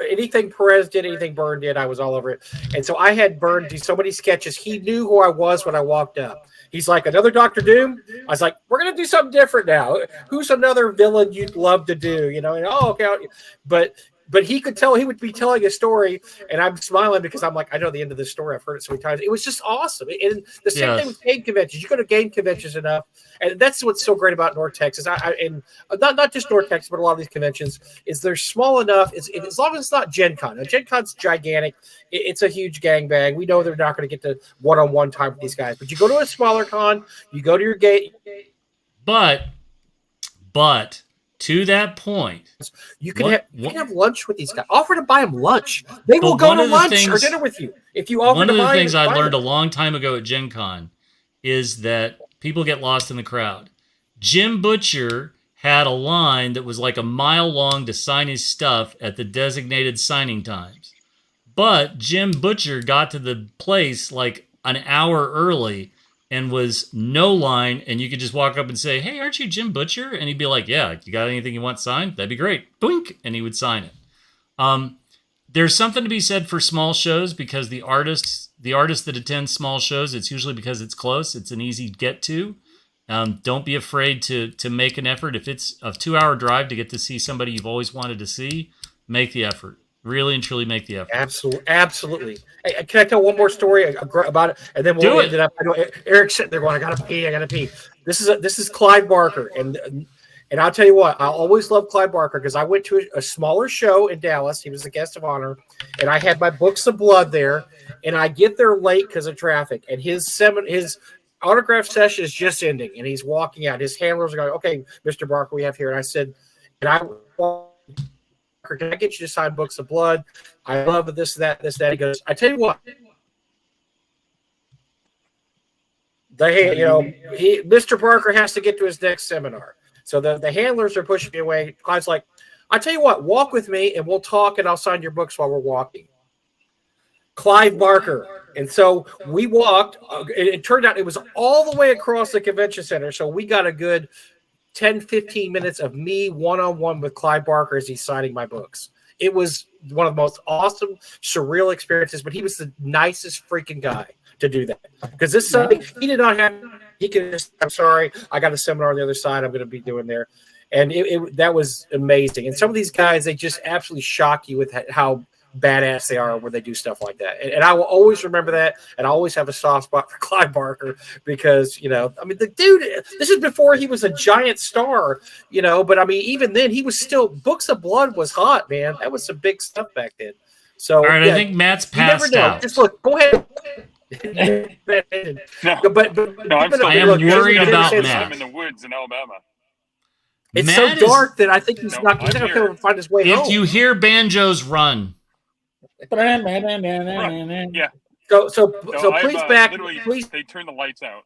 Anything Perez did, anything Byrne did, I was all over it. And so I had Byrne do so many sketches. He knew who I was when I walked up. He's like, another Dr. Doom? I was like, we're going to do something different now. Who's another villain you'd love to do? You know, and okay. But he could tell, he would be telling a story, and I'm smiling because I'm like, I know the end of this story. I've heard it so many times. It was just awesome. And the same thing with game conventions. You go to game conventions enough, and that's what's so great about North Texas. And not just North Texas, but a lot of these conventions is they're small enough. As long as it's not Gen Con. Now, Gen Con's gigantic. It's a huge gangbang. We know they're not going to get to one-on-one time with these guys. But you go to a smaller con, you go to your gate. But to that point, you can have lunch with these guys. Offer to buy them lunch. They will go to lunch or dinner with you if you offer to buy them. One of the things I learned a long time ago at Gen Con is that people get lost in the crowd. Jim Butcher had a line that was like a mile long to sign his stuff at the designated signing times. But Jim Butcher got to the place like an hour early and was no line, and you could just walk up and say, hey, aren't you Jim Butcher? And he'd be like, yeah, you got anything you want signed? That'd be great. Boink, and he would sign it. There's something to be said for small shows because the artists that attend small shows, it's usually because it's close. It's an easy get to. Don't be afraid to make an effort. If it's a 2-hour drive to get to see somebody you've always wanted to see, make the effort. Really and truly make the effort. Absolutely. Hey, can I tell one more story about it, and then we'll end it up? I know Eric's sitting there going, "I gotta pee." This is Clyde Barker, and I'll tell you what, I always loved Clyde Barker because I went to a smaller show in Dallas. He was a guest of honor, and I had my Books of Blood there, and I get there late because of traffic, and his autograph session is just ending, and he's walking out. His handlers are going, "Okay, Mr. Barker, we have here," and I said, can I get you to sign Books of Blood? I love this, that. He goes, I tell you what. Mr. Parker has to get to his next seminar. So the handlers are pushing me away. Clyde's like, I tell you what, walk with me and we'll talk and I'll sign your books while we're walking. Clyde Barker. And so we walked. It turned out it was all the way across the convention center. So we got a good 10, 15 minutes of me one-on-one with Clyde Barker as he's signing my books. It was one of the most awesome, surreal experiences, but he was the nicest freaking guy to do that. Because this Sunday, he did not have, he could just, I'm sorry, I got a seminar on the other side I'm going to be doing there. And that was amazing. And some of these guys, they just absolutely shock you with how badass they are when they do stuff like that. And I will always remember that. And I always have a soft spot for Clyde Barker because, the dude, this is before he was a giant star, but I mean, even then he was still, Books of Blood was hot, man. That was some big stuff back then. So, all right, yeah, I think Matt's passed out. Just look, go ahead. I am worried about Matt. I'm in the woods in Alabama. It's Matt so dark that I think he's not going to find his way home. If you hear banjos, run. Yeah. So please please. They turn the lights out.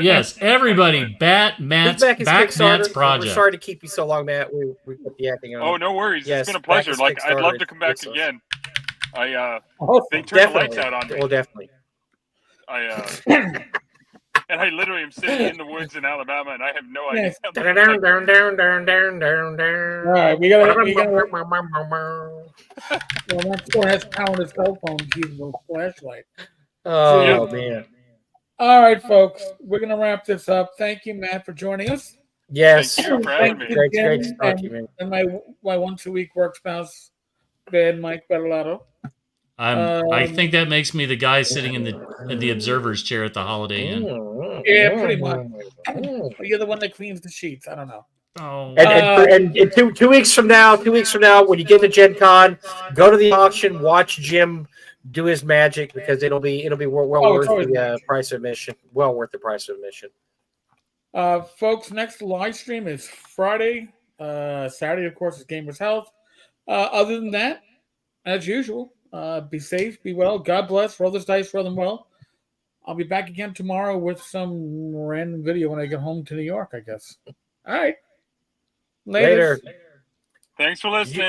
Yes, everybody, Matt's Matt's project. We're sorry to keep you so long, Matt. We put the acting on. Oh, no worries. Yes, it's been a pleasure. I'd love to come back again. They turned the lights out on me. Well, definitely. And I literally am sitting in the woods in Alabama, and I have no idea. All right, we got. Well, that's one has power on his cell phone using a flashlight. Oh man! All right, folks, we're gonna wrap this up. Thank you, Matt, for joining us. Yes, thank you for having me. Great to talk to you, man. And my 1-2-week work spouse, Ben Mike Bettolato. I think that makes me the guy sitting in the observer's chair at the Holiday Inn. Yeah, pretty much. You're the one that cleans the sheets. I don't know. Oh. And 2 weeks from now, when you get to Gen Con, go to the auction, watch Jim do his magic because it'll be well worth the price of admission. Well worth the price of admission. Folks, next live stream is Friday. Saturday, of course, is Gamers Health. Other than that, as usual. Be safe, be well. God bless. Roll this dice, roll them well. I'll be back again tomorrow with some random video when I get home to New York, I guess. All right. Later. Thanks for listening.